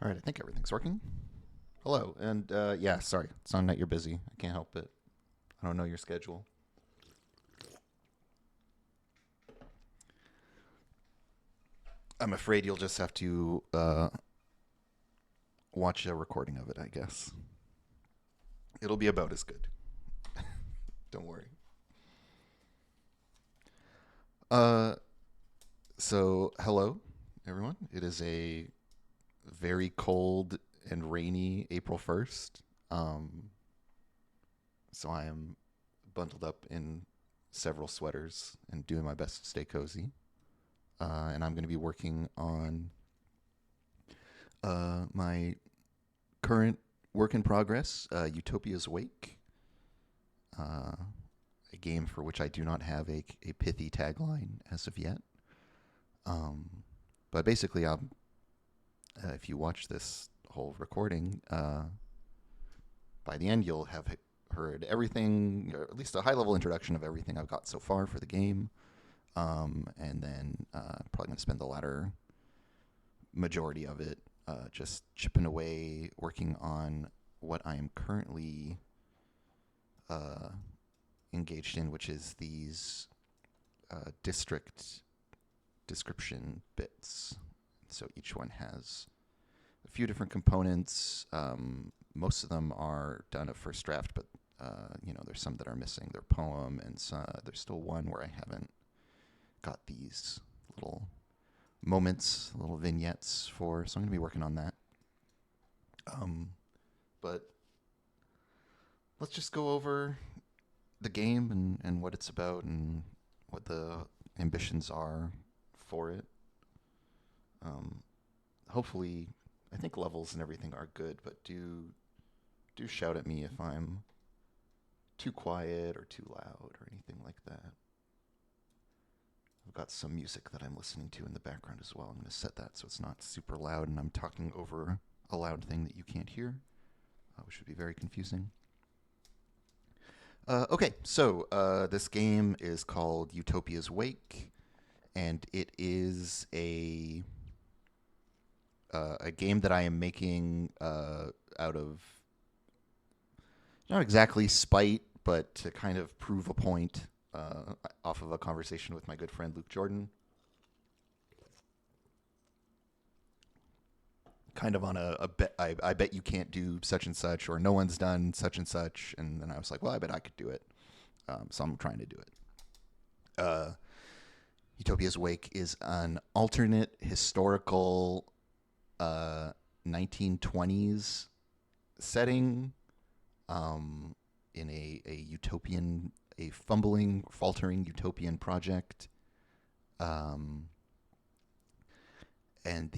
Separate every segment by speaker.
Speaker 1: All right, I think everything's working. Hello, and yeah, sorry, it's not that you're busy. I can't help it. I don't know your schedule. I'm afraid you'll just have to watch a recording of it, I guess. It'll be about as good. Don't worry. Uh, so, hello, everyone. It is a very cold and rainy April 1st. Um, so I am bundled up in several sweaters and doing my best to stay cozy. And I'm going to be working on my current work in progress, Utopia's Wake, uh, a game for which I do not have a pithy tagline as of yet. Um, but basically, if you watch this whole recording, by the end you'll have heard everything, or at least a high level introduction of everything I've got so far for the game. And then probably going to spend the latter majority of it just chipping away, working on what I am currently uh, engaged in, which is these district description bits. So each one has a few different components. Most of them are done at first draft, but there's some that are missing their poem, and there's still one where I haven't got these little moments, little vignettes for. So I'm going to be working on that. But let's just go over the game and what it's about and what the ambitions are for it. Um, Hopefully, I think levels and everything are good, but do shout at me if I'm too quiet or too loud or anything like that. I've got some music that I'm listening to in the background as well. I'm going to set that so it's not super loud and I'm talking over a loud thing that you can't hear, which would be very confusing. Okay, so this game is called Utopia's Wake, and it is a game that I am making out of not exactly spite, but to kind of prove a point off of a conversation with my good friend Luke Jordan. Kind of on a bet. I bet you can't do such and such, or no one's done such and such. And then I was like, well, I bet I could do it. So I'm trying to do it. Uh, Utopia's Wake is an alternate historical 1920s setting in a fumbling, faltering utopian project. Um, and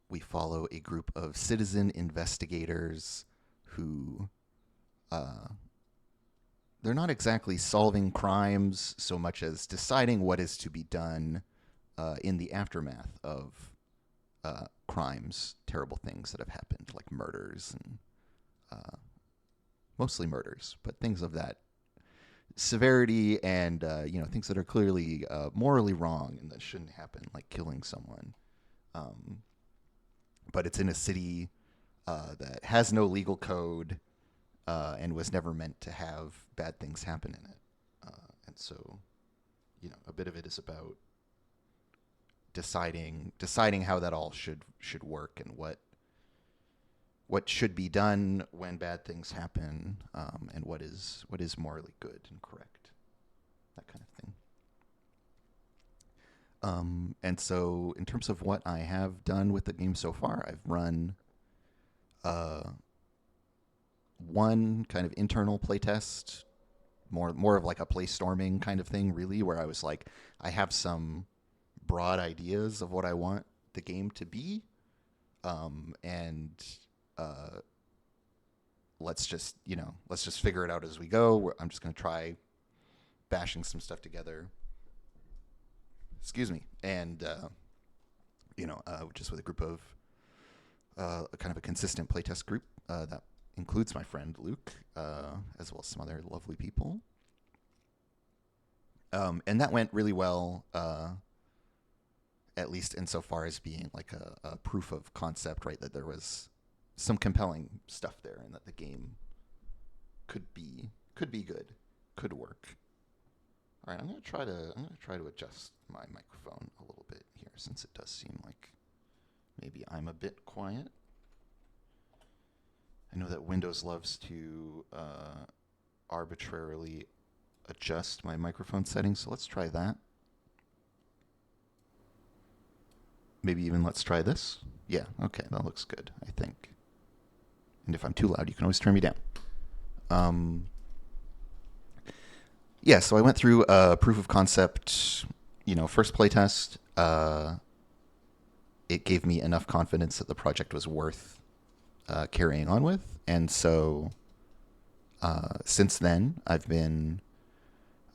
Speaker 1: we follow a group of citizen investigators who uh, they're not exactly solving crimes so much as deciding what is to be done in the aftermath of crimes, terrible things that have happened, like murders and mostly murders, but things of that severity and things that are clearly morally wrong and that shouldn't happen, like killing someone. Um, but it's in a city that has no legal code and was never meant to have bad things happen in it. And so, a bit of it is about deciding how that all should work and what should be done when bad things happen, and what is morally good and correct, that kind of thing. And so, in terms of what I have done with the game so far, I've run uh, one kind of internal playtest, more of like a play storming kind of thing, really, where I was like, I have some broad ideas of what I want the game to be, and uh, let's just figure it out as we go. I'm just going to try bashing some stuff together. Excuse me, and just with a group of kind of a consistent playtest group that includes my friend Luke, as well as some other lovely people. And that went really well. at least insofar as being like a proof of concept, right? That there was some compelling stuff there, and that the game could be good, could work. All right, I'm gonna try to adjust my microphone a little bit here, since it does seem like maybe I'm a bit quiet. I know that Windows loves to arbitrarily adjust my microphone settings, so let's try that. Maybe even let's try this. Yeah, okay, that looks good, I think. And if I'm too loud, you can always turn me down. Um, yeah, so I went through a proof of concept, first playtest. It gave me enough confidence that the project was worth carrying on with. And so since then, I've been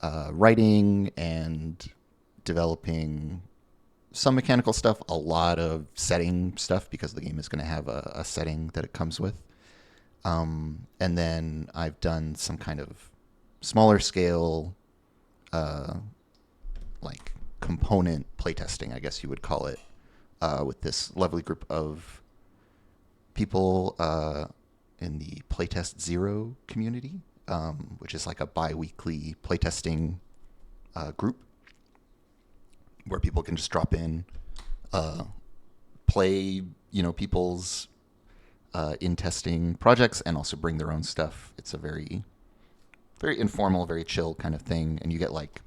Speaker 1: writing and developing some mechanical stuff, a lot of setting stuff, because the game is going to have a setting that it comes with. And then I've done some kind of smaller scale, like component playtesting, I guess you would call it, with this lovely group of people in the Playtest Zero community, which is like a bi-weekly playtesting group where people can just drop in, play, people's in testing projects, and also bring their own stuff. It's a very, very informal, very chill kind of thing, and you get like,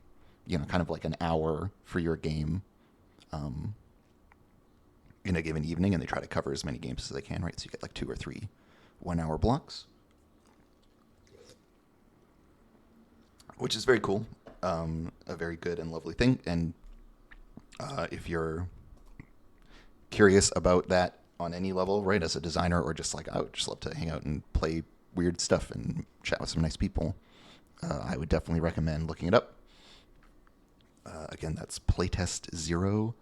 Speaker 1: kind of like an hour for your game in a given evening, and they try to cover as many games as they can, right? So you get like 2 or 3 1-hour blocks, which is very cool. A very good and lovely thing. And if you're curious about that on any level, right, as a designer, or just like, I would just love to hang out and play weird stuff and chat with some nice people, I would definitely recommend looking it up. Again, that's Playtest Zero.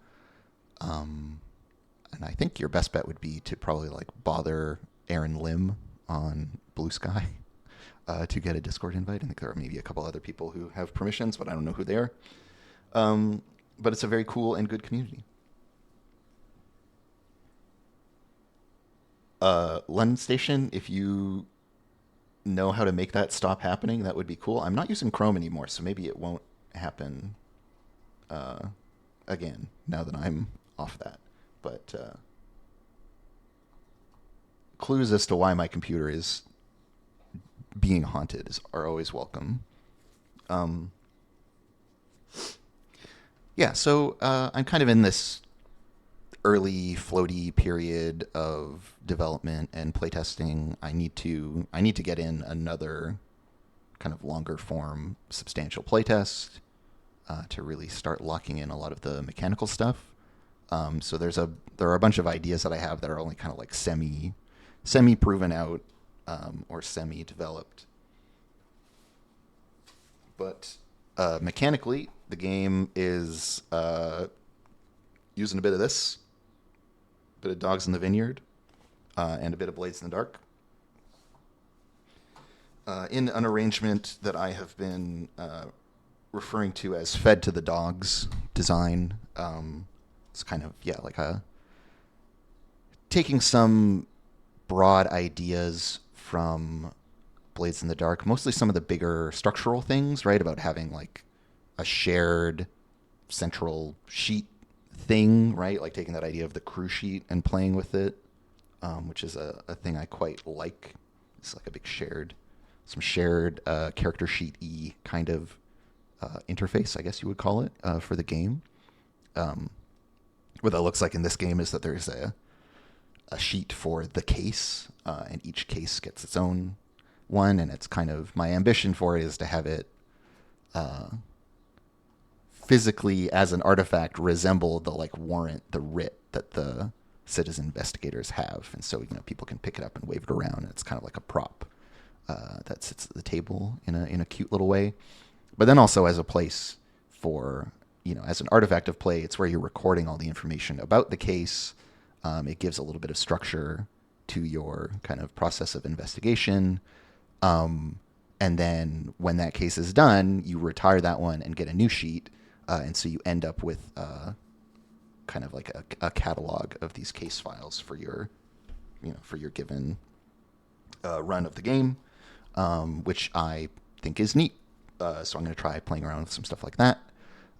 Speaker 1: And I think your best bet would be to probably like bother Aaron Lim on Blue Sky to get a Discord invite. I think there are maybe a couple other people who have permissions, but I don't know who they are. But it's a very cool and good community. London Station, if you know how to make that stop happening, that would be cool. I'm not using Chrome anymore, so maybe it won't happen again now that I'm off that. But clues as to why my computer is being haunted are always welcome. Yeah, so I'm kind of in this early floaty period of development and playtesting. I need to get in another kind of longer form substantial playtest to really start locking in a lot of the mechanical stuff. So there are a bunch of ideas that I have that are only kind of like semi proven out or semi developed. But mechanically, the game is using a bit of this, a bit of Dogs in the Vineyard, and a bit of Blades in the Dark. In an arrangement that I have been referring to as Fed to the Dogs design. It's kind of, like taking some broad ideas from Blades in the Dark, mostly some of the bigger structural things, right? About having like a shared central sheet thing, right? Like taking that idea of the crew sheet and playing with it, which is a thing I quite like. It's like a big shared character sheet-y kind of interface, I guess you would call it, for the game. What that looks like in this game is that there's a sheet for the case, and each case gets its own one, and it's kind of, my ambition for it is to have it physically, as an artifact, resemble the like warrant, the writ that the citizen investigators have, and so people can pick it up and wave it around, and it's kind of like a prop that sits at the table in a cute little way. But then also as a place for, as an artifact of play, it's where you're recording all the information about the case. It gives a little bit of structure to your kind of process of investigation. And then when that case is done, you retire that one and get a new sheet. And so you end up with kind of like a catalog of these case files for your, for your given run of the game, which I think is neat. So I'm going to try playing around with some stuff like that.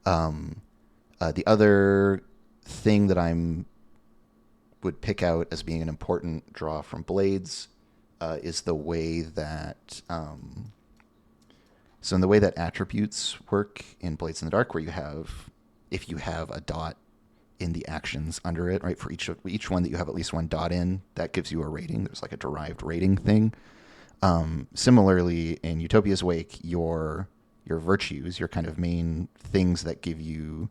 Speaker 1: The other thing that I'm would pick out as being an important draw from Blades is the way that so in the way that attributes work in Blades in the Dark, where if you have a dot in the actions under it, right, for each one that you have at least one dot in, that gives you a rating. There's like a derived rating thing. Similarly, in Utopia's Wake, your virtues, your kind of main things that give you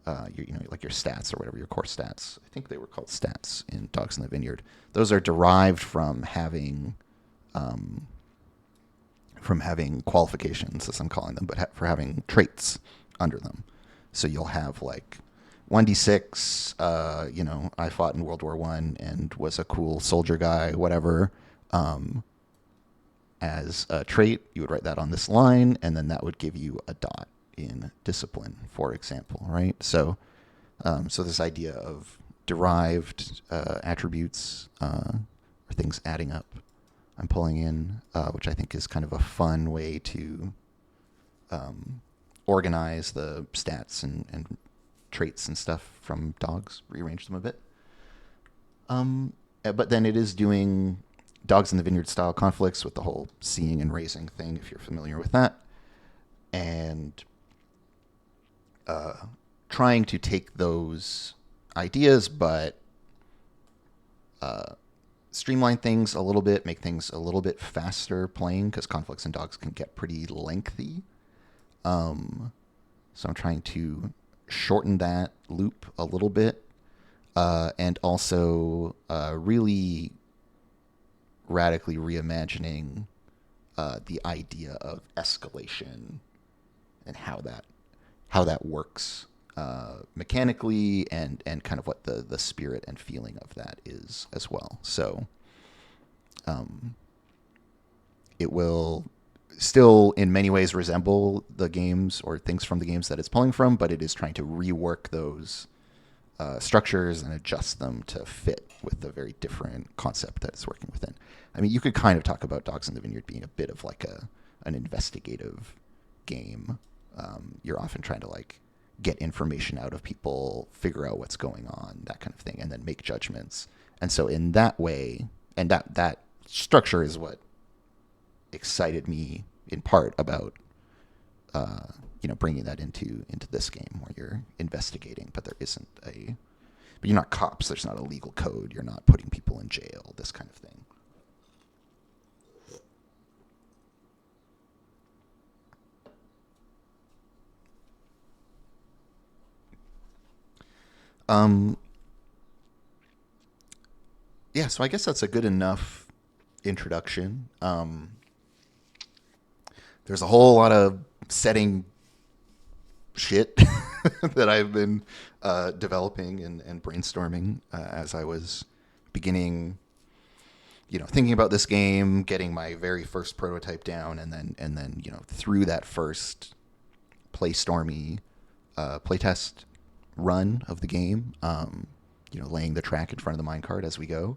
Speaker 1: like your stats or whatever, your core stats. I think they were called stats in Dogs in the Vineyard. Those are derived from having qualifications, as I'm calling them, but for having traits under them. So you'll have like 1d6. I fought in World War I and was a cool soldier guy, whatever. As a trait, you would write that on this line, and then that would give you a dot in discipline, for example, right? So this idea of derived attributes or things adding up, I'm pulling in, which I think is kind of a fun way to organize the stats and traits and stuff from dogs, rearrange them a bit. But then it is doing Dogs in the Vineyard style conflicts with the whole seeing and raising thing, if you're familiar with that. And trying to take those ideas, but streamline things a little bit, make things a little bit faster playing, because conflicts in dogs can get pretty lengthy. So I'm trying to shorten that loop a little bit, and also really radically reimagining the idea of escalation and how that works mechanically, and kind of what the spirit and feeling of that is as well. So it will still in many ways resemble the games or things from the games that it's pulling from, but it is trying to rework those structures and adjust them to fit with the very different concept that it's working within. I mean, you could kind of talk about Dogs in the Vineyard being a bit of like an investigative game. You're often trying to like get information out of people, figure out what's going on, that kind of thing, and then make judgments. And so in that way, and that structure is what excited me in part about bringing that into this game where you're investigating, but you're not cops. There's not a legal code. You're not putting people in jail. This kind of thing. Yeah, so I guess that's a good enough introduction. There's a whole lot of setting shit that I've been developing and brainstorming as I was beginning, thinking about this game, getting my very first prototype down, and then through that first playstormy playtest run of the game, laying the track in front of the minecart as we go.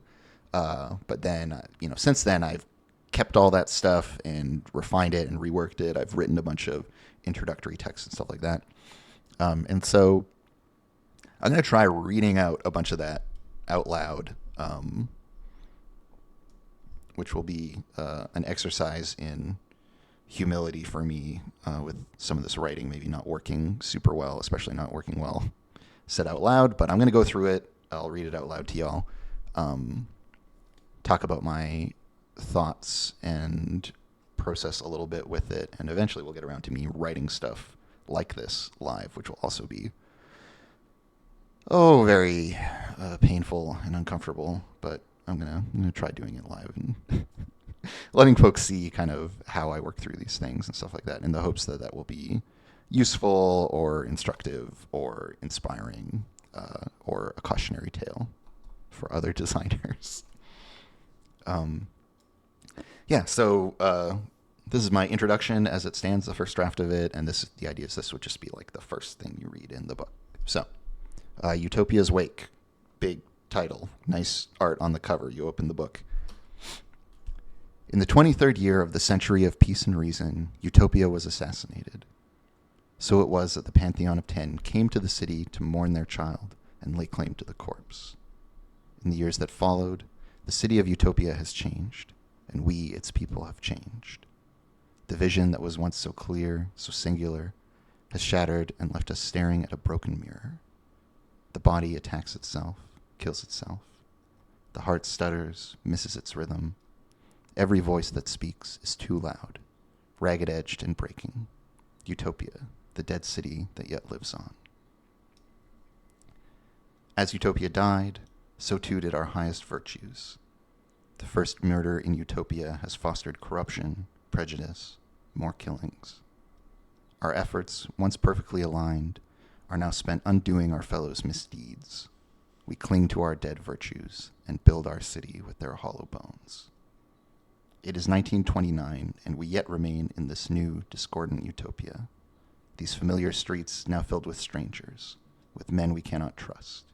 Speaker 1: But then, since then I've kept all that stuff and refined it and reworked it. I've written a bunch of introductory text and stuff like that. And so I'm going to try reading out a bunch of that out loud, which will be an exercise in humility for me with some of this writing maybe not working super well, especially not working well said out loud. But I'm going to go through it. I'll read it out loud to y'all. Talk about my thoughts and process a little bit with it, and eventually we'll get around to me writing stuff like this live, which will also be very painful and uncomfortable, but I'm gonna try doing it live and letting folks see kind of how I work through these things and stuff like that, in the hopes that that will be useful or instructive or inspiring or a cautionary tale for other designers. So this is my introduction as it stands, the first draft of it, and the idea is this would just be like the first thing you read in the book. So Utopia's Wake. Big title. Nice art on the cover. You open the book. In the 23rd year of the century of peace and reason, Utopia was assassinated. So it was that the Pantheon of Ten came to the city to mourn their child and lay claim to the corpse. In the years that followed, the city of Utopia has changed, and we, its people, have changed. The vision that was once so clear, so singular, has shattered and left us staring at a broken mirror. The body attacks itself, kills itself. The heart stutters, misses its rhythm. Every voice that speaks is too loud, ragged-edged and breaking. Utopia, the dead city that yet lives on. As Utopia died, so too did our highest virtues. The first murder in Utopia has fostered corruption, prejudice, more killings. Our efforts, once perfectly aligned, are now spent undoing our fellows' misdeeds. We cling to our dead virtues and build our city with their hollow bones. It is 1929, and we yet remain in this new, discordant utopia. These familiar streets now filled with strangers, with men we cannot trust.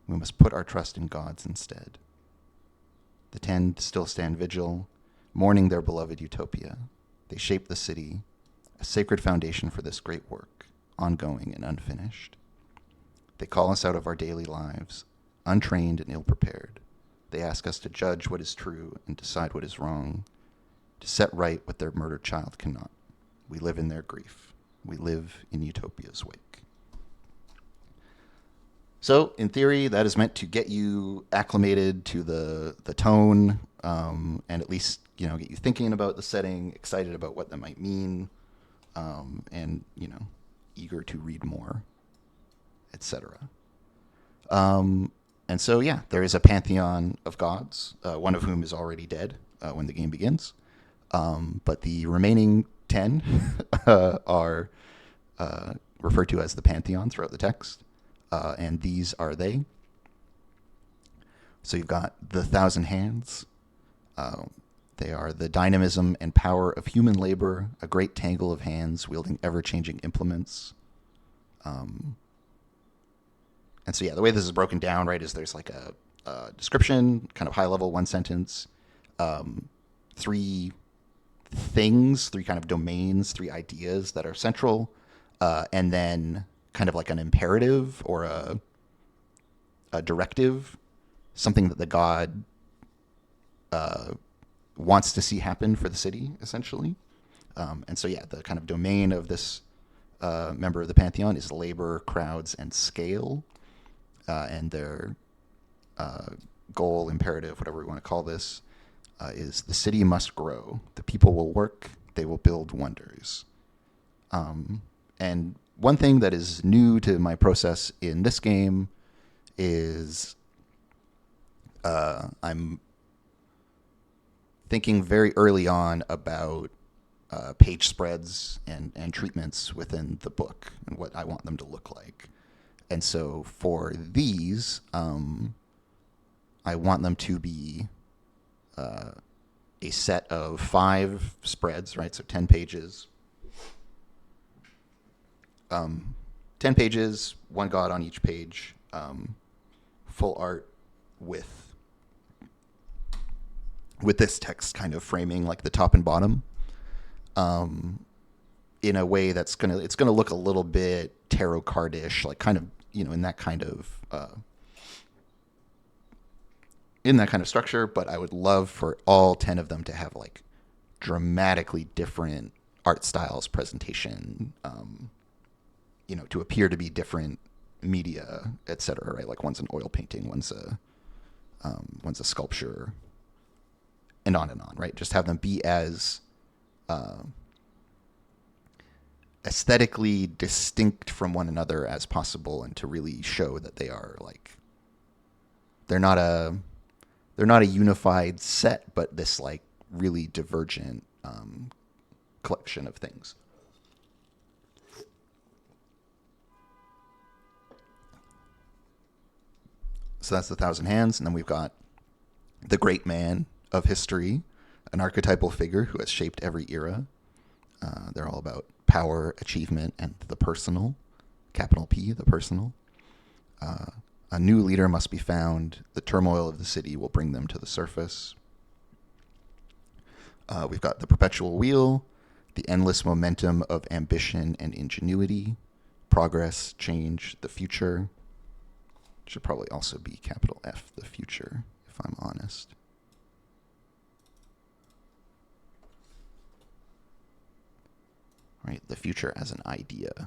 Speaker 1: We must put our trust in gods instead. The Ten still stand vigil, mourning their beloved utopia. They shape the city, a sacred foundation for this great work, ongoing and unfinished. They call us out of our daily lives, untrained and ill-prepared. They ask us to judge what is true and decide what is wrong, to set right what their murdered child cannot. We live in their grief. We live in Utopia's wake. So, in theory, that is meant to get you acclimated to the tone, and at least get you thinking about the setting, excited about what that might mean, and eager to read more, etc. And so, yeah, there is a pantheon of gods, one of whom is already dead when the game begins. But the remaining 10 are referred to as the pantheon throughout the text. And these are they. So you've got the Thousand Hands. They are the dynamism and power of human labor, a great tangle of hands wielding ever-changing implements. And so, yeah, the way this is broken down, right, is there's like a description, kind of high level, one sentence, three things, three kind of domains, three ideas that are central, and then kind of like an imperative or a directive, something that the god wants to see happen for the city, essentially. And so, yeah, the kind of domain of this member of the pantheon is labor, crowds, and scale. And their goal, imperative, whatever we want to call this, is the city must grow. The people will work. They will build wonders. And one thing that is new to my process in this game is I'm thinking very early on about page spreads and treatments within the book and what I want them to look like. And so for these, I want them to be a set of 5 spreads, right? So 10 pages. 10 pages, one god on each page, full art with this text kind of framing like the top and bottom, in a way that's gonna look a little bit tarot cardish, like kind of in that kind of structure. But I would love for all 10 of them to have like dramatically different art styles, presentation, to appear to be different media, etc. Right? Like one's an oil painting, one's a sculpture, and on, right? Just have them be as aesthetically distinct from one another as possible, and to really show that they are like they're not a unified set, but this like really divergent collection of things. So that's the Thousand Hands, and then we've got the Great Man of History, an archetypal figure who has shaped every era. They're all about power, achievement, and the personal, capital P, the personal. A new leader must be found. The turmoil of the city will bring them to the surface. We've got the perpetual wheel, the endless momentum of ambition and ingenuity, progress, change, the future. Should probably also be capital F, the future, if I'm honest. Right, the future as an idea.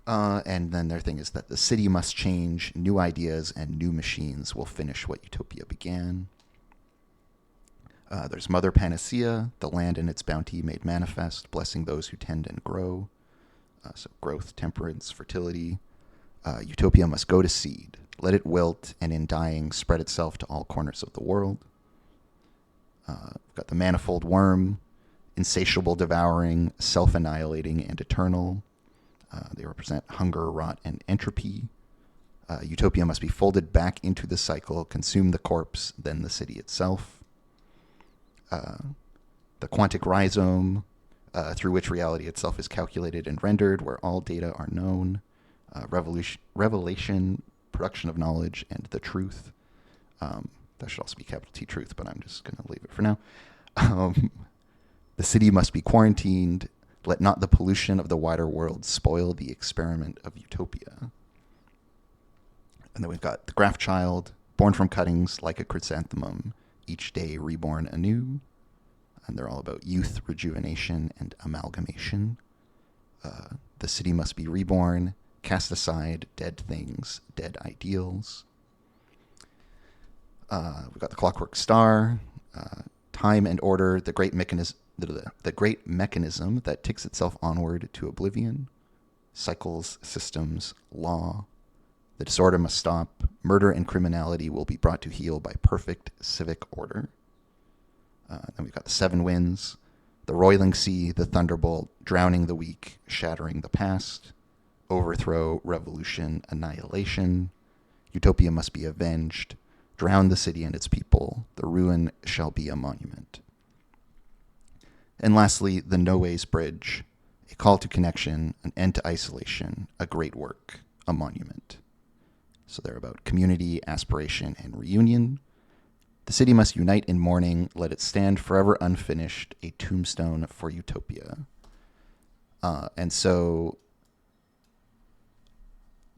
Speaker 1: And then their thing is that the city must change, new ideas and new machines will finish what Utopia began. There's Mother Panacea, the land and its bounty made manifest, blessing those who tend and grow. So growth, temperance, fertility. Utopia must go to seed. Let it wilt, and in dying, spread itself to all corners of the world. We've got the manifold worm, insatiable, devouring, self-annihilating, and eternal. They represent hunger, rot, and entropy. Utopia must be folded back into the cycle, consume the corpse, then the city itself. The quantic rhizome, through which reality itself is calculated and rendered, where all data are known. Revelation, production of knowledge, and the truth. That should also be capital T, truth, but I'm just going to leave it for now. The city must be quarantined. Let not the pollution of the wider world spoil the experiment of Utopia. And then we've got the Graph Child, born from cuttings like a chrysanthemum, each day reborn anew. And they're all about youth, rejuvenation, and amalgamation. The city must be reborn, cast aside dead things, dead ideals. We've got the Clockwork Star, time and order, the great mechanism that ticks itself onward to oblivion. Cycles, systems, law. The disorder must stop. Murder and criminality will be brought to heel by perfect civic order. Then we've got the Seven Winds, the roiling sea, the thunderbolt, drowning the weak, shattering the past. Overthrow, revolution, annihilation. Utopia must be avenged. Drown the city and its people. The ruin shall be a monument. And lastly, the No Ways Bridge, a call to connection, an end to isolation, a great work, a monument. So they're about community, aspiration, and reunion. The city must unite in mourning, let it stand forever unfinished, a tombstone for Utopia. And so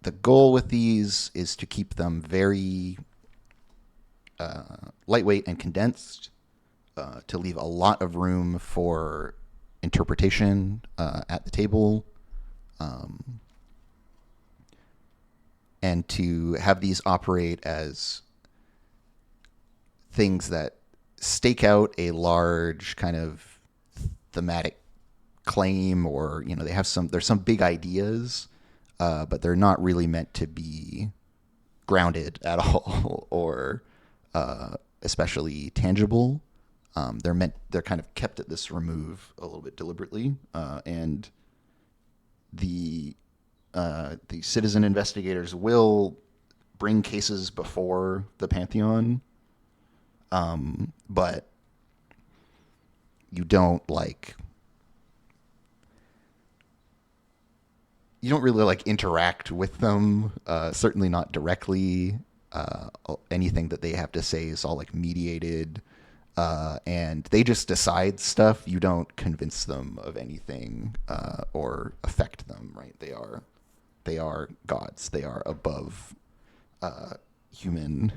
Speaker 1: the goal with these is to keep them very lightweight and condensed, to leave a lot of room for interpretation at the table, and to have these operate as things that stake out a large kind of thematic claim, or they have there's some big ideas, but they're not really meant to be grounded at all or especially tangible. They're kind of kept at this remove a little bit deliberately, and the citizen investigators will bring cases before the Pantheon, but you don't really interact with them, certainly not directly. Anything that they have to say is all mediated, and they just decide stuff. You don't convince them of anything or affect them, right? They are gods. They are above human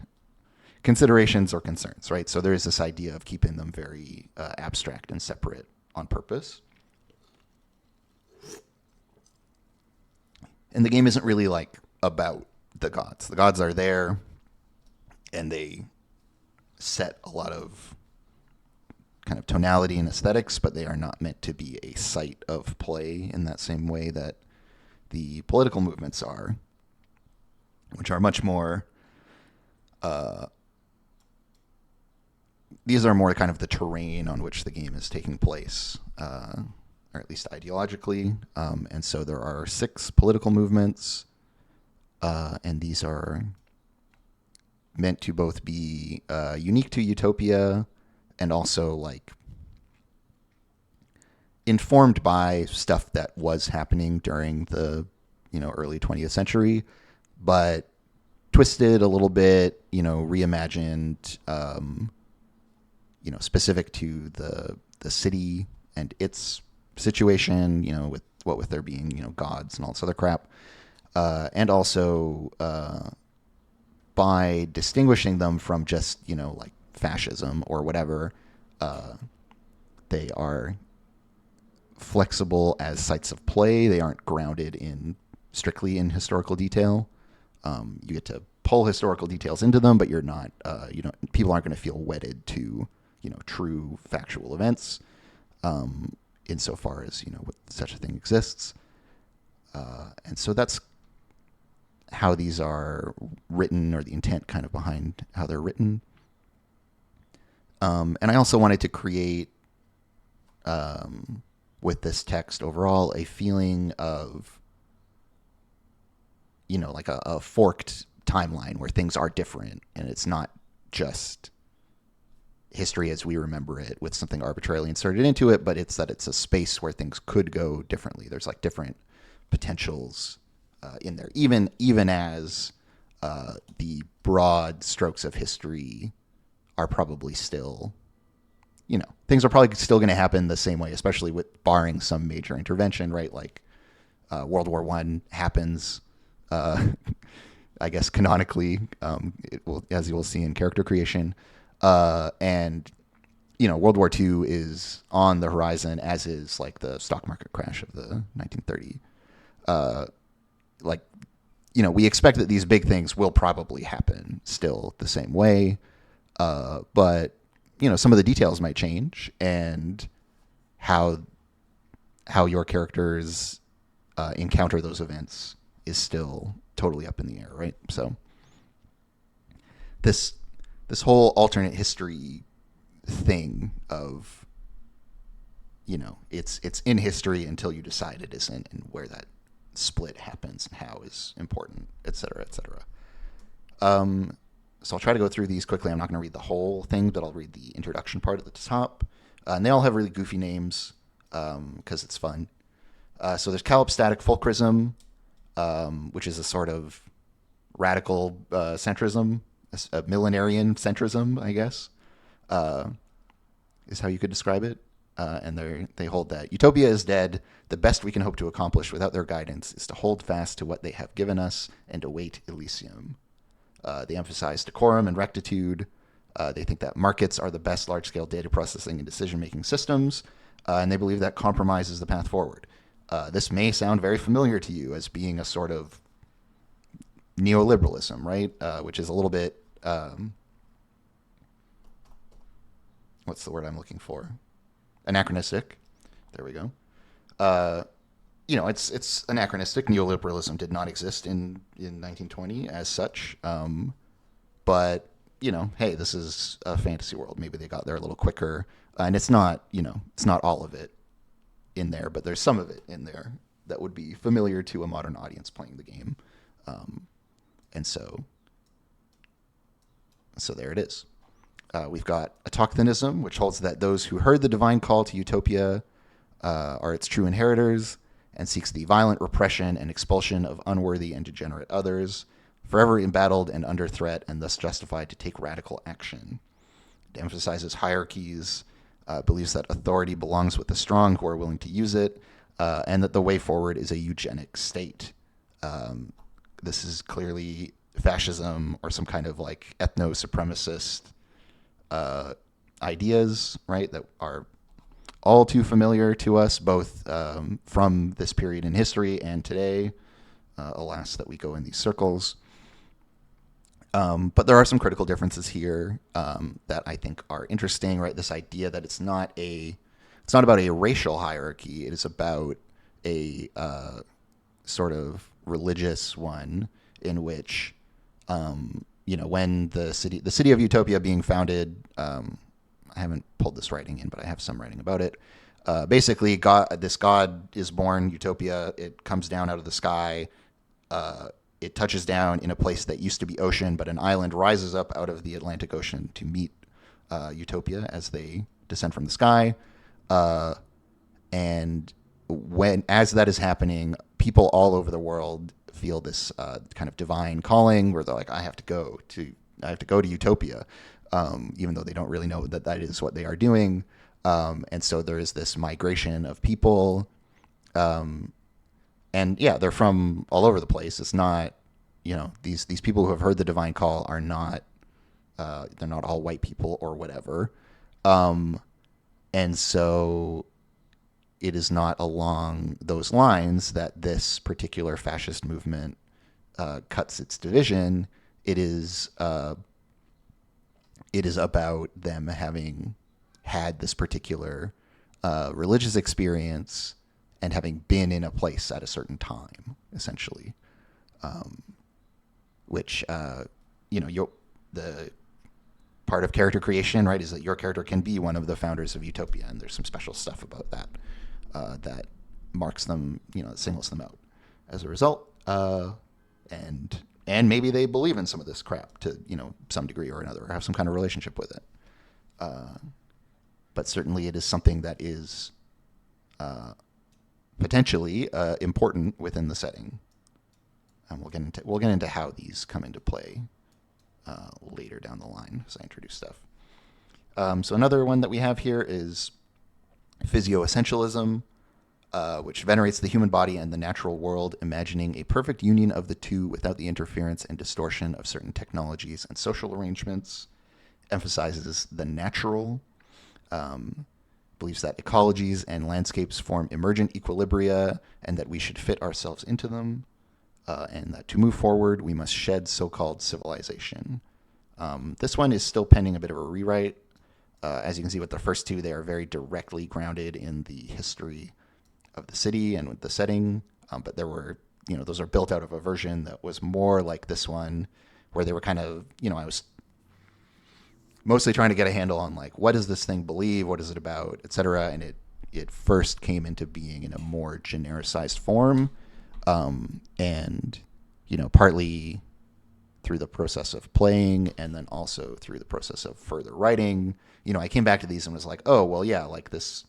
Speaker 1: considerations or concerns, right? So there is this idea of keeping them very abstract and separate on purpose. And the game isn't really about the gods. The gods are there, and they set a lot of kind of tonality and aesthetics, but they are not meant to be a site of play in that same way that the political movements are, which are much more, these are more kind of the terrain on which the game is taking place, or at least ideologically. And so there are 6 political movements, and these are meant to both be unique to Utopia and also informed by stuff that was happening during the early 20th century, but twisted a little bit, reimagined, specific to the city and its situation, with there being, gods and all this other crap. And also by distinguishing them from just, like fascism or whatever, uh, they are flexible as sites of play. They aren't grounded in strictly in historical detail. You get to pull historical details into them, but you're not, people aren't going to feel wedded to, true factual events, insofar as, what such a thing exists. And so that's how these are written, or the intent kind of behind how they're written. And I also wanted to create, with this text overall, a feeling of, like a forked timeline where things are different, and it's not just history as we remember it with something arbitrarily inserted into it, but it's that it's a space where things could go differently. There's like different potentials in there, even as the broad strokes of history are probably still, things are probably still going to happen the same way, especially with barring some major intervention, right? Like World War I happens, I guess canonically, as you will see in character creation, and World War II is on the horizon, as is like the stock market crash of the 1930s. Like, we expect that these big things will probably happen still the same way, but some of the details might change, and how your characters encounter those events is still totally up in the air, right? So this whole alternate history thing of, it's in history until you decide it isn't, and where that split happens and how is important, et cetera, et cetera. So I'll try to go through these quickly. I'm not going to read the whole thing, but I'll read the introduction part at the top. And they all have really goofy names because it's fun. So there's Calipstatic Fulcrism, which is a sort of radical centrism, a millenarian centrism, I guess, is how you could describe it. And they hold that Utopia is dead. The best we can hope to accomplish without their guidance is to hold fast to what they have given us and await Elysium. They emphasize decorum and rectitude. They think that markets are the best large-scale data processing and decision-making systems, and they believe that compromise is the path forward. This may sound very familiar to you as being a sort of neoliberalism, right? Which is a little bit, what's the word I'm looking for? Anachronistic. There we go. It's anachronistic. Neoliberalism did not exist in 1920 as such. But, hey, this is a fantasy world. Maybe they got there a little quicker. And it's not, it's not all of it in there, but there's some of it in there that would be familiar to a modern audience playing the game. And so there it is. We've got autochthonism, which holds that those who heard the divine call to Utopia are its true inheritors, and seeks the violent repression and expulsion of unworthy and degenerate others, forever embattled and under threat, and thus justified to take radical action. It emphasizes hierarchies, believes that authority belongs with the strong who are willing to use it, and that the way forward is a eugenic state. This is clearly fascism or some kind of like ethno-supremacist ideas, right, that are all too familiar to us, both from this period in history and today. Alas, that we go in these circles. But there are some critical differences here that I think are interesting, right? This idea that it's not about a racial hierarchy. It is about a sort of religious one in which, when the city of Utopia being founded, I haven't pulled this writing in, but I have some writing about it. Basically, this god is born, Utopia. It comes down out of the sky. It touches down in a place that used to be ocean, but an island rises up out of the Atlantic Ocean to meet Utopia as they descend from the sky. And as that is happening, people all over the world feel this kind of divine calling where they're like, I have to go to Utopia, even though they don't really know that that is what they are doing. And so there is this migration of people, um, and yeah, they're from all over the place. It's not, these people who have heard the divine call are not, they're not all white people or whatever. Um, and so it is not along those lines that this particular fascist movement cuts its division. It is it is about them having had this particular religious experience and having been in a place at a certain time, essentially, um, which the part of character creation, right, is that your character can be one of the founders of Utopia, and there's some special stuff about that that marks them, singles them out as a result, and maybe they believe in some of this crap to some degree or another, or have some kind of relationship with it. Uh, but certainly, it is something that is potentially important within the setting, and we'll get into how these come into play later down the line as I introduce stuff. So another one that we have here is physio-essentialism, which venerates the human body and the natural world, imagining a perfect union of the two without the interference and distortion of certain technologies and social arrangements, emphasizes the natural, believes that ecologies and landscapes form emergent equilibria and that we should fit ourselves into them, and that to move forward, we must shed so-called civilization. This one is still pending a bit of a rewrite. As you can see with the first two, they are very directly grounded in the history of the city and with the setting. But there were, those are built out of a version that was more like this one, where they were kind of, I was mostly trying to get a handle on like, what does this thing believe? What is it about, etc. And it first came into being in a more genericized form. And, partly through the process of playing and then also through the process of further writing, I came back to these and was like, oh, well, yeah, like this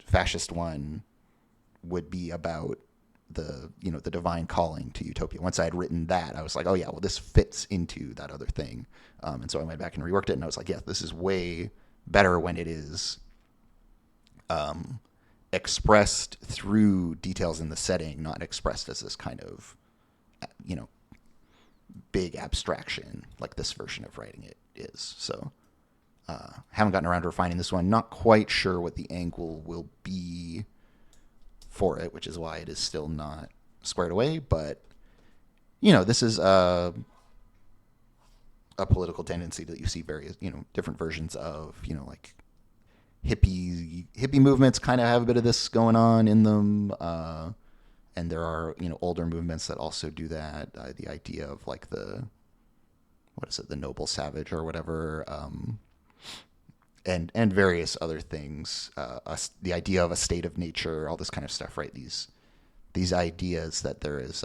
Speaker 1: fascist one would be about the divine calling to Utopia. Once I had written that, I was like, oh, yeah, well, this fits into that other thing. And so I went back and reworked it, and I was like, yeah, this is way better when it is expressed through details in the setting, not expressed as this kind of, big abstraction like this version of writing it is. So haven't gotten around to refining this one. Not quite sure what the angle will be for it, which is why it is still not squared away. But, this is a political tendency that you see various, different versions of, like hippie movements kind of have a bit of this going on in them. And there are, older movements that also do that. The idea of like the noble savage or whatever, and various other things. The idea of a state of nature, all this kind of stuff, right? These ideas that there is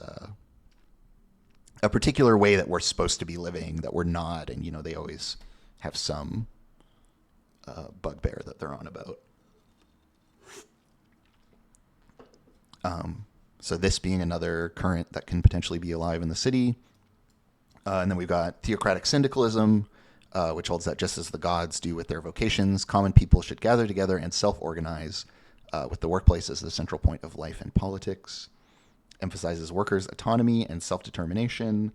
Speaker 1: a particular way that we're supposed to be living that we're not, and they always have some bugbear that they're on about. So this being another current that can potentially be alive in the city. And then we've got theocratic syndicalism, which holds that just as the gods do with their vocations, common people should gather together and self-organize with the workplace as the central point of life and politics. Emphasizes workers' autonomy and self-determination.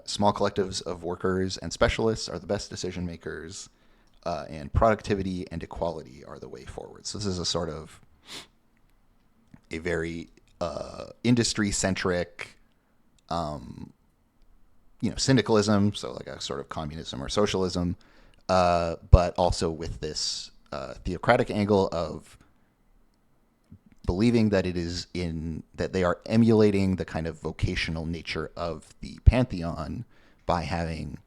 Speaker 1: Small collectives of workers and specialists are the best decision makers, and productivity and equality are the way forward. So this is a sort of a very industry-centric, syndicalism, so like a sort of communism or socialism, but also with this theocratic angle of believing that that they are emulating the kind of vocational nature of the pantheon by having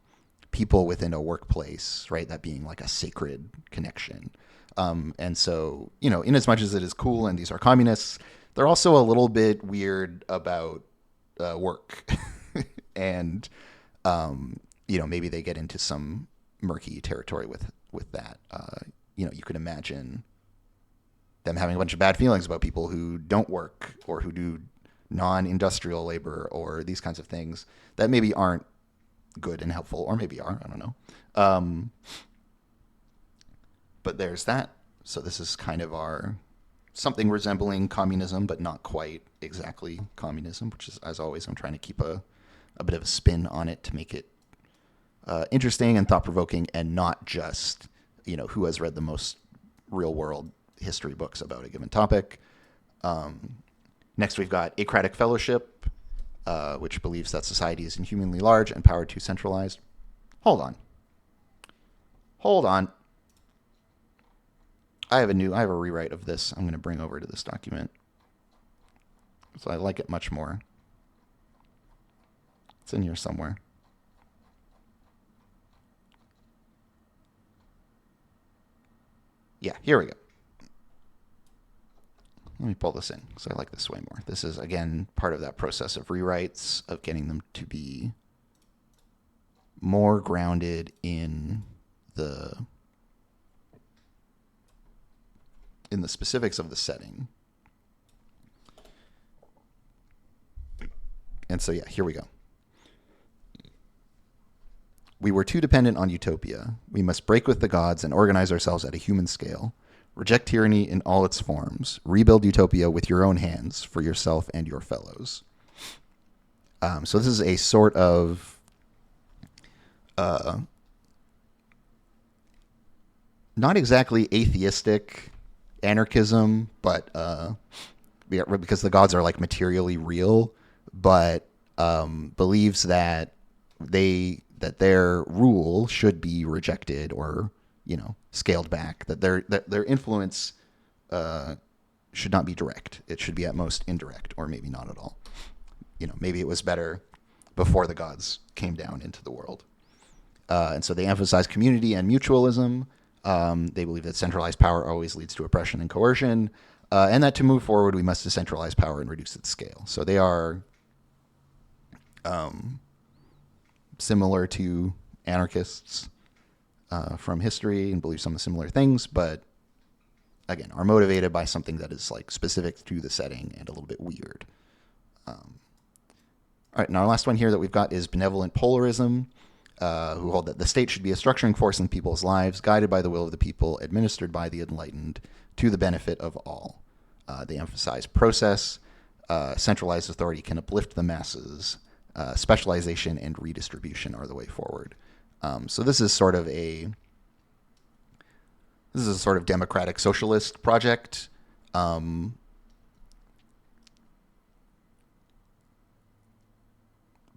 Speaker 1: people within a workplace, right? That being like a sacred connection. And so, in as much as it is cool and these are communists, they're also a little bit weird about work. And, maybe they get into some murky territory with that. You could imagine them having a bunch of bad feelings about people who don't work or who do non-industrial labor or these kinds of things that maybe aren't good and helpful, or maybe are, I don't know. But there's that. So this is kind of our something resembling communism, but not quite exactly communism, which is, as always, I'm trying to keep a bit of a spin on it to make it interesting and thought-provoking, and not just, who has read the most real-world history books about a given topic. Next, we've got acratic fellowship, which believes that society is inhumanly large and power too centralized. Hold on. I have a rewrite of this I'm going to bring over to this document. So I like it much more. It's in here somewhere. Yeah, here we go. Let me pull this in because I like this way more. This is, again, part of that process of rewrites, of getting them to be more grounded in the specifics of the setting. And so, yeah, here we go. We were too dependent on Utopia. We must break with the gods and organize ourselves at a human scale. Reject tyranny in all its forms. Rebuild Utopia with your own hands for yourself and your fellows. So this is a sort of not exactly atheistic anarchism, but because the gods are like materially real, but believes that their rule should be rejected or scaled back, that their influence should not be direct. It should be at most indirect, or maybe not at all. Maybe it was better before the gods came down into the world. And so they emphasize community and mutualism. They believe that centralized power always leads to oppression and coercion, and that to move forward, we must decentralize power and reduce its scale. So they are similar to anarchists from history and believe some similar things, but again, are motivated by something that is like specific to the setting and a little bit weird. All right, now our last one here that we've got is benevolent polarism, who hold that the state should be a structuring force in people's lives, guided by the will of the people, administered by the enlightened, to the benefit of all. They emphasize process. Centralized authority can uplift the masses. Specialization and redistribution are the way forward. So this is sort of a democratic socialist project.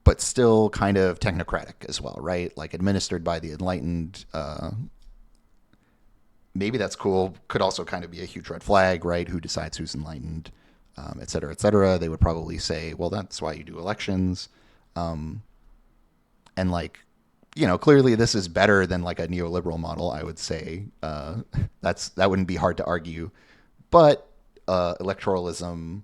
Speaker 1: But still kind of technocratic as well, right? Like administered by the enlightened. Maybe that's cool. Could also kind of be a huge red flag, right? Who decides who's enlightened, et cetera, et cetera. They would probably say, well, that's why you do elections. And like, clearly this is better than like a neoliberal model, I would say. That wouldn't be hard to argue. But electoralism,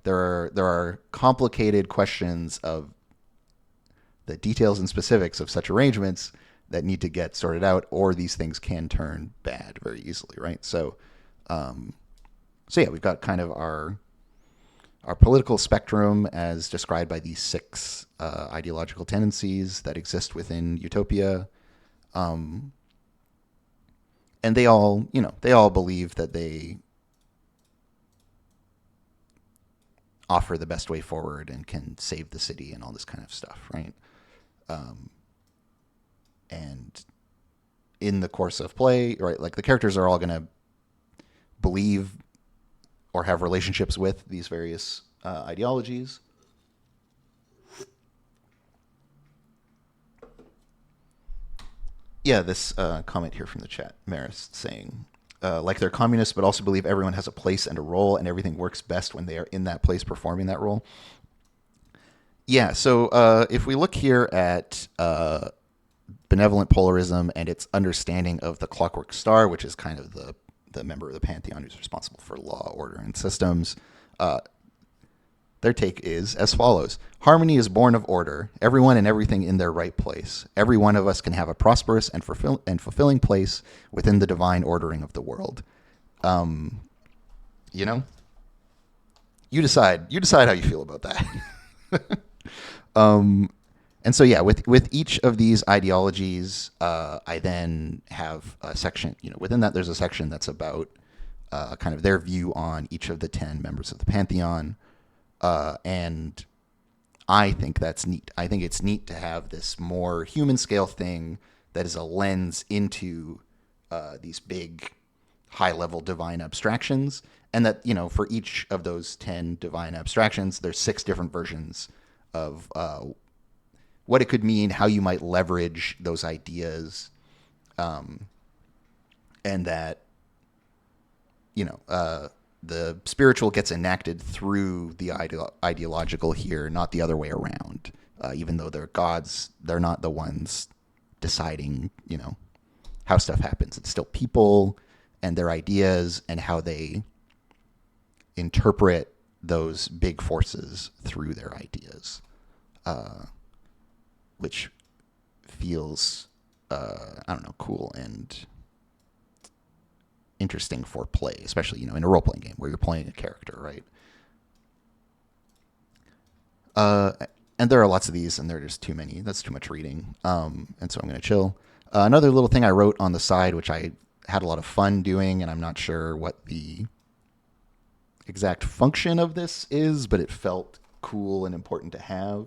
Speaker 1: there are complicated questions of the details and specifics of such arrangements that need to get sorted out, or these things can turn bad very easily, right? So yeah, we've got kind of our political spectrum as described by these 6 ideological tendencies that exist within Utopia. And they all believe that they offer the best way forward and can save the city and all this kind of stuff, right? And in the course of play, right, like the characters are all going to believe or have relationships with these various ideologies. Yeah, this comment here from the chat, Marist, saying, like they're communists, but also believe everyone has a place and a role, and everything works best when they are in that place performing that role. Yeah, so if we look here at benevolent polarism and its understanding of the clockwork star, which is kind of the member of the pantheon who's responsible for law, order, and systems, their take is as follows. Harmony is born of order, everyone and everything in their right place. Every one of us can have a prosperous and fulfilling place within the divine ordering of the world. You decide. You decide how you feel about that. um, and so yeah, with each of these ideologies, I then have a section. Within that, there's a section that's about kind of their view on each of the 10 members of the pantheon, and I think that's neat. I think it's neat to have this more human scale thing that is a lens into these big, high level divine abstractions. And that, for each of those 10 divine abstractions, there's 6 different versions of what it could mean, how you might leverage those ideas, and that, the spiritual gets enacted through the ideological here, not the other way around. Even though they're gods, they're not the ones deciding, how stuff happens. It's still people and their ideas and how they interpret those big forces through their ideas, which feels, I don't know, cool and interesting for play, especially in a role playing game where you're playing a character, right? And there are lots of these, and there are just too many. That's too much reading, and so I'm going to chill. Another little thing I wrote on the side, which I had a lot of fun doing, and I'm not sure what the exact function of this is, but it felt cool and important to have,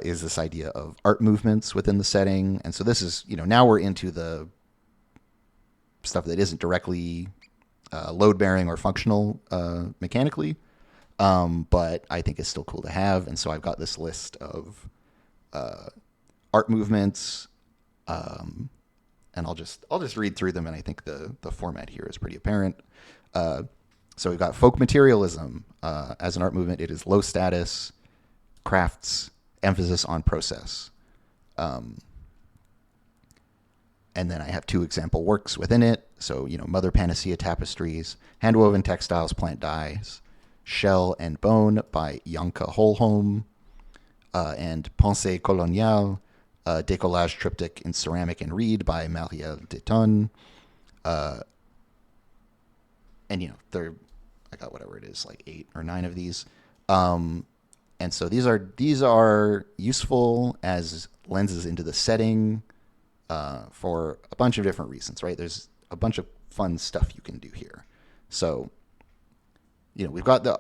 Speaker 1: is this idea of art movements within the setting. And so this is, now we're into the stuff that isn't directly load bearing or functional mechanically, but I think it's still cool to have. And so I've got this list of art movements, and I'll just read through them. And I think the format here is pretty apparent. So we've got folk materialism as an art movement. It is low status, crafts, emphasis on process. And then I have 2 example works within it. So, Mother Panacea tapestries, handwoven textiles, plant dyes, Shell and Bone by Janka Holholm, and Pensée coloniale, décollage triptych in ceramic and reed by Marielle Detonne. And, I got whatever it is, like 8 or 9 of these. And so these are useful as lenses into the setting, for a bunch of different reasons, right? There's a bunch of fun stuff you can do here. So, we've got the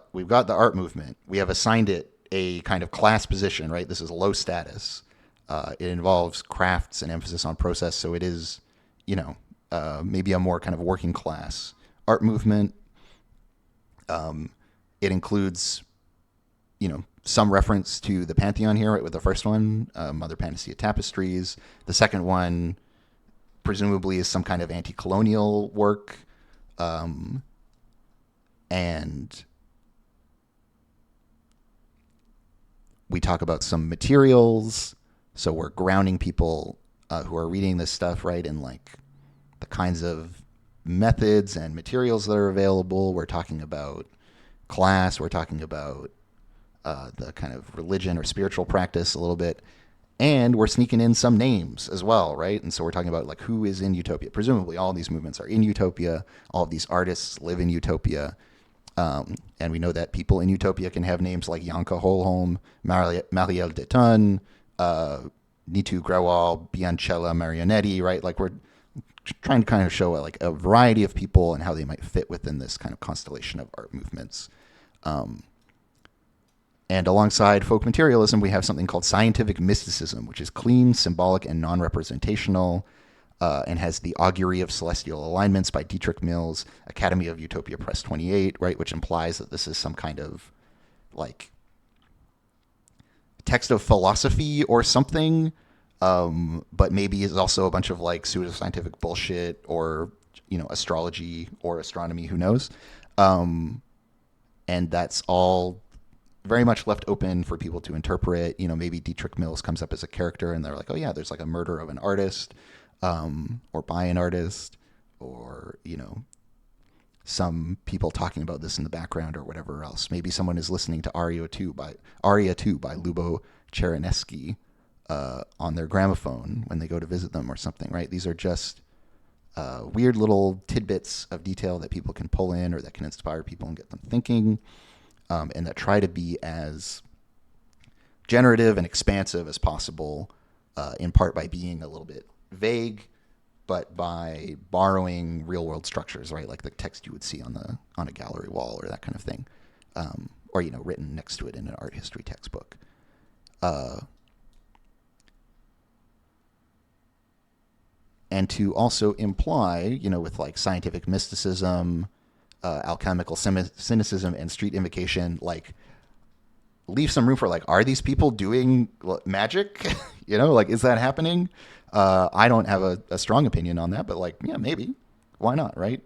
Speaker 1: art movement. We have assigned it a kind of class position, right? This is low status. It involves crafts and emphasis on process. So it is, maybe a more kind of working class art movement. It includes, some reference to the Pantheon here, right, with the first one, Mother Panacea tapestries. The second one, presumably, is some kind of anti-colonial work. And we talk about some materials. So we're grounding people who are reading this stuff, right, in like the kinds of methods and materials that are available. We're talking about class. We're talking about the kind of religion or spiritual practice a little bit. And we're sneaking in some names as well, right? And so we're talking about like who is in Utopia. Presumably all these movements are in Utopia. All of these artists live in Utopia. And we know that people in Utopia can have names like Janka Holholm, Marielle Detonne, Nitu Grewal, Biancella Marionetti, right? Like we're trying to kind of show like a variety of people and how they might fit within this kind of constellation of art movements. And alongside folk materialism, we have something called scientific mysticism, which is clean, symbolic, and non-representational, and has the Augury of Celestial Alignments by Dietrich Mills, Academy of Utopia Press 28, right, which implies that this is some kind of like text of philosophy or something, but maybe is also a bunch of like pseudoscientific bullshit or, astrology or astronomy, who knows? And that's all very much left open for people to interpret. Maybe Dietrich Mills comes up as a character and they're like, oh yeah, there's like a murder of an artist, or by an artist, or, some people talking about this in the background or whatever else. Maybe someone is listening to Aria 2 by Lubo Cherenesky on their gramophone when they go to visit them or something, right? These are just weird little tidbits of detail that people can pull in or that can inspire people and get them thinking, and that try to be as generative and expansive as possible, in part by being a little bit vague, but by borrowing real world structures, right? Like the text you would see on a gallery wall or that kind of thing, or written next to it in an art history textbook. Uh, and to also imply, with like scientific mysticism, alchemical cynicism, and street invocation, like leave some room for like, are these people doing magic? Like, is that happening? I don't have a strong opinion on that, but like, yeah, maybe. Why not, right?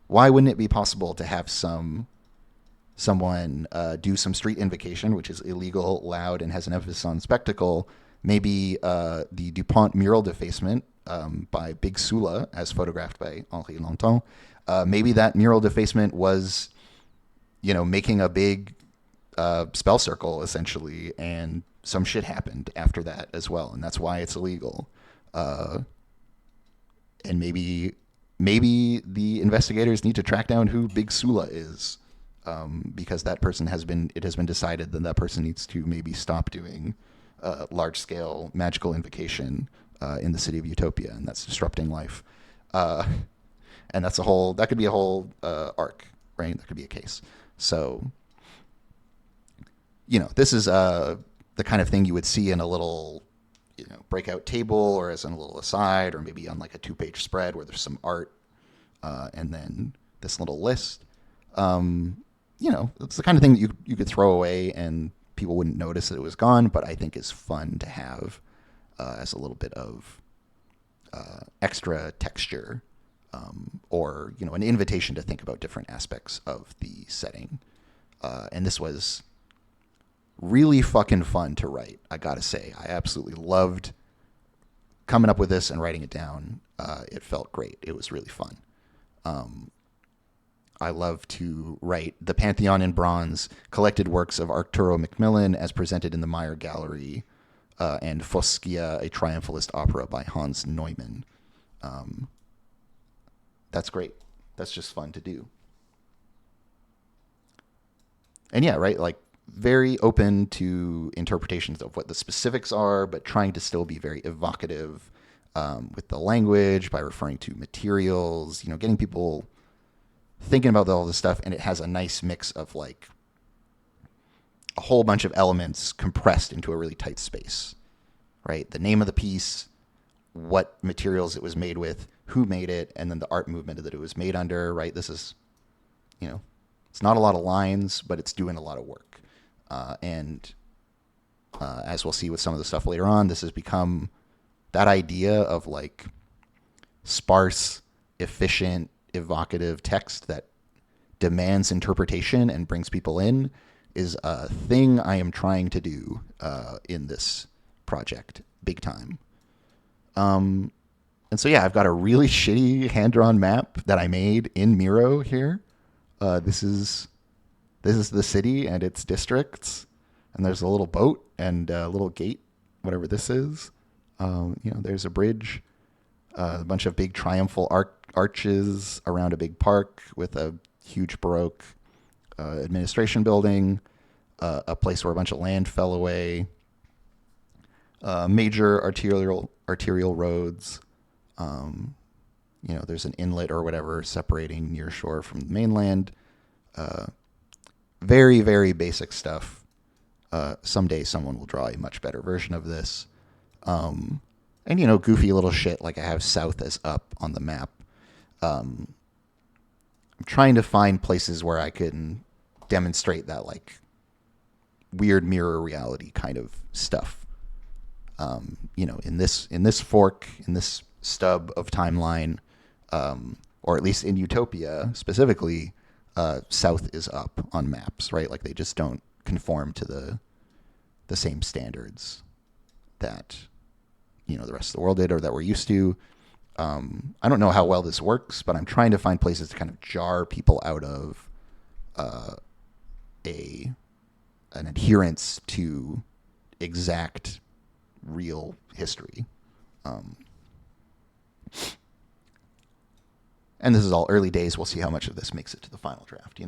Speaker 1: Why wouldn't it be possible to have someone do some street invocation, which is illegal, loud, and has an emphasis on spectacle? Maybe the Dupont mural defacement by Big Sula, as photographed by Henri Longtemps. Maybe that mural defacement was, making a big spell circle essentially, and some shit happened after that as well, and that's why it's illegal. Uh, and maybe the investigators need to track down who Big Sula is, because it has been decided that person needs to maybe stop doing large scale magical invocation in the city of Utopia, and that's disrupting life. Uh, and that could be a whole arc, right? That could be a case. So, this is the kind of thing you would see in a little, breakout table, or as in a little aside, or maybe on like a 2-page spread where there's some art, and then this little list. It's the kind of thing that you could throw away and people wouldn't notice that it was gone, but I think is fun to have as a little bit of extra texture, or an invitation to think about different aspects of the setting. And this was really fucking fun to write, I gotta say. I absolutely loved coming up with this and writing it down. It felt great. It was really fun. I love to write the Pantheon in Bronze, collected works of Arturo Macmillan as presented in the Meyer Gallery, and Foschia, a triumphalist opera by Hans Neumann. That's great. That's just fun to do. And yeah, right, like very open to interpretations of what the specifics are, but trying to still be very evocative with the language by referring to materials, getting people thinking about all this stuff. And it has a nice mix of like a whole bunch of elements compressed into a really tight space, right? The name of the piece, what materials it was made with, who made it, and then the art movement that it was made under, right? This is, it's not a lot of lines, but it's doing a lot of work. And as we'll see with some of the stuff later on, this has become that idea of like sparse, efficient, evocative text that demands interpretation and brings people in is a thing I am trying to do in this project, big time. And so yeah, I've got a really shitty hand-drawn map that I made in Miro here. This is the city and its districts, and there's a little boat and a little gate, whatever this is. There's a bridge, a bunch of big triumphal arches around a big park with a huge Baroque administration building, a place where a bunch of land fell away, major arterial roads. There's an inlet or whatever separating near shore from the mainland. Very, very basic stuff. Someday someone will draw a much better version of this. And, goofy little shit like I have south as up on the map. I'm trying to find places where I can demonstrate that like weird mirror reality kind of stuff. In this fork, in this stub of timeline, or at least in Utopia specifically, south is up on maps, right? Like they just don't conform to the same standards that the rest of the world did or that we're used to. I don't know how well this works, but I'm trying to find places to kind of jar people out of an adherence to exact real history. And this is all early days. We'll see how much of this makes it to the final draft,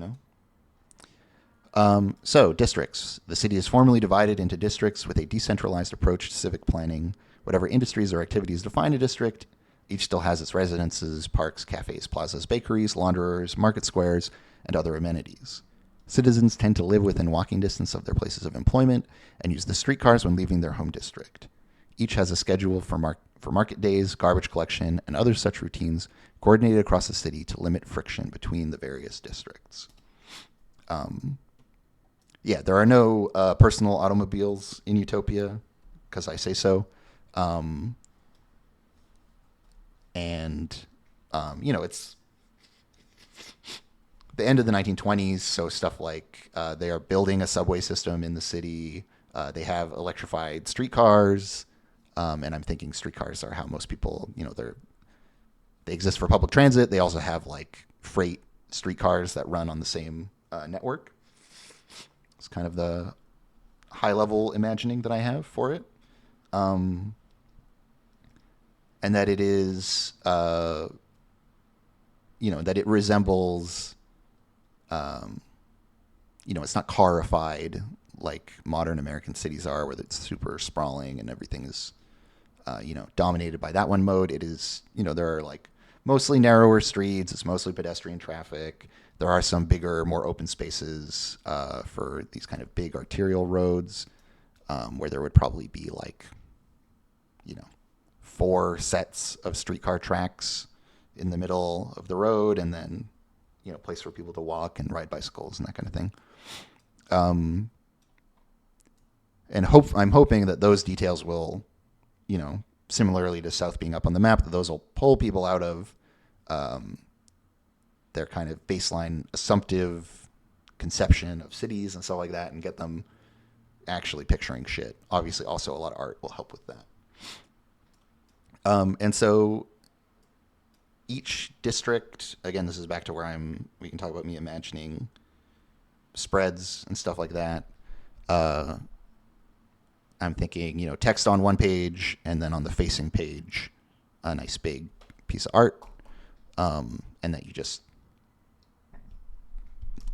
Speaker 1: So, districts. The city is formally divided into districts with a decentralized approach to civic planning. Whatever industries or activities define a district, each still has its residences, parks, cafes, plazas, bakeries, launderers, market squares, and other amenities. Citizens tend to live within walking distance of their places of employment and use the streetcars when leaving their home district. Each has a schedule for market days, garbage collection, and other such routines coordinated across the city to limit friction between the various districts. There are no personal automobiles in Eutopia, because I say so. It's the end of the 1920s, so stuff like they are building a subway system in the city. They have electrified streetcars, and I'm thinking streetcars are how most people, they exist for public transit. They also have like freight streetcars that run on the same network. It's kind of the high level imagining that I have for it. And that it is, that it resembles, it's not carified like modern American cities are, where it's super sprawling and everything is, dominated by that one mode. It is, there are like mostly narrower streets. It's mostly pedestrian traffic. There are some bigger, more open spaces for these kind of big arterial roads, where there would probably be like, 4 sets of streetcar tracks in the middle of the road, and then, a place for people to walk and ride bicycles and that kind of thing. I'm hoping that those details will, similarly to South being up on the map, that those will pull people out of their kind of baseline assumptive conception of cities and stuff like that, and get them actually picturing shit. Obviously, also a lot of art will help with that. And so each district, again, this is back to where we can talk about me imagining spreads and stuff like that. I'm thinking, text on one page, and then on the facing page, a nice big piece of art. And that you just,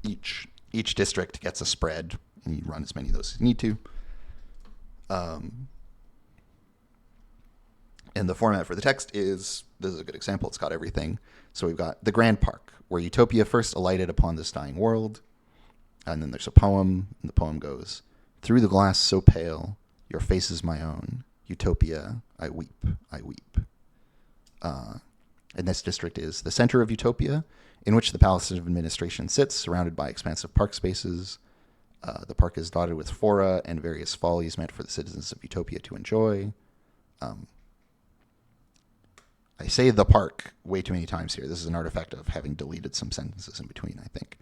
Speaker 1: each district gets a spread, and you run as many of those as you need to. And the format for the text this is a good example. It's got everything. So we've got the Grand Park, where Utopia first alighted upon this dying world. And then there's a poem, and the poem goes, "Through the glass so pale, your face is my own. Utopia, I weep, I weep." And this district is the center of Utopia, in which the Palace of Administration sits, surrounded by expansive park spaces. The park is dotted with fora and various follies meant for the citizens of Utopia to enjoy. I say the park way too many times here. This is an artifact of having deleted some sentences in between, I think,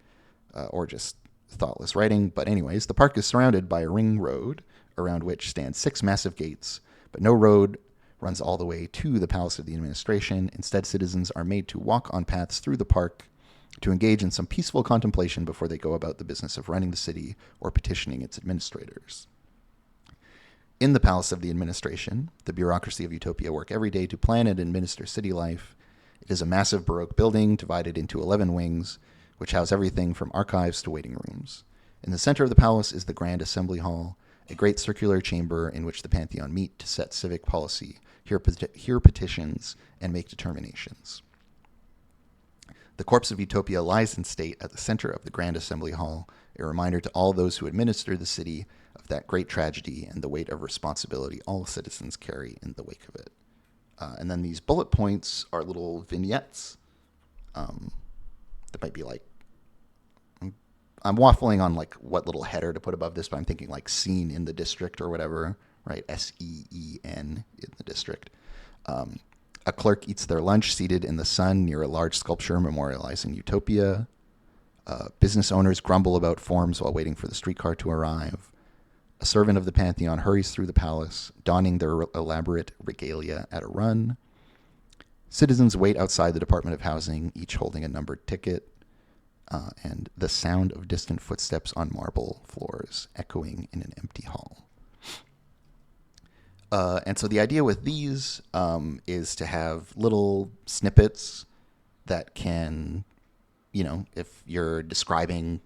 Speaker 1: or just thoughtless writing. But anyways, the park is surrounded by a ring road around which stand 6 massive gates, but no road runs all the way to the Palace of the Administration. Instead, citizens are made to walk on paths through the park to engage in some peaceful contemplation before they go about the business of running the city or petitioning its administrators. In the Palace of the Administration, the bureaucracy of Utopia work every day to plan and administer city life. It is a massive Baroque building divided into 11 wings, which house everything from archives to waiting rooms. In the center of the palace is the Grand Assembly Hall, a great circular chamber in which the Pantheon meet to set civic policy, hear petitions, and make determinations. The corpse of Utopia lies in state at the center of the Grand Assembly Hall, a reminder to all those who administer the city of that great tragedy and the weight of responsibility all citizens carry in the wake of it. And then these bullet points are little vignettes that might be like, I'm waffling on like what little header to put above this, but I'm thinking like scene in the district or whatever, right? SEEN in the district. A clerk eats their lunch seated in the sun near a large sculpture memorializing Utopia. Business owners grumble about forms while waiting for the streetcar to arrive. A servant of the Pantheon hurries through the palace, donning their elaborate regalia at a run. Citizens wait outside the Department of Housing, each holding a numbered ticket, and the sound of distant footsteps on marble floors echoing in an empty hall. And so the idea with these is to have little snippets that can, if you're describing,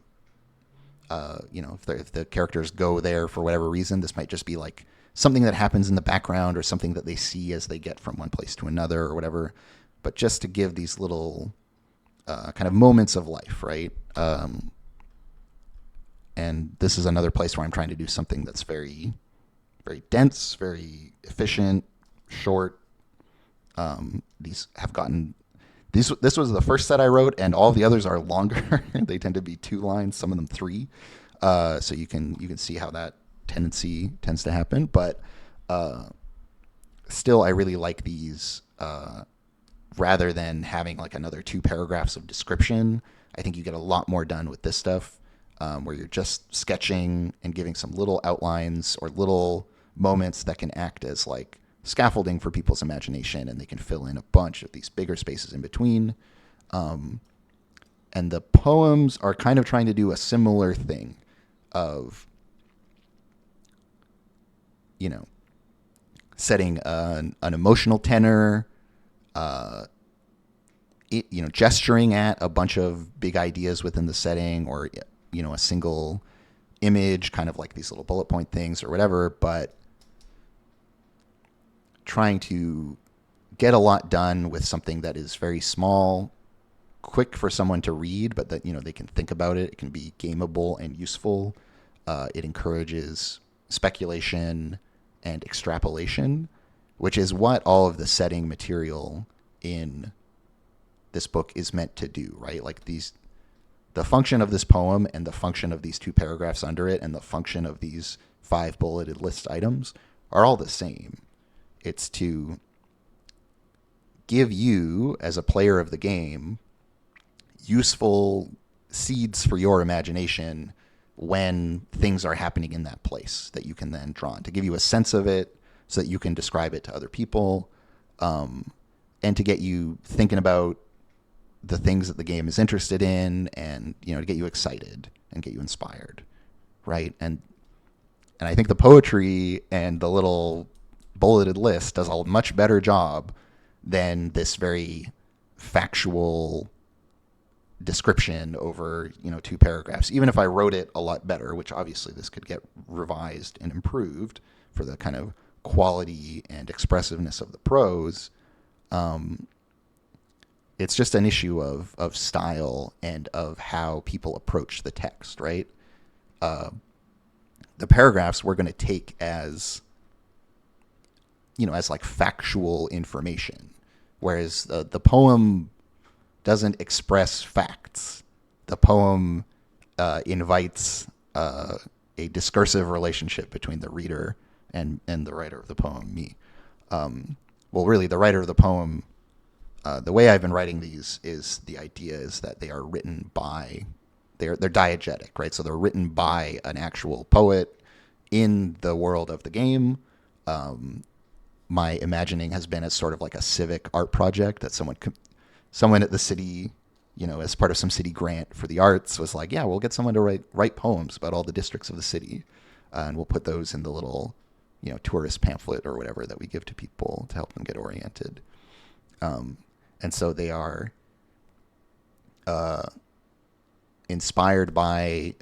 Speaker 1: if the characters go there for whatever reason, this might just be like something that happens in the background or something that they see as they get from one place to another or whatever. But just to give these little kind of moments of life, right? And this is another place where I'm trying to do something that's very, very dense, very efficient, short. These have gotten these. This was the first set I wrote, and all the others are longer. They tend to be 2 lines, some of them 3. So you can see how that tendency tends to happen. But still, I really like these. Rather than having like another 2 paragraphs of description, I think you get a lot more done with this stuff, where you're just sketching and giving some little outlines or little moments that can act as like scaffolding for people's imagination, and they can fill in a bunch of these bigger spaces in between. And the poems are kind of trying to do a similar thing of, setting an emotional tenor, gesturing at a bunch of big ideas within the setting, or, a single image, kind of like these little bullet point things or whatever, but trying to get a lot done with something that is very small, quick for someone to read, but that, they can think about it. It can be gameable and useful. It encourages speculation and extrapolation, which is what all of the setting material in this book is meant to do, right? Like the function of this poem and the function of these 2 paragraphs under it and the function of these 5 bulleted list items are all the same. It's to give you, as a player of the game, useful seeds for your imagination when things are happening in that place that you can then draw on, to give you a sense of it so that you can describe it to other people, and to get you thinking about the things that the game is interested in, and, to get you excited and get you inspired, right? And I think the poetry and the little bulleted list does a much better job than this very factual description over 2 paragraphs. Even if I wrote it a lot better, which obviously this could get revised and improved for the kind of quality and expressiveness of the prose, it's just an issue of style and of how people approach the text, right? The paragraphs we're going to take as, as like factual information, whereas the poem doesn't express facts. The poem invites a discursive relationship between the reader and the writer of the poem, me. Well, really, the writer of the poem, the way I've been writing these is the idea is that they are written by, they're diegetic, right? So they're written by an actual poet in the world of the game. My imagining has been as sort of like a civic art project that someone at the city, as part of some city grant for the arts, was like, yeah, we'll get someone to write poems about all the districts of the city, and we'll put those in the little, tourist pamphlet or whatever that we give to people to help them get oriented. And so they are inspired by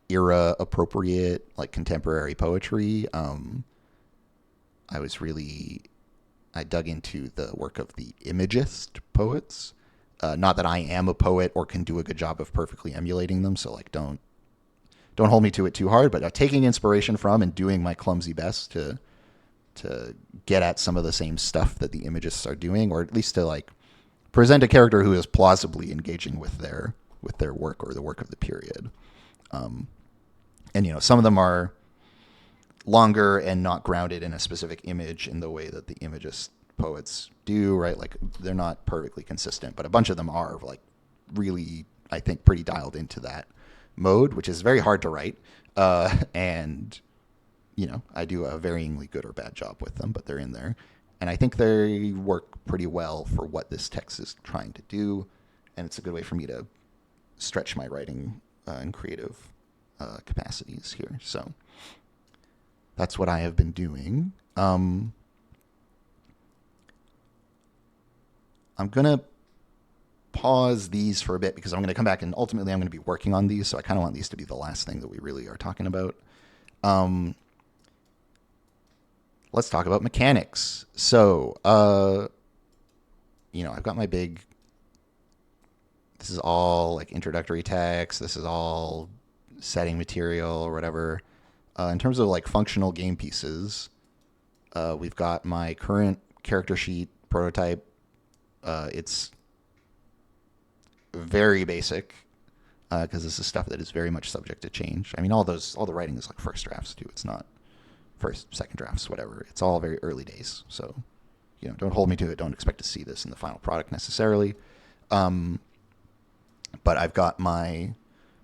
Speaker 1: era appropriate, like contemporary poetry. I dug into the work of the Imagist poets. Not that I am a poet or can do a good job of perfectly emulating them, so like don't hold me to it too hard, but taking inspiration from and doing my clumsy best to get at some of the same stuff that the Imagists are doing, or at least to like present a character who is plausibly engaging with their work or the work of the period. And some of them are longer and not grounded in a specific image in the way that the Imagist poets do, right? Like they're not perfectly consistent, but a bunch of them are like really, I think, pretty dialed into that mode, which is very hard to write. And I do a varyingly good or bad job with them, but they're in there. And I think they work pretty well for what this text is trying to do. And it's a good way for me to stretch my writing and creative capacities here. So that's what I have been doing. I'm going to pause these for a bit because I'm going to come back and ultimately I'm going to be working on these. So I kind of want these to be the last thing that we really are talking about. Let's talk about mechanics. So, I've got my big. This is all like introductory text. This is all setting material or whatever. In terms of like functional game pieces, we've got my current character sheet prototype. It's very basic because this is stuff that is very much subject to change. I mean, all the writing is like first drafts too. It's not first, second drafts, whatever. It's all very early days. So, don't hold me to it. Don't expect to see this in the final product necessarily. But I've got my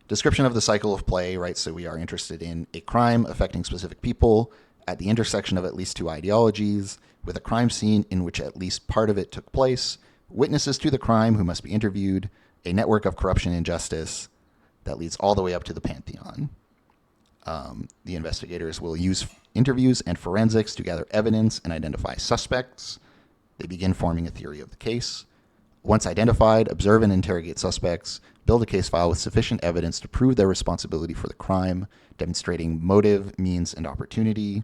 Speaker 1: description of the cycle of play, right? So we are interested in a crime affecting specific people at the intersection of at least two ideologies, with a crime scene in which at least part of it took place, witnesses to the crime who must be interviewed, a network of corruption and justice that leads all the way up to the Pantheon. The investigators will use interviews and forensics to gather evidence and identify suspects. They begin forming a theory of the case. Once identified, observe and interrogate suspects, build a case file with sufficient evidence to prove their responsibility for the crime, demonstrating motive, means, and opportunity.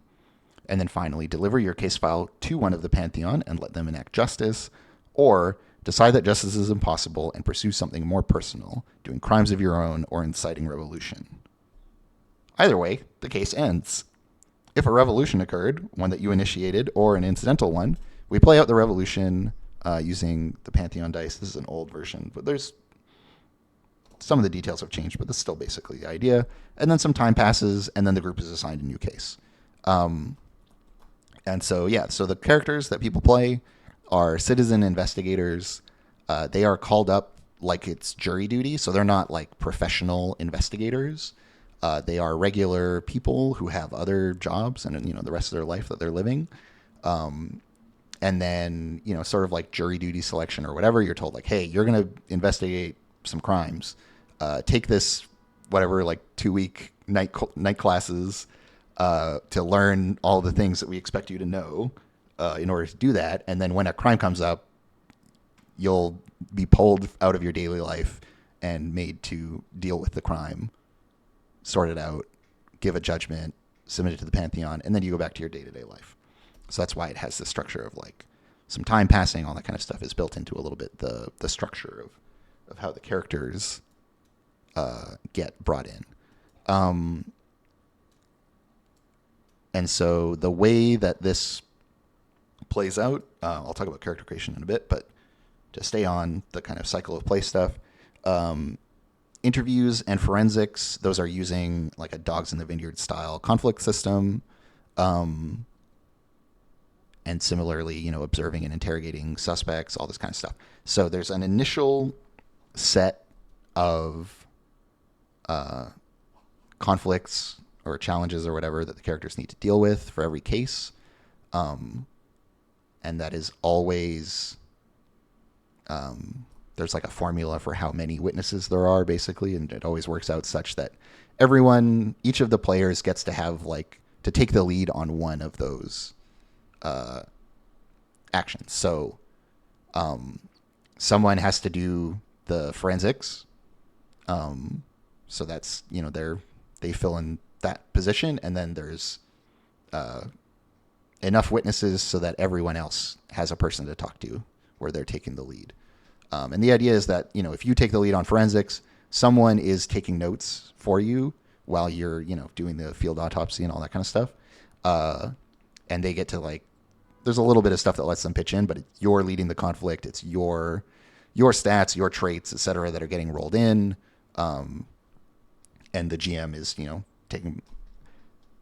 Speaker 1: And then finally, deliver your case file to one of the Pantheon and let them enact justice, or decide that justice is impossible and pursue something more personal, doing crimes of your own or inciting revolution. Either way, the case ends. If a revolution occurred, one that you initiated or an incidental one, we play out the revolution using the Pantheon dice. This is an old version, but there's some of the details have changed, but that's still basically the idea. And then some time passes, and then the group is assigned a new case. And so the characters that people play are citizen investigators. They are called up like it's jury duty, so they're not like professional investigators. They are regular people who have other jobs and the rest of their life that they're living. And then, sort of like jury duty selection or whatever, you're told like, hey, you're going to investigate some crimes. Take this, whatever, like 2-week night classes to learn all the things that we expect you to know in order to do that. And then when a crime comes up, you'll be pulled out of your daily life and made to deal with the crime, sort it out, give a judgment, submit it to the Pantheon, and then you go back to your day-to-day life. So that's why it has this structure of like some time passing, all that kind of stuff is built into a little bit the structure of how the characters get brought in. And so the way that this plays out, I'll talk about character creation in a bit, but to stay on the kind of cycle of play stuff, interviews and forensics, those are using like a Dogs in the Vineyard style conflict system. And similarly, observing and interrogating suspects, all this kind of stuff. So there's an initial set of conflicts or challenges or whatever that the characters need to deal with for every case. And that is always, there's like a formula for how many witnesses there are, basically. And it always works out such that each of the players gets to have to take the lead on one of those actions. So someone has to do the forensics. So that's, they fill in that position, and then there's enough witnesses so that everyone else has a person to talk to where they're taking the lead. And the idea is that, if you take the lead on forensics, someone is taking notes for you while you're, doing the field autopsy and all that kind of stuff. And they get to there's a little bit of stuff that lets them pitch in, but you're leading the conflict. It's your stats, your traits, et cetera, that are getting rolled in. And the GM is,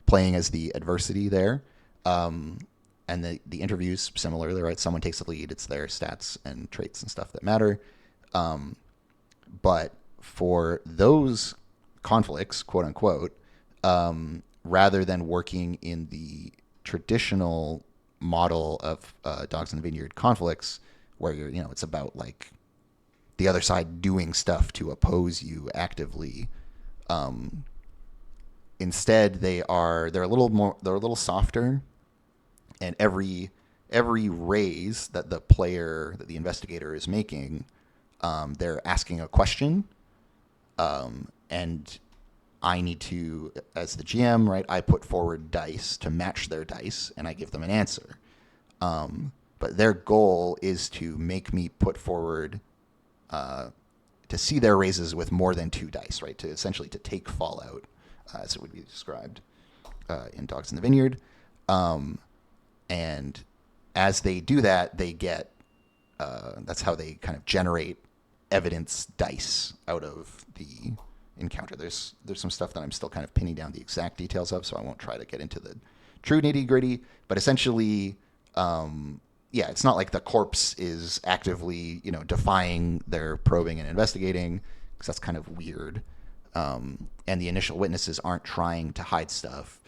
Speaker 1: playing as the adversity there. And the interviews, similarly, right? Someone takes the lead. It's their stats and traits and stuff that matter. But for those conflicts, quote unquote, rather than working in the traditional model of Dogs in the Vineyard conflicts, where it's about the other side doing stuff to oppose you actively. Instead, they're a little softer, and every raise that the investigator is making They're asking a question, and I need to, as the GM, right? I put forward dice to match their dice, and I give them an answer. But their goal is to make me put forward to see their raises with more than 2 dice, right? To essentially to take Fallout, as it would be described in Dogs in the Vineyard. And as they do that, they get that's how they kind of generate evidence dice out of the encounter. There's some stuff that I'm still kind of pinning down the exact details of, so I won't try to get into the true nitty gritty. But essentially, yeah, it's not like the corpse is actively, defying their probing and investigating, because that's kind of weird. And the initial witnesses aren't trying to hide stuff,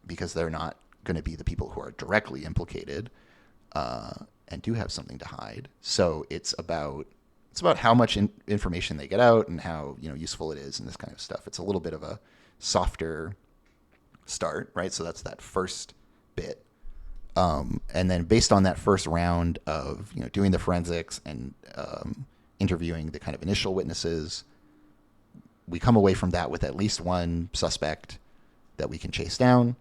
Speaker 1: because they're not going to be the people who are directly implicated, and do have something to hide. So it's about how much information they get out and how useful it is and this kind of stuff. It's a little bit of a softer start, right? So that's that first bit. And then based on that first round of doing the forensics and interviewing the kind of initial witnesses, we come away from that with at least one suspect that we can chase down.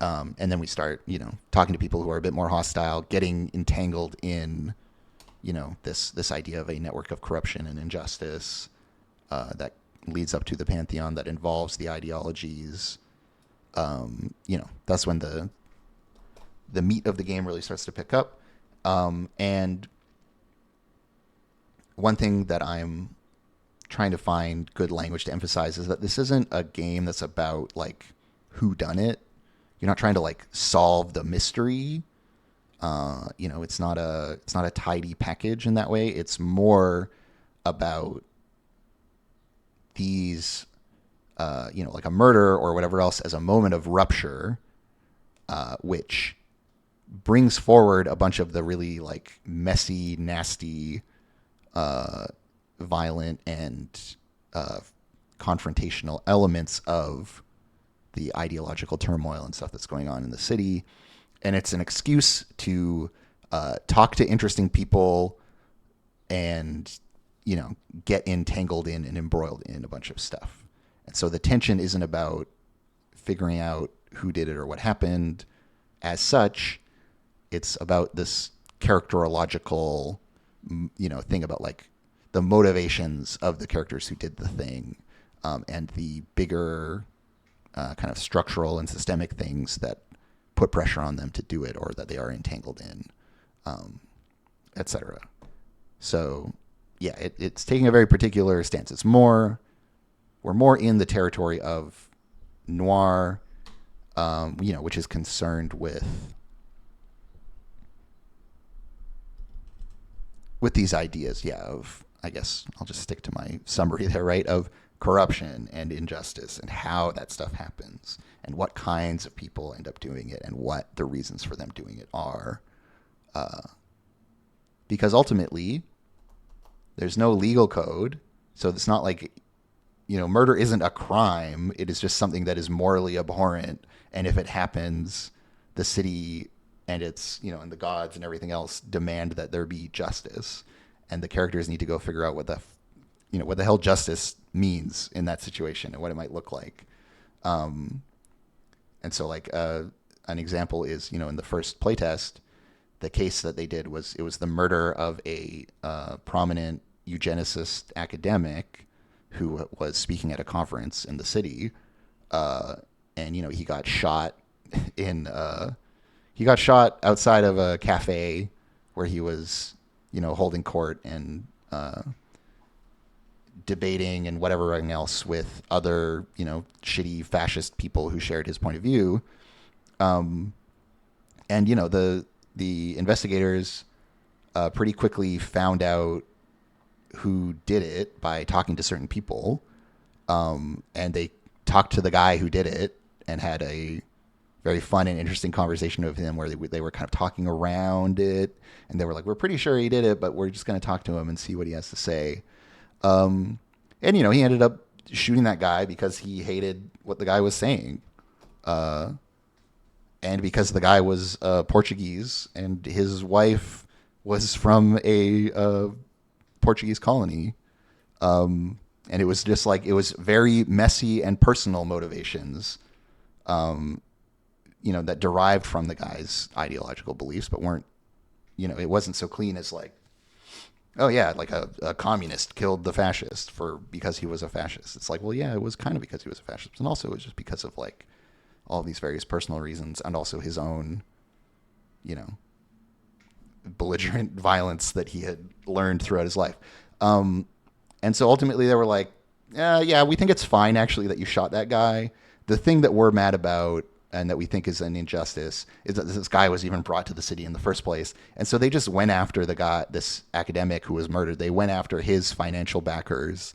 Speaker 1: And then we start, talking to people who are a bit more hostile, getting entangled in, this idea of a network of corruption and injustice that leads up to the pantheon that involves the ideologies. That's when the meat of the game really starts to pick up. And one thing that I'm trying to find good language to emphasize is that this isn't a game that's about like who done it. You're not trying to like solve the mystery. It's not a tidy package in that way. It's more about these, like a murder or whatever else as a moment of rupture, which brings forward a bunch of the really like messy, nasty, violent, and confrontational elements of the ideological turmoil and stuff that's going on in the city. And it's an excuse to talk to interesting people and, get entangled in and embroiled in a bunch of stuff. And so the tension isn't about figuring out who did it or what happened as such. It's about this characterological, thing about like the motivations of the characters who did the thing, and the bigger kind of structural and systemic things that put pressure on them to do it or that they are entangled in, etc. So, yeah, it's taking a very particular stance. We're more in the territory of noir, which is concerned with these ideas, of, I guess I'll just stick to my summary there, right, of corruption and injustice and how that stuff happens and what kinds of people end up doing it and what the reasons for them doing it are. Because ultimately, there's no legal code, so it's not like, murder isn't a crime. It is just something that is morally abhorrent, and if it happens, the city and its, and the gods and everything else demand that there be justice, and the characters need to go figure out what the hell justice means in that situation and what it might look like. And so like an example is, in the first playtest, the case that they did was the murder of a prominent eugenicist academic who was speaking at a conference in the city, and he got shot he got shot outside of a cafe where he was holding court and debating and whatever else with other shitty fascist people who shared his point of view. And the investigators pretty quickly found out who did it by talking to certain people, and they talked to the guy who did it and had a very fun and interesting conversation with him where they were kind of talking around it, and they were like, we're pretty sure he did it, but we're just going to talk to him and see what he has to say. And he ended up shooting that guy because he hated what the guy was saying, and because the guy was Portuguese and his wife was from a Portuguese colony, and it was just like it was very messy and personal motivations, um, that derived from the guy's ideological beliefs, but weren't, it wasn't so clean as like, oh yeah, like a communist killed the fascist for because he was a fascist. It's like, well, yeah, it was kind of because he was a fascist, and also it was just because of like all these various personal reasons, and also his own, you know, belligerent violence that he had learned throughout his life. Um, and so ultimately they were like, yeah, we think it's fine actually that you shot that guy. The thing that we're mad about and that we think is an injustice is that this guy was even brought to the city in the first place. And so they just went after the guy, this academic who was murdered. They went after his financial backers,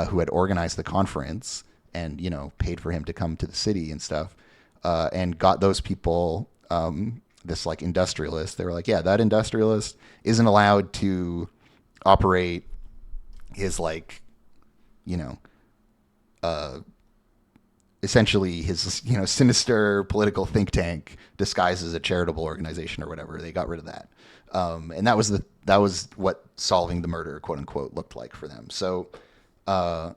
Speaker 1: who had organized the conference and, paid for him to come to the city and stuff, and got those people, this like industrialist. They were like, yeah, that industrialist isn't allowed to operate his like, you know, uh, essentially his sinister political think tank disguised as a charitable organization or whatever. They got rid of that, and that was what solving the murder, quote unquote, looked like for them. So, uh,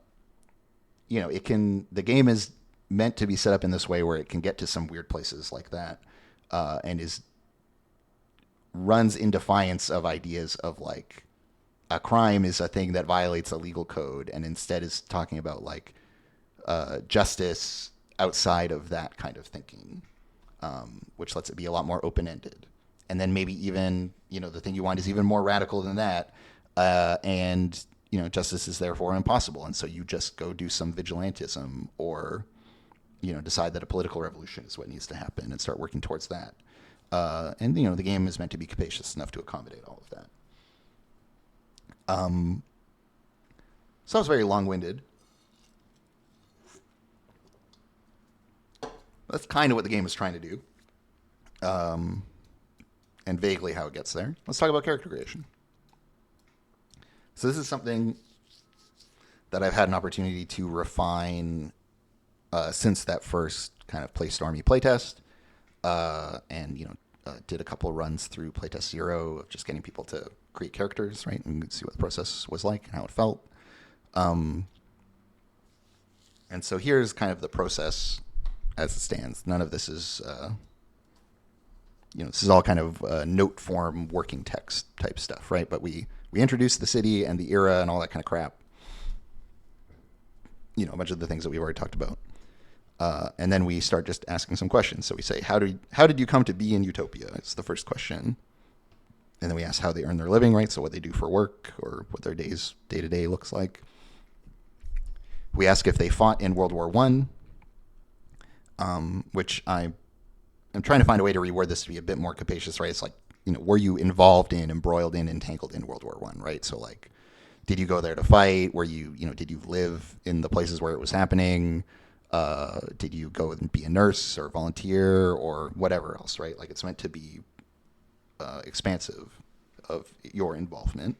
Speaker 1: the game is meant to be set up in this way where it can get to some weird places like that, and is runs in defiance of ideas of like a crime is a thing that violates a legal code, and instead is talking about like justice outside of that kind of thinking, which lets it be a lot more open ended. And then maybe even the thing you want is even more radical than that, and justice is therefore impossible, and so you just go do some vigilantism or decide that a political revolution is what needs to happen and start working towards that. And the game is meant to be capacious enough to accommodate all of that. So I was very long-winded. That's kind of what the game is trying to do, and vaguely how it gets there. Let's talk about character creation. So this is something that I've had an opportunity to refine since that first kind of Play Stormy playtest, and did a couple runs through playtest 0 of just getting people to create characters, right, and see what the process was like and how it felt. And so here's kind of the process as it stands. None of this is, this is all kind of note form working text type stuff, right? But we introduce the city and the era and all that kind of crap. A bunch of the things that we've already talked about. And then we start just asking some questions. So we say, how did you come to be in Utopia? It's the first question. And then we ask how they earn their living, right? So what they do for work or what their day-to-day looks like. We ask if they fought in World War I, which I am trying to find a way to reword this to be a bit more capacious, right? It's like, were you involved in, embroiled in, entangled in World War I, right? So like, did you go there to fight? Were you, did you live in the places where it was happening? Did you go and be a nurse or volunteer or whatever else, right? Like it's meant to be expansive of your involvement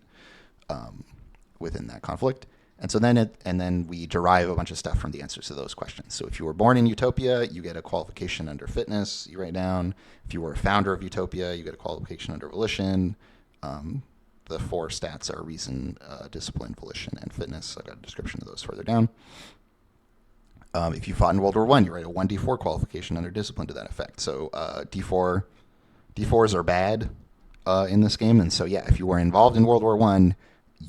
Speaker 1: within that conflict. And so then we derive a bunch of stuff from the answers to those questions. So if you were born in Utopia, you get a qualification under fitness, you write down. If you were a founder of Utopia, you get a qualification under volition. The 4 stats are reason, discipline, volition, and fitness. I've got a description of those further down. If you fought in World War I, you write a 1d4 qualification under discipline to that effect. So D4s are bad in this game. And so, yeah, if you were involved in World War I,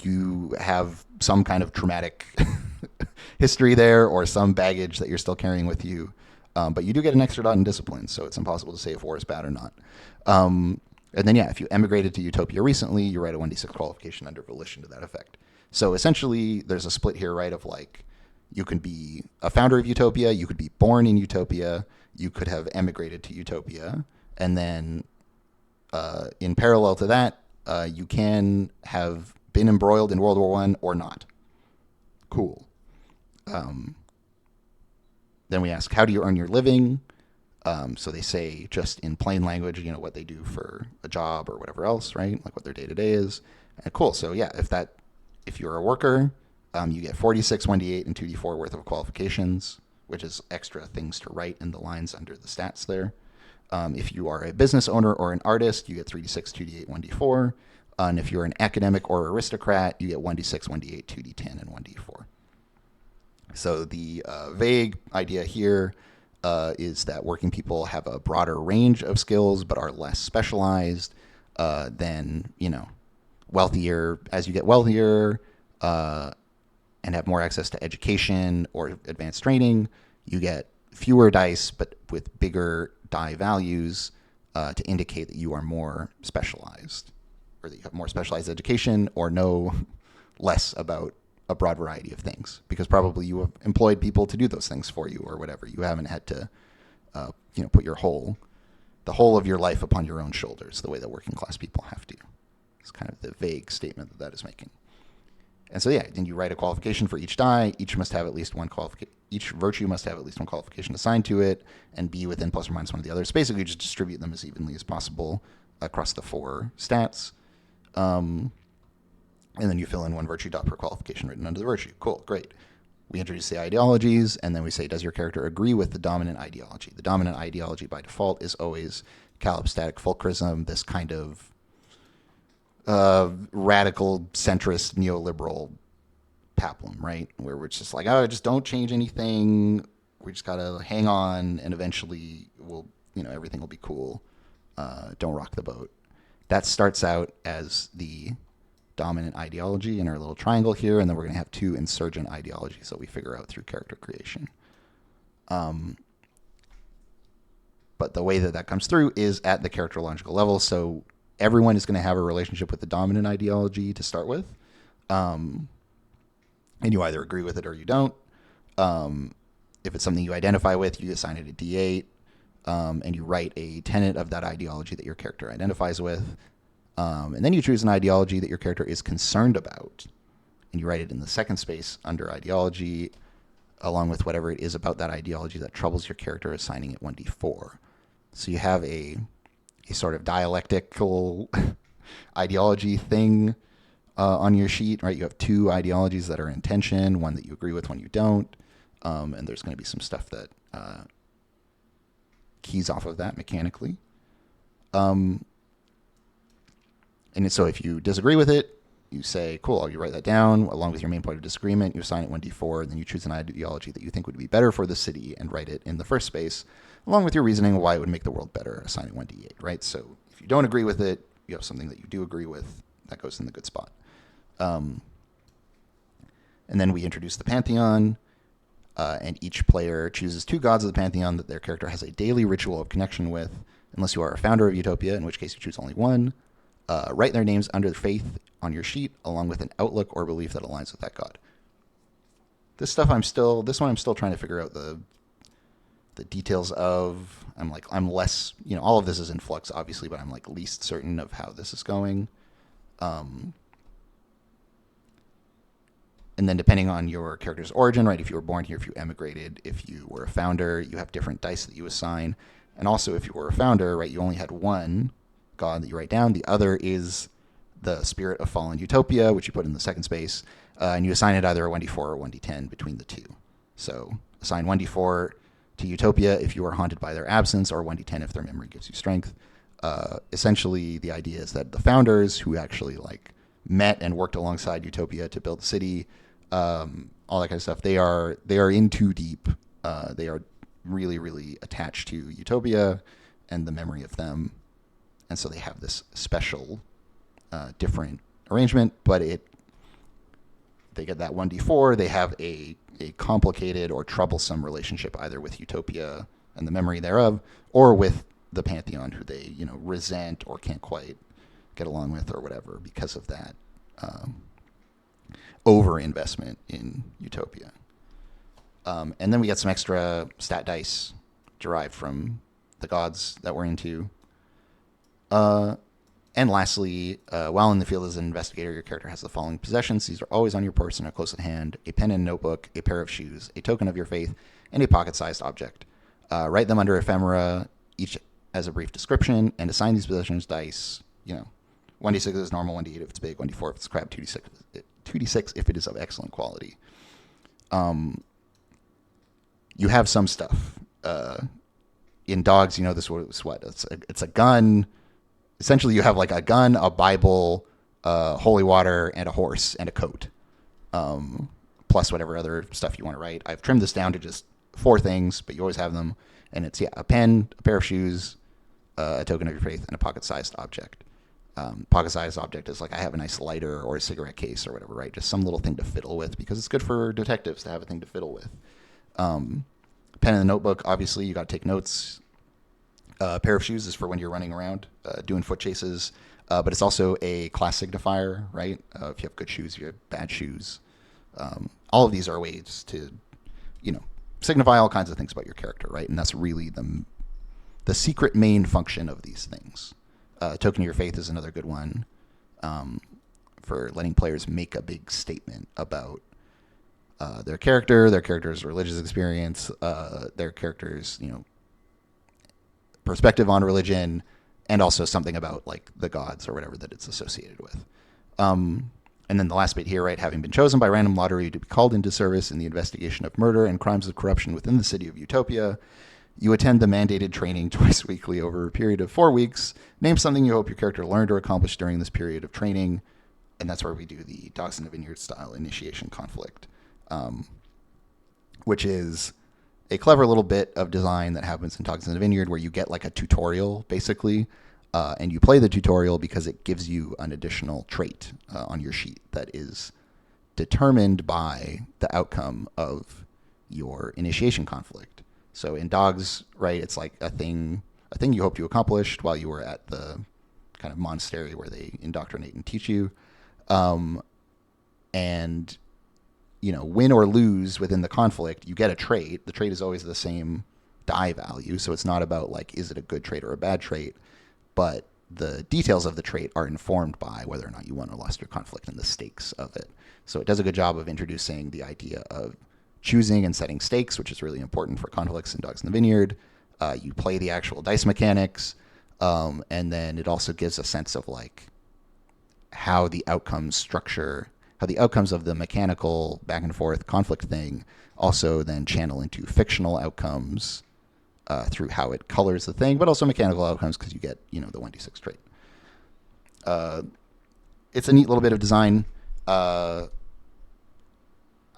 Speaker 1: you have some kind of traumatic history there or some baggage that you're still carrying with you. But you do get an extra dot in discipline, so it's impossible to say if war is bad or not. And then, yeah, if you emigrated to Utopia recently, you write a 1d6 qualification under volition to that effect. So essentially, there's a split here, right, of like, you can be a founder of Utopia, you could be born in Utopia, you could have emigrated to Utopia, and then in parallel to that, you can have been embroiled in World War I or not. Cool. Then we ask, how do you earn your living? So they say just in plain language, what they do for a job or whatever else, right? Like what their day-to-day is. And cool. So yeah, if you're a worker, you get 46, 1d8, and 2d4 worth of qualifications, which is extra things to write in the lines under the stats there. If you are a business owner or an artist, you get 3d6, 2d8, 1d4. And if you're an academic or aristocrat, you get 1d6, 1d8, 2d10, and 1d4. So the vague idea here is that working people have a broader range of skills but are less specialized than, wealthier. As you get wealthier and have more access to education or advanced training, you get fewer dice but with bigger die values to indicate that you are more specialized, or that you have more specialized education or know less about a broad variety of things, because probably you have employed people to do those things for you or whatever. You haven't had to, put the whole of your life upon your own shoulders, the way that working class people have to. It's kind of the vague statement that is making. And so, then you write a qualification for each die. Each virtue must have at least one qualification assigned to it and be within plus or minus one of the others. Basically, just distribute them as evenly as possible across the 4 stats. And then you fill in one virtue dot per qualification written under the virtue. Cool, great. We introduce the ideologies, and then we say, does your character agree with the dominant ideology? The dominant ideology by default is always calypstatic fulcrism, this kind of radical, centrist, neoliberal paplum, right? Where we're just like, just don't change anything. We just got to hang on, and eventually everything will be cool. Don't rock the boat. That starts out as the dominant ideology in our little triangle here, and then we're going to have 2 insurgent ideologies that we figure out through character creation. But the way that comes through is at the characterological level, so everyone is going to have a relationship with the dominant ideology to start with, and you either agree with it or you don't. If it's something you identify with, you assign it a D8, and you write a tenet of that ideology that your character identifies with. And then you choose an ideology that your character is concerned about, and you write it in the second space under ideology, along with whatever it is about that ideology that troubles your character, assigning it 1d4. So you have a sort of dialectical ideology thing on your sheet, right? You have 2 ideologies that are in tension, one that you agree with, one you don't, and there's going to be some stuff that keys off of that mechanically. And so if you disagree with it, you say, cool, you write that down along with your main point of disagreement, you assign it 1d4, and then you choose an ideology that you think would be better for the city and write it in the first space, along with your reasoning why it would make the world better, assign it 1d8, right? So if you don't agree with it, you have something that you do agree with, that goes in the good spot. And then we introduce the Pantheon, and each player chooses 2 gods of the Pantheon that their character has a daily ritual of connection with, unless you are a founder of Eutopea, in which case you choose only one. Write their names under faith on your sheet, along with an outlook or belief that aligns with that god. This one I'm still trying to figure out the details of. I'm less, all of this is in flux, obviously, but I'm least certain of how this is going. And then depending on your character's origin, right? If you were born here, if you emigrated, if you were a founder, you have different dice that you assign. And also, if you were a founder, right, you only had one god that you write down. The other is the spirit of fallen Utopia, which you put in the second space, and you assign it either a 1d4 or 1d10 between the 2. So assign 1d4 to Utopia if you are haunted by their absence, or 1d10 if their memory gives you strength. Essentially, the idea is that the founders, who actually met and worked alongside Utopia to build the city, all that kind of stuff, they are in too deep. They are really, really attached to Utopia and the memory of them. And so they have this special, different arrangement, but they get that 1d4. They have a complicated or troublesome relationship either with Utopia and the memory thereof, or with the Pantheon, who they resent or can't quite get along with or whatever because of that over-investment in Utopia. And then we get some extra stat dice derived from the gods that we're into. And lastly, while in the field as an investigator, your character has the following possessions. These are always on your person or close at hand: a pen and notebook, a pair of shoes, a token of your faith, and a pocket-sized object. Write them under ephemera, each as a brief description, and assign these possessions dice. 1d6 is normal, 1d8 if it's big, 1d4 if it's crap, 2d6 if it is of excellent quality. You have some stuff. In dogs, this was what? It's a gun. Essentially, you have a gun, a Bible, holy water, and a horse and a coat, plus whatever other stuff you want to write. I've trimmed this down to just 4 things, but you always have them. And it's, a pen, a pair of shoes, a token of your faith, and a pocket-sized object. Pocket-sized object is like I have a nice lighter or a cigarette case or whatever, right? Just some little thing to fiddle with, because it's good for detectives to have a thing to fiddle with. Pen in the notebook, obviously, you got to take notes. A pair of shoes is for when you're running around doing foot chases, but it's also a class signifier, right? If you have good shoes, you have bad shoes. All of these are ways to, signify all kinds of things about your character, right? And that's really the secret main function of these things. Token of your faith is another good one for letting players make a big statement about their character's religious experience, their character's, perspective on religion, and also something about like the gods or whatever that it's associated with. And then the last bit here, right, having been chosen by random lottery to be called into service in the investigation of murder and crimes of corruption within the city of Eutopea, you attend the mandated training twice weekly over a period of 4 weeks. Name something you hope your character learned or accomplished during this period of training. And that's where we do the Dogs in the Vineyard style initiation conflict, which is a clever little bit of design that happens in Dogs in the Vineyard where you get like a tutorial, basically, and you play the tutorial because it gives you an additional trait on your sheet that is determined by the outcome of your initiation conflict. So in Dogs, right, it's like a thing you hoped you accomplished while you were at the kind of monastery where they indoctrinate and teach you. And, win or lose within the conflict, you get a trait. The trait is always the same die value. So it's not about like, is it a good trait or a bad trait? But the details of the trait are informed by whether or not you won or lost your conflict and the stakes of it. So it does a good job of introducing the idea of choosing and setting stakes, which is really important for conflicts in Dogs in the Vineyard. You play the actual dice mechanics, and then it also gives a sense of like how the outcomes of the mechanical back and forth conflict thing also then channel into fictional outcomes through how it colors the thing, but also mechanical outcomes because you get, the 1d6 trait. It's a neat little bit of design.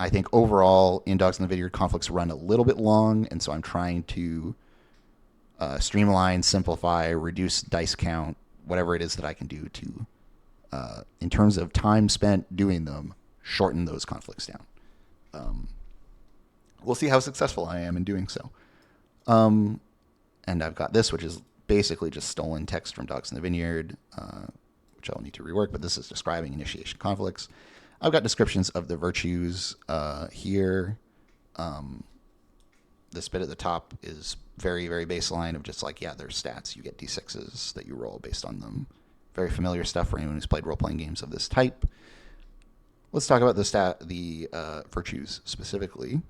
Speaker 1: I think overall in Dogs in the Vineyard, conflicts run a little bit long, and so I'm trying to streamline, simplify, reduce dice count, whatever it is that I can do to, in terms of time spent doing them, shorten those conflicts down. We'll see how successful I am in doing so. And I've got this, which is basically just stolen text from Dogs in the Vineyard, which I'll need to rework, but this is describing initiation conflicts. I've got descriptions of the virtues here. This bit at the top is very, very baseline of just like, there's stats. You get d6s that you roll based on them. Very familiar stuff for anyone who's played role-playing games of this type. Let's talk about the virtues specifically.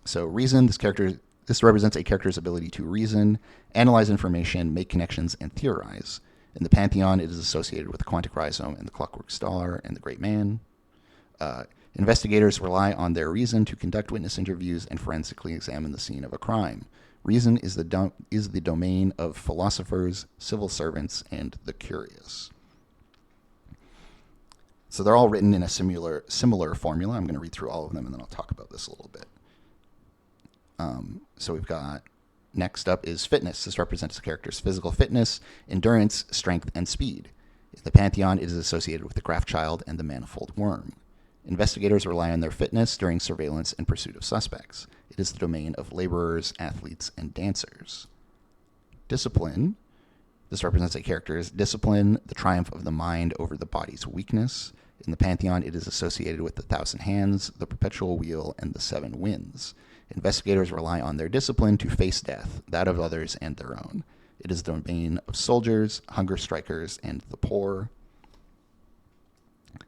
Speaker 1: So reason, this represents a character's ability to reason, analyze information, make connections, and theorize. In the Pantheon, it is associated with the Quantic Rhizome and the Clockwork Star and the Great Man. Investigators rely on their reason to conduct witness interviews and forensically examine the scene of a crime. Reason is the domain of philosophers, civil servants, and the curious. So they're all written in a similar formula. I'm going to read through all of them, and then I'll talk about this a little bit. So we've got, next up is fitness. This represents the character's physical fitness, endurance, strength, and speed. In the Pantheon, it is associated with the Graphchild and the Manifold Worm. Investigators rely on their fitness during surveillance and pursuit of suspects. It is the domain of laborers, athletes, and dancers. Discipline. This represents a character's discipline, the triumph of the mind over the body's weakness. In the Pantheon, it is associated with the Thousand Hands, the Perpetual Wheel, and the Seven Winds. Investigators rely on their discipline to face death, that of others and their own. It is the domain of soldiers, hunger strikers, and the poor.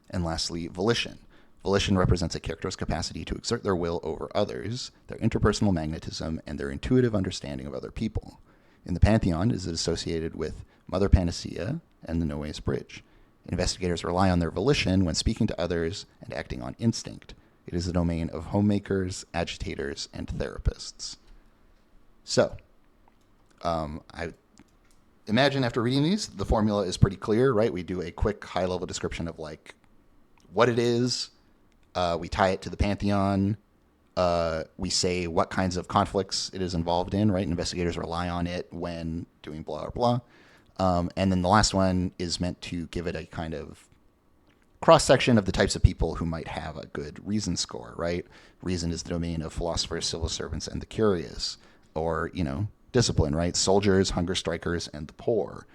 Speaker 1: And lastly, volition. Volition represents a character's capacity to exert their will over others, their interpersonal magnetism, and their intuitive understanding of other people. In the Pantheon, it is associated with Mother Panacea and the Noe's Bridge. Investigators rely on their volition when speaking to others and acting on instinct. It is the domain of homemakers, agitators, and therapists. So, I imagine after reading these, the formula is pretty clear, right? We do a quick high level description of like what it is. We tie it to the Pantheon. We say what kinds of conflicts it is involved in, right? Investigators rely on it when doing blah, blah, blah. And then the last one is meant to give it a kind of cross section of the types of people who might have a good reason score, right? Reason is the domain of philosophers, civil servants, and the curious, or, discipline, right? Soldiers, hunger strikers, and the poor.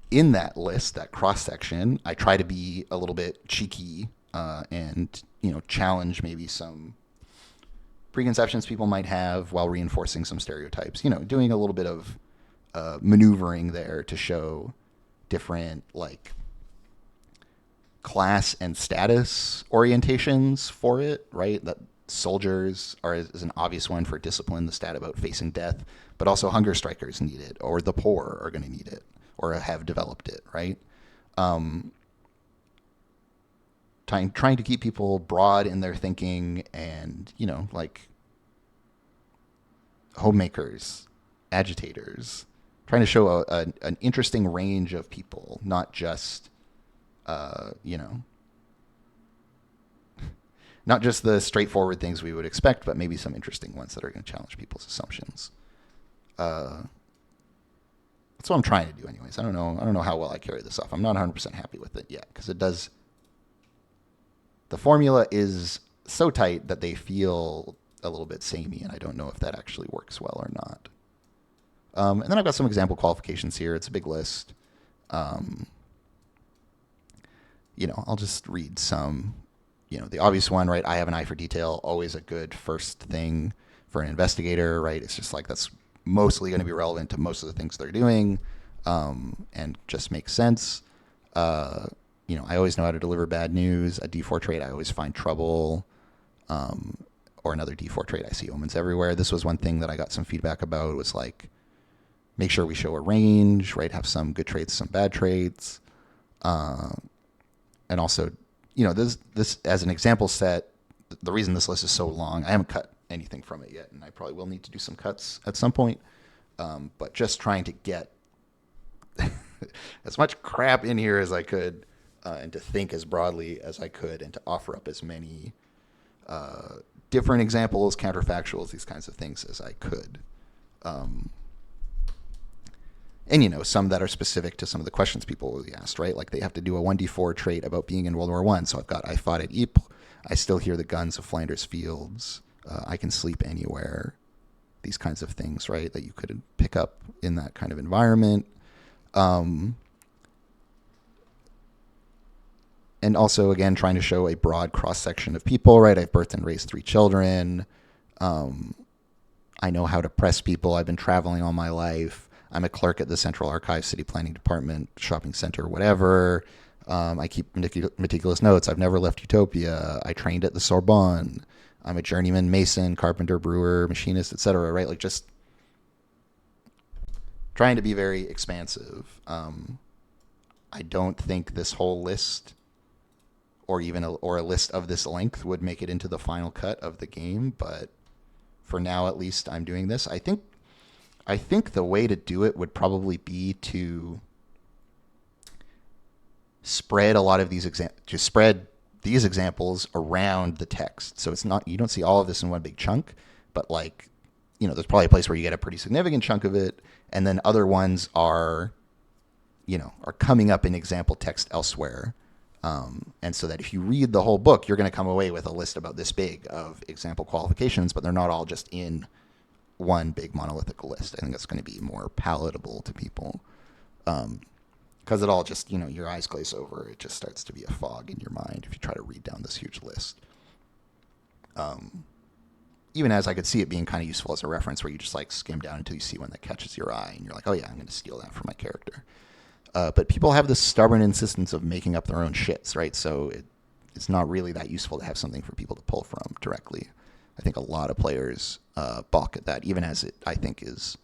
Speaker 1: In that list, that cross section, I try to be a little bit cheeky and challenge maybe some preconceptions people might have while reinforcing some stereotypes. Doing a little bit of maneuvering there to show different like class and status orientations for it, right? That soldiers is an obvious one for discipline, the stat about facing death, but also hunger strikers need it, or the poor are going to need it, or have developed it, right? Trying to keep people broad in their thinking, and like homemakers, agitators, trying to show an interesting range of people, not just not just the straightforward things we would expect, but maybe some interesting ones that are going to challenge people's assumptions. That's what I'm trying to do, anyways. I don't know how well I carry this off. I'm not 100% happy with it yet, because it does. The formula is so tight that they feel a little bit samey, and I don't know if that actually works well or not. And then I've got some example qualifications here. It's a big list. I'll just read some. The obvious one, right? I have an eye for detail. Always a good first thing for an investigator, right? It's just like that's mostly going to be relevant to most of the things they're doing, and just makes sense. I always know how to deliver bad news. A D4 trait, I always find trouble. Or another D4 trait, I see omens everywhere. This was one thing that I got some feedback about, was like, make sure we show a range, right? Have some good traits, some bad traits. And also, this as an example set, the reason this list is so long, I haven't cut anything from it yet, and I probably will need to do some cuts at some point. But just trying to get as much crap in here as I could, and to think as broadly as I could, and to offer up as many different examples, counterfactuals, these kinds of things as I could. And, some that are specific to some of the questions people will be asked, right? Like they have to do a 1d4 trait about being in World War I. So I fought at Ypres. I still hear the guns of Flanders fields. I can sleep anywhere. These kinds of things, right? That you could pick up in that kind of environment. And also, again, trying to show a broad cross-section of people, right? I've birthed and raised 3 children. I know how to press people. I've been traveling all my life. I'm a clerk at the Central Archives, City Planning Department, shopping center, whatever. I keep meticulous notes. I've never left Utopia. I trained at the Sorbonne. I'm a journeyman mason, carpenter, brewer, machinist, etc. Right? Like just trying to be very expansive. I don't think this whole list, or even a list of this length, would make it into the final cut of the game. But for now, at least, I'm doing this. I think the way to do it would probably be to spread a lot of these examples around the text. So it's not, you don't see all of this in one big chunk, but like, there's probably a place where you get a pretty significant chunk of it, and then other ones are coming up in example text elsewhere. And so that if you read the whole book, you're going to come away with a list about this big of example qualifications, but they're not all just in one big monolithic list. I think that's going to be more palatable to people. Because it all just, your eyes glaze over. It just starts to be a fog in your mind if you try to read down this huge list. Even as I could see it being kind of useful as a reference, where you just like skim down until you see one that catches your eye, and you're like, oh yeah, I'm going to steal that for my character. But people have this stubborn insistence of making up their own shits, right? So it's not really that useful to have something for people to pull from directly. I think a lot of players balk at that, even as it, I think, is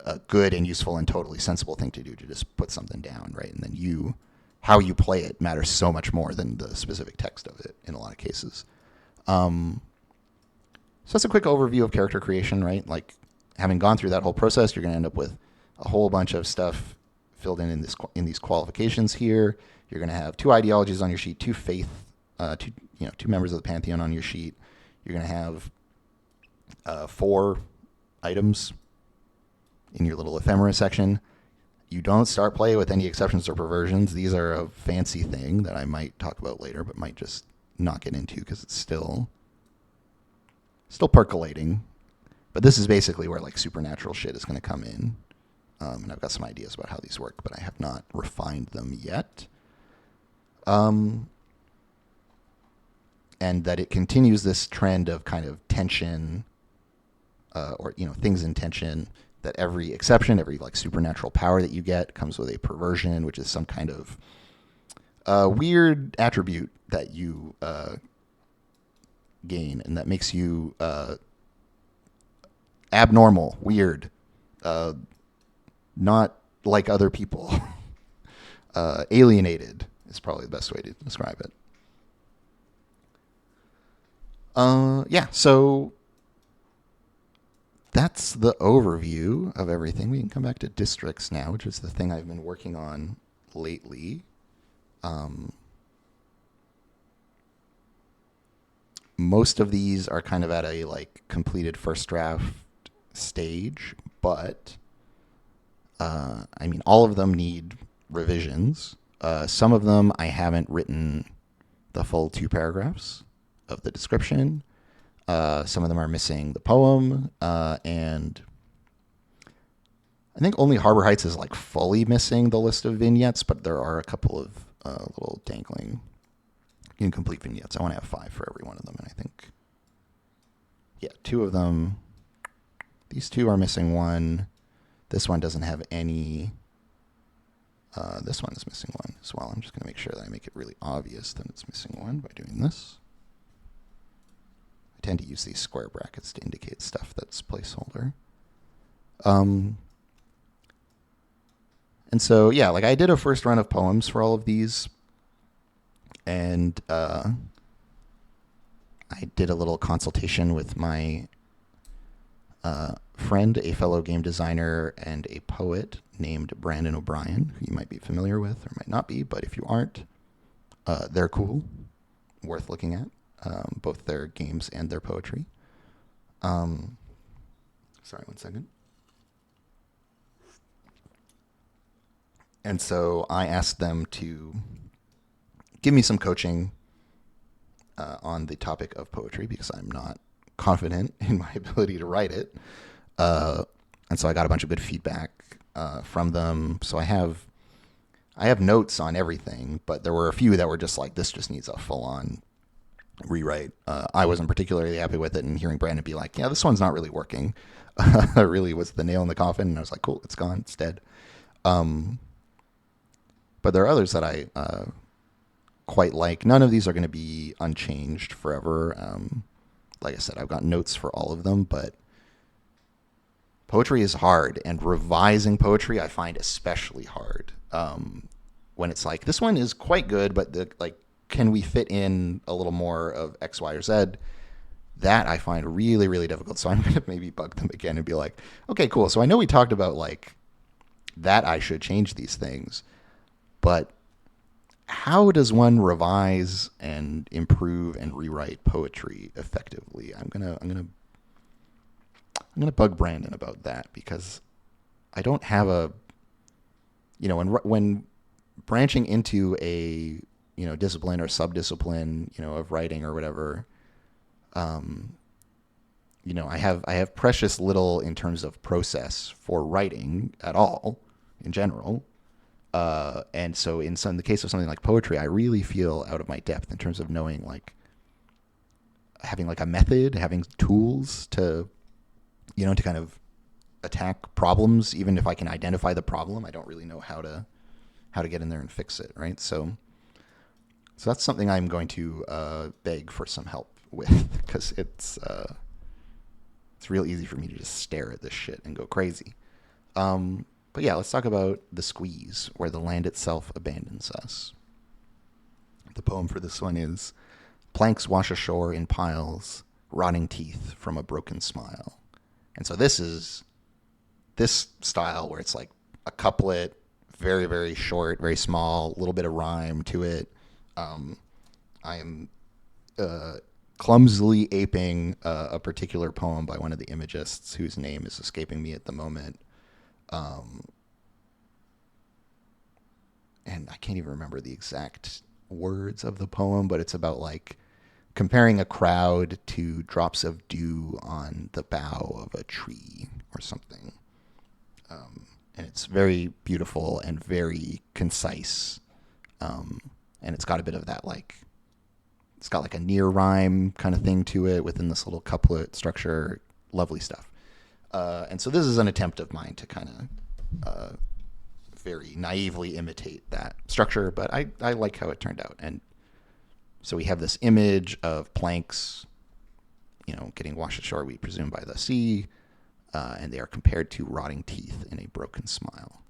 Speaker 1: a good and useful and totally sensible thing to do, to just put something down, right? And then how you play it matters so much more than the specific text of it in a lot of cases. So that's a quick overview of character creation, right? Like, having gone through that whole process, you're going to end up with a whole bunch of stuff filled in these qualifications here. You're going to have 2 ideologies on your sheet, 2 faith, 2 members of the pantheon on your sheet. You're going to have 4 items in your little ephemera section. You don't start play with any exceptions or perversions. These are a fancy thing that I might talk about later, but might just not get into because it's still percolating. But this is basically where like supernatural shit is going to come in. And I've got some ideas about how these work, but I have not refined them yet. And that it continues this trend of kind of tension, or things in tension. That every exception, every like supernatural power that you get comes with a perversion, which is some kind of weird attribute that you gain, and that makes you abnormal, weird, not like other people. Alienated is probably the best way to describe it. So that's the overview of everything. We can come back to districts now, which is the thing I've been working on lately. Most of these are kind of at a like completed first draft stage, but I mean, all of them need revisions. Some of them I haven't written the full 2 paragraphs of the description. Some of them are missing the poem, and I think only Harbor Heights is like fully missing the list of vignettes, but there are a couple of little dangling incomplete vignettes. I want to have 5 for every one of them, and I think, 2 of them. These 2 are missing 1. This one doesn't have any. This one is missing 1 as well. I'm just going to make sure that I make it really obvious that it's missing 1 by doing this. I tend to use these square brackets to indicate stuff that's placeholder. And so, like I did a first run of poems for all of these. And I did a little consultation with my friend, a fellow game designer and a poet named Brandon O'Brien, who you might be familiar with or might not be, but if you aren't, they're cool, worth looking at, both their games and their poetry. Sorry, one second. And so I asked them to give me some coaching on the topic of poetry because I'm not confident in my ability to write it. And so I got a bunch of good feedback from them. So I have notes on everything, but there were a few that were just like, this just needs a full-on rewrite. I wasn't particularly happy with it, and hearing Brandon be like, this one's not really working, really was the nail in the coffin. And I was like, cool, it's gone, it's dead. But there are others that I quite like. None of these are going to be unchanged forever. Like I said, I've got notes for all of them, but poetry is hard, and revising poetry I find especially hard. When it's like, this one is quite good, but can we fit in a little more of X, Y, or Z? That I find really, really difficult. So I'm going to maybe bug them again and be like, okay, cool. So I know we talked about like that I should change these things, but how does one revise and improve and rewrite poetry effectively? I'm gonna bug Brandon about that, because I don't have a, when branching into a discipline or subdiscipline of writing or whatever, I have precious little in terms of process for writing at all in general. And so in the case of something like poetry, I really feel out of my depth in terms of knowing, like, having like a method, having tools to, to kind of attack problems. Even if I can identify the problem, I don't really know how to get in there and fix it. Right. So that's something I'm going to beg for some help with, because it's real easy for me to just stare at this shit and go crazy. But yeah, let's talk about The Squeeze, where the land itself abandons us. The poem for this one is, planks wash ashore in piles, rotting teeth from a broken smile, And so this is this style where it's like a couplet, very, very short, very small, a little bit of rhyme to it. I am clumsily aping a particular poem by one of the imagists whose name is escaping me at the moment. And I can't even remember the exact words of the poem, but it's about like comparing a crowd to drops of dew on the bough of a tree or something. And it's very beautiful and very concise. And it's got a bit of that like, it's got like a near rhyme kind of thing to it within this little couplet structure. Lovely stuff. And so this is an attempt of mine to kind of very naively imitate that structure, but I like how it turned out. And so we have this image of planks, getting washed ashore, we presume, by the sea, and they are compared to rotting teeth in a broken smile.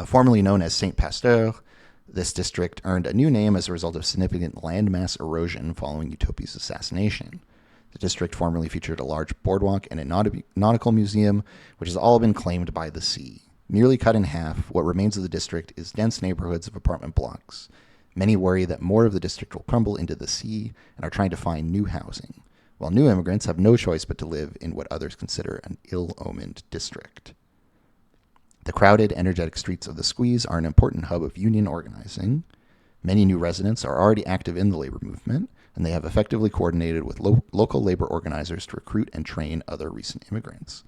Speaker 1: Formerly known as Saint Pasteur, this district earned a new name as a result of significant landmass erosion following Eutopia's assassination. The district formerly featured a large boardwalk and a nautical museum, which has all been claimed by the sea. Nearly cut in half, what remains of the district is dense neighborhoods of apartment blocks. Many worry that more of the district will crumble into the sea and are trying to find new housing, while new immigrants have no choice but to live in what others consider an ill-omened district. The crowded, energetic streets of the Squeeze are an important hub of union organizing. Many new residents are already active in the labor movement, and they have effectively coordinated with local labor organizers to recruit and train other recent immigrants.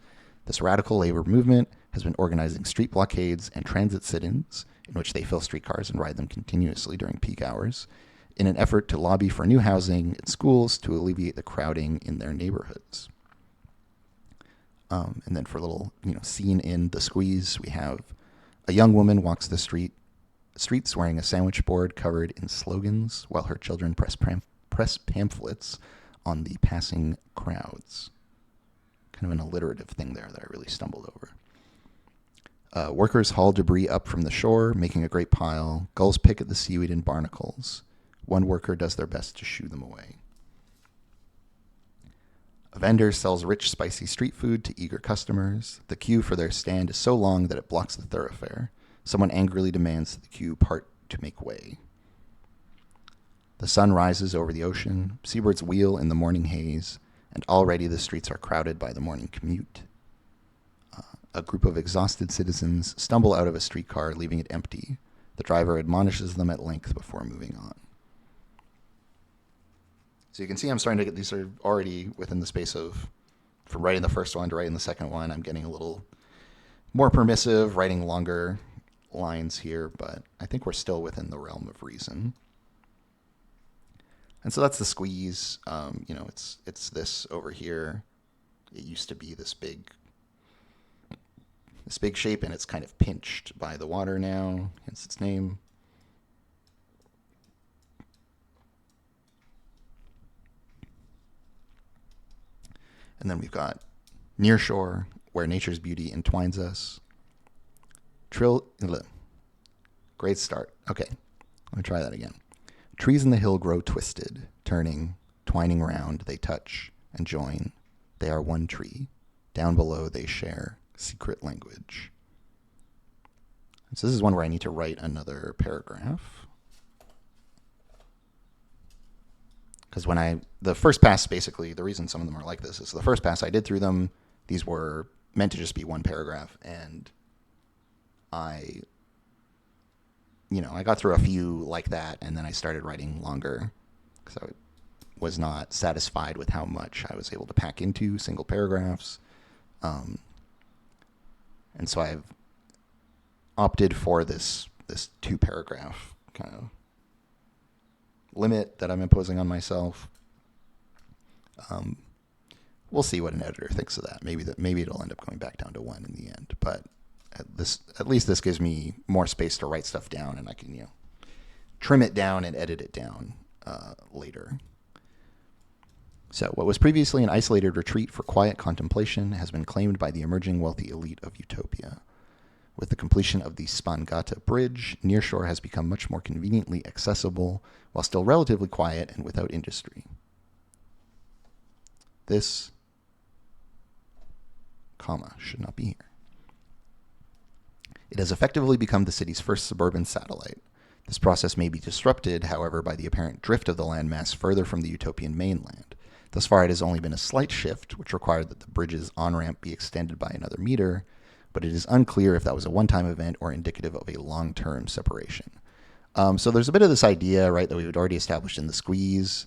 Speaker 1: This radical labor movement has been organizing street blockades and transit sit-ins, in which they fill streetcars and ride them continuously during peak hours, in an effort to lobby for new housing and schools to alleviate the crowding in their neighborhoods. And then for a little, scene in the Squeeze, we have a young woman walks the streets wearing a sandwich board covered in slogans, while her children press pamphlets on the passing crowds. Kind of an alliterative thing there that I really stumbled over. Workers haul debris up from the shore, making a great pile. Gulls pick at the seaweed and barnacles. One worker does their best to shoo them away. A vendor sells rich, spicy street food to eager customers. The queue for their stand is so long that it blocks the thoroughfare. Someone angrily demands that the queue part to make way. The sun rises over the ocean. Seabirds wheel in the morning haze, and already the streets are crowded by the morning commute. A group of exhausted citizens stumble out of a streetcar, leaving it empty. The driver admonishes them at length before moving on. So you can see I'm starting to get, these are already within the space of, from writing the first one to writing the second one, I'm getting a little more permissive, writing longer lines here, but I think we're still within the realm of reason. And so that's the Squeeze. It's this over here. It used to be this big shape, and it's kind of pinched by the water now, hence its name. And then we've got near shore, where nature's beauty entwines us. Great start. Okay, let me try that again. Trees in the hill grow twisted, turning, twining round, they touch and join. They are one tree. Down below they share secret language. And so this is one where I need to write another paragraph. Because the first pass, basically, the reason some of them are like this is the first pass I did through them, these were meant to just be one paragraph, and I got through a few like that, and then I started writing longer, because I was not satisfied with how much I was able to pack into single paragraphs. And so I've opted for this 2-paragraph kind of limit that I'm imposing on myself. We'll see what an editor thinks of that. Maybe it'll end up going back down to 1 in the end. But at least this gives me more space to write stuff down, and I can trim it down and edit it down later. So what was previously an isolated retreat for quiet contemplation has been claimed by the emerging wealthy elite of Utopia. With the completion of the Spangata Bridge, nearshore has become much more conveniently accessible, while still relatively quiet and without industry. This comma, should not be here. It has effectively become the city's first suburban satellite. This process may be disrupted, however, by the apparent drift of the landmass further from the utopian mainland. Thus far, it has only been a slight shift, which required that the bridge's on-ramp be extended by another meter, but it is unclear if that was a one-time event or indicative of a long-term separation. So there's a bit of this idea, right, that we had already established in the squeeze,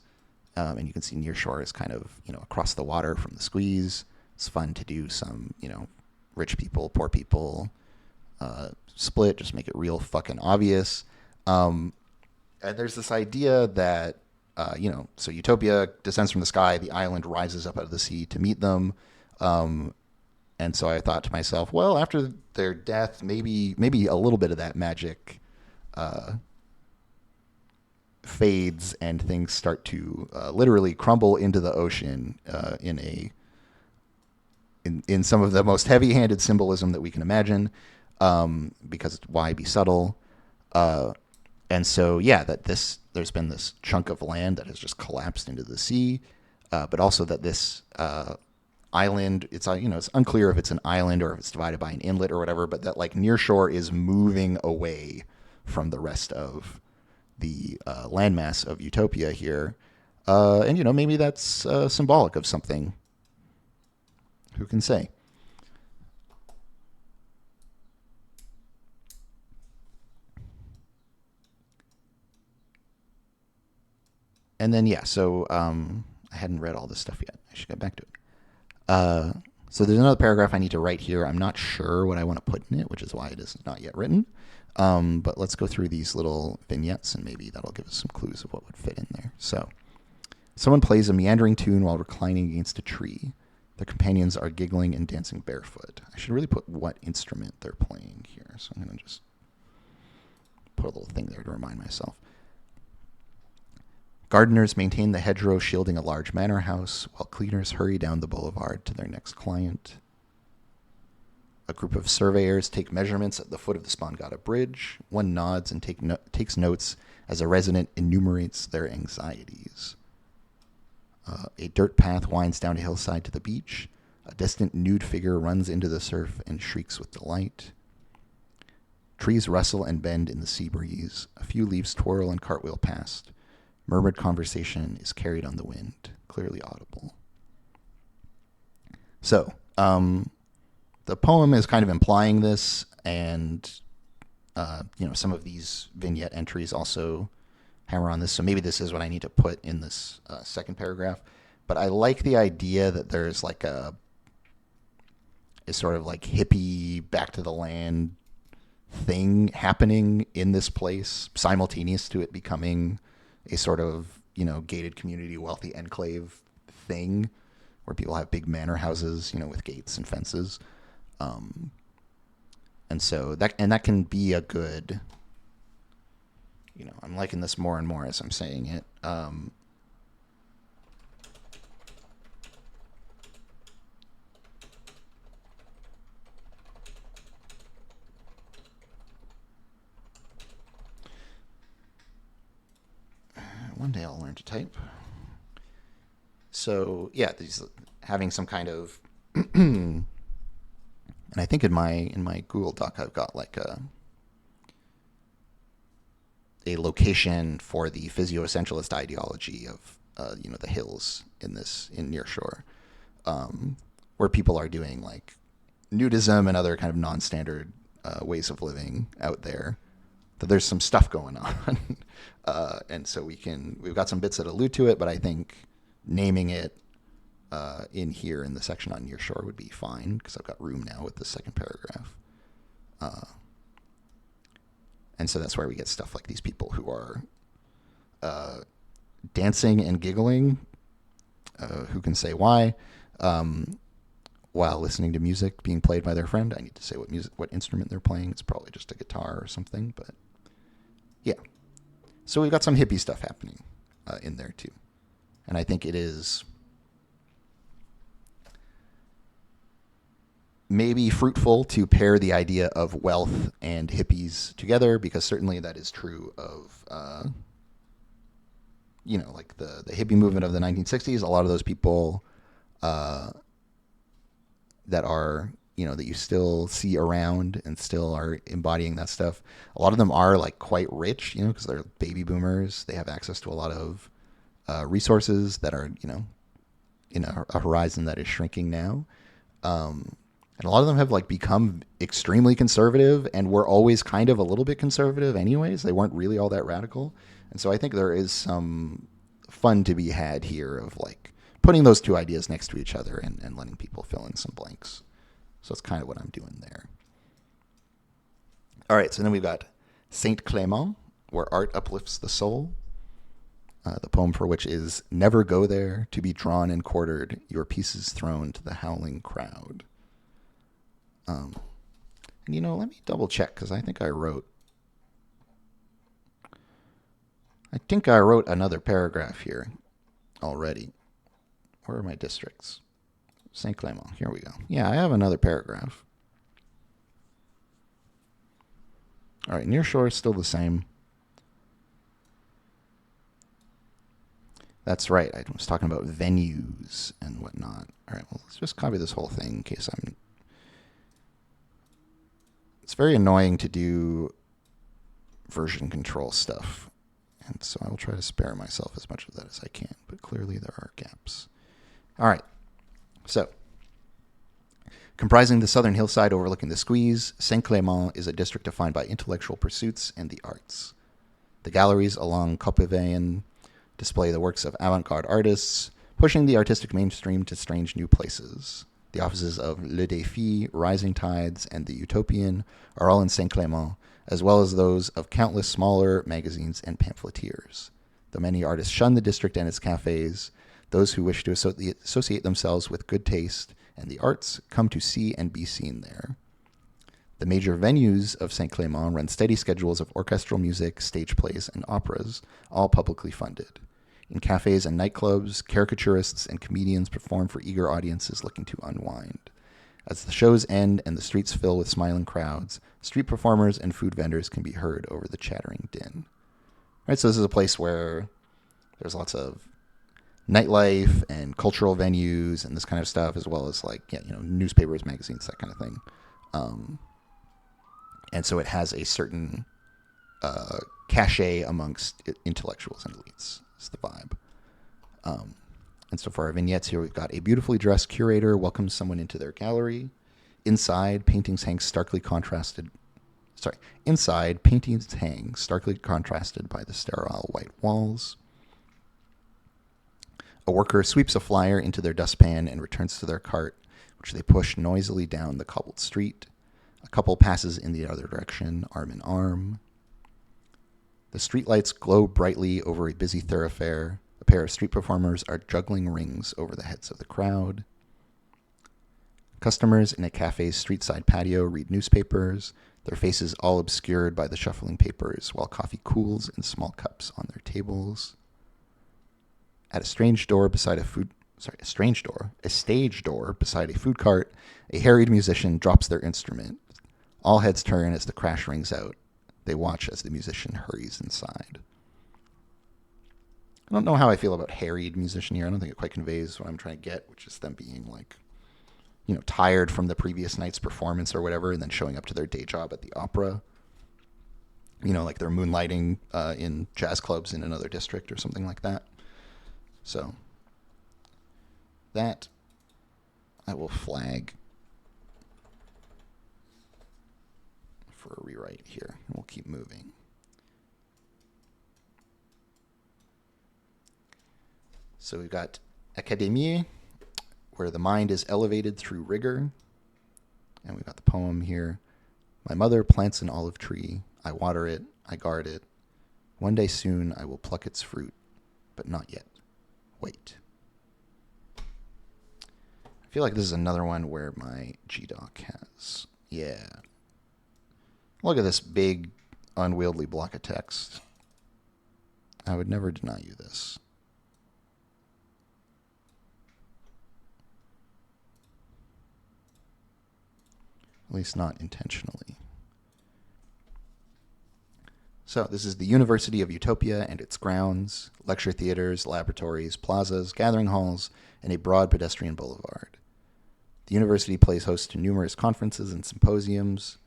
Speaker 1: and you can see nearshore is kind of, across the water from the squeeze. It's fun to do some, rich people, poor people, split, just make it real fucking obvious. And there's this idea that, so Utopia descends from the sky, the island rises up out of the sea to meet them. And so I thought to myself, well, after their death, maybe a little bit of that magic fades and things start to literally crumble into the ocean in some of the most heavy-handed symbolism that we can imagine, because why be subtle? And so, there's been this chunk of land that has just collapsed into the sea, but also that this island, it's unclear if it's an island or if it's divided by an inlet or whatever, but that like nearshore is moving away from the rest of the landmass of Utopia here. And maybe that's symbolic of something. Who can say? And then, so I hadn't read all this stuff yet. I should get back to it. So there's another paragraph I need to write here. I'm not sure what I want to put in it, which is why it is not yet written. But let's go through these little vignettes, and maybe that'll give us some clues of what would fit in there. So, someone plays a meandering tune while reclining against a tree. Their companions are giggling and dancing barefoot. I should really put what instrument they're playing here. So I'm going to just put a little thing there to remind myself. Gardeners maintain the hedgerow shielding a large manor house, while cleaners hurry down the boulevard to their next client. A group of surveyors take measurements at the foot of the Spongata Bridge. One nods and takes notes as a resident enumerates their anxieties. A dirt path winds down a hillside to the beach. A distant nude figure runs into the surf and shrieks with delight. Trees rustle and bend in the sea breeze. A few leaves twirl and cartwheel past. Murmured conversation is carried on the wind, clearly audible. So, the poem is kind of implying this, and, some of these vignette entries also hammer on this. So maybe this is what I need to put in this second paragraph. But I like the idea that there's like a sort of like hippie back to the land thing happening in this place, simultaneous to it becoming a sort of, gated community, wealthy enclave thing where people have big manor houses, with gates and fences. And so that can be a good, I'm liking this more and more as I'm saying it. One day I'll learn to type. So these having some kind of, and I think in my Google Doc I've got like a location for the physio-essentialist ideology of the hills in nearshore, where people are doing like nudism and other kind of non-standard ways of living out there. That there's some stuff going on. And so we've got some bits that allude to it, but I think naming it in here in the section on nearshore would be fine because I've got room now with the second paragraph. And so that's where we get stuff like these people who are dancing and giggling, who can say why, while listening to music being played by their friend. I need to say what instrument they're playing. It's probably just a guitar or something, but yeah. So we've got some hippie stuff happening in there too. And I think it is maybe fruitful to pair the idea of wealth and hippies together, because certainly that is true of, like the hippie movement of the 1960s. A lot of those people that are, that you still see around and still are embodying that stuff. A lot of them are like quite rich, because they're baby boomers. They have access to a lot of resources that are, in a horizon that is shrinking now. And a lot of them have like become extremely conservative and were always kind of a little bit conservative anyways. They weren't really all that radical. And so I think there is some fun to be had here of like putting those two ideas next to each other and letting people fill in some blanks. So that's kind of what I'm doing there. All right, so then we've got Saint Clément, where art uplifts the soul. The poem for which is "Never go there, to be drawn and quartered, your pieces thrown to the howling crowd." And let me double check because I think I wrote another paragraph here already. Where are my districts? Saint Clément. Here we go. Yeah, I have another paragraph. All right, nearshore is still the same. That's right. I was talking about venues and whatnot. All right, well, let's just copy this whole thing in case I'm... It's very annoying to do version control stuff, and so I will try to spare myself as much of that as I can, but clearly there are gaps. All right, so comprising the southern hillside overlooking the Squeeze, Saint-Clément is a district defined by intellectual pursuits and the arts. The galleries along Coppeveen display the works of avant-garde artists, pushing the artistic mainstream to strange new places. The offices of Le Défi, Rising Tides, and the Utopian are all in Saint-Clément, as well as those of countless smaller magazines and pamphleteers. Though many artists shun the district and its cafes, those who wish to associate themselves with good taste and the arts come to see and be seen there. The major venues of Saint-Clément run steady schedules of orchestral music, stage plays, and operas, all publicly funded. In cafes and nightclubs, caricaturists and comedians perform for eager audiences looking to unwind. As the shows end and the streets fill with smiling crowds, street performers and food vendors can be heard over the chattering din. Right, so this is a place where there's lots of nightlife and cultural venues and this kind of stuff, as well as like newspapers, magazines, that kind of thing. And so it has a certain cachet amongst intellectuals and elites. It's the vibe. And so for our vignettes here, we've got a beautifully dressed curator welcomes someone into their gallery. Inside, paintings hang starkly contrasted by the sterile white walls. A worker sweeps a flyer into their dustpan and returns to their cart, which they push noisily down the cobbled street. A couple passes in the other direction, arm in arm. The streetlights glow brightly over a busy thoroughfare. A pair of street performers are juggling rings over the heads of the crowd. Customers in a cafe's street-side patio read newspapers, their faces all obscured by the shuffling papers, while coffee cools in small cups on their tables. At a stage door beside a food cart, a harried musician drops their instrument. All heads turn as the crash rings out. They watch as the musician hurries inside. I don't know how I feel about harried musician here. I don't think it quite conveys what I'm trying to get, which is them being like, tired from the previous night's performance or whatever, and then showing up to their day job at the opera. Like they're moonlighting in jazz clubs in another district or something like that. So that I will flag for a rewrite here, and we'll keep moving. So we've got Académie, where the mind is elevated through rigor. And we've got the poem here. My mother plants an olive tree. I water it. I guard it. One day soon I will pluck its fruit, but not yet. Wait. I feel like this is another one where my GDoc has... Yeah. Look at this big, unwieldy block of text. I would never deny you this. At least not intentionally. So this is the University of Eutopea and its grounds, lecture theaters, laboratories, plazas, gathering halls, and a broad pedestrian boulevard. The university plays host to numerous conferences and symposiums,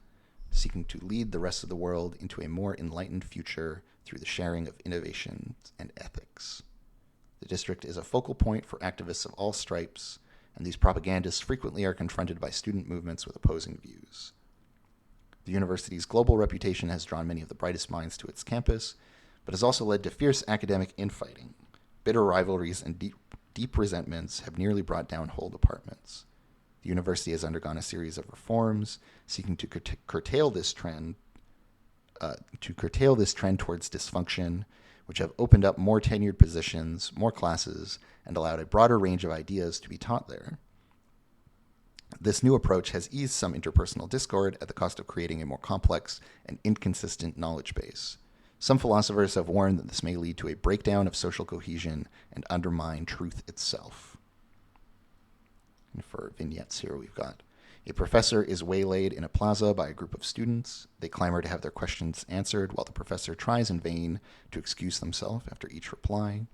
Speaker 1: seeking to lead the rest of the world into a more enlightened future through the sharing of innovations and ethics. The district is a focal point for activists of all stripes, and these propagandists frequently are confronted by student movements with opposing views. The university's global reputation has drawn many of the brightest minds to its campus, but has also led to fierce academic infighting. Bitter rivalries and deep resentments have nearly brought down whole departments. The university has undergone a series of reforms seeking to curtail this trend towards dysfunction, which have opened up more tenured positions, more classes, and allowed a broader range of ideas to be taught there. This new approach has eased some interpersonal discord at the cost of creating a more complex and inconsistent knowledge base. Some philosophers have warned that this may lead to a breakdown of social cohesion and undermine truth itself. And for vignettes here, we've got a professor is waylaid in a plaza by a group of students. They clamor to have their questions answered while the professor tries in vain to excuse themselves after each reply.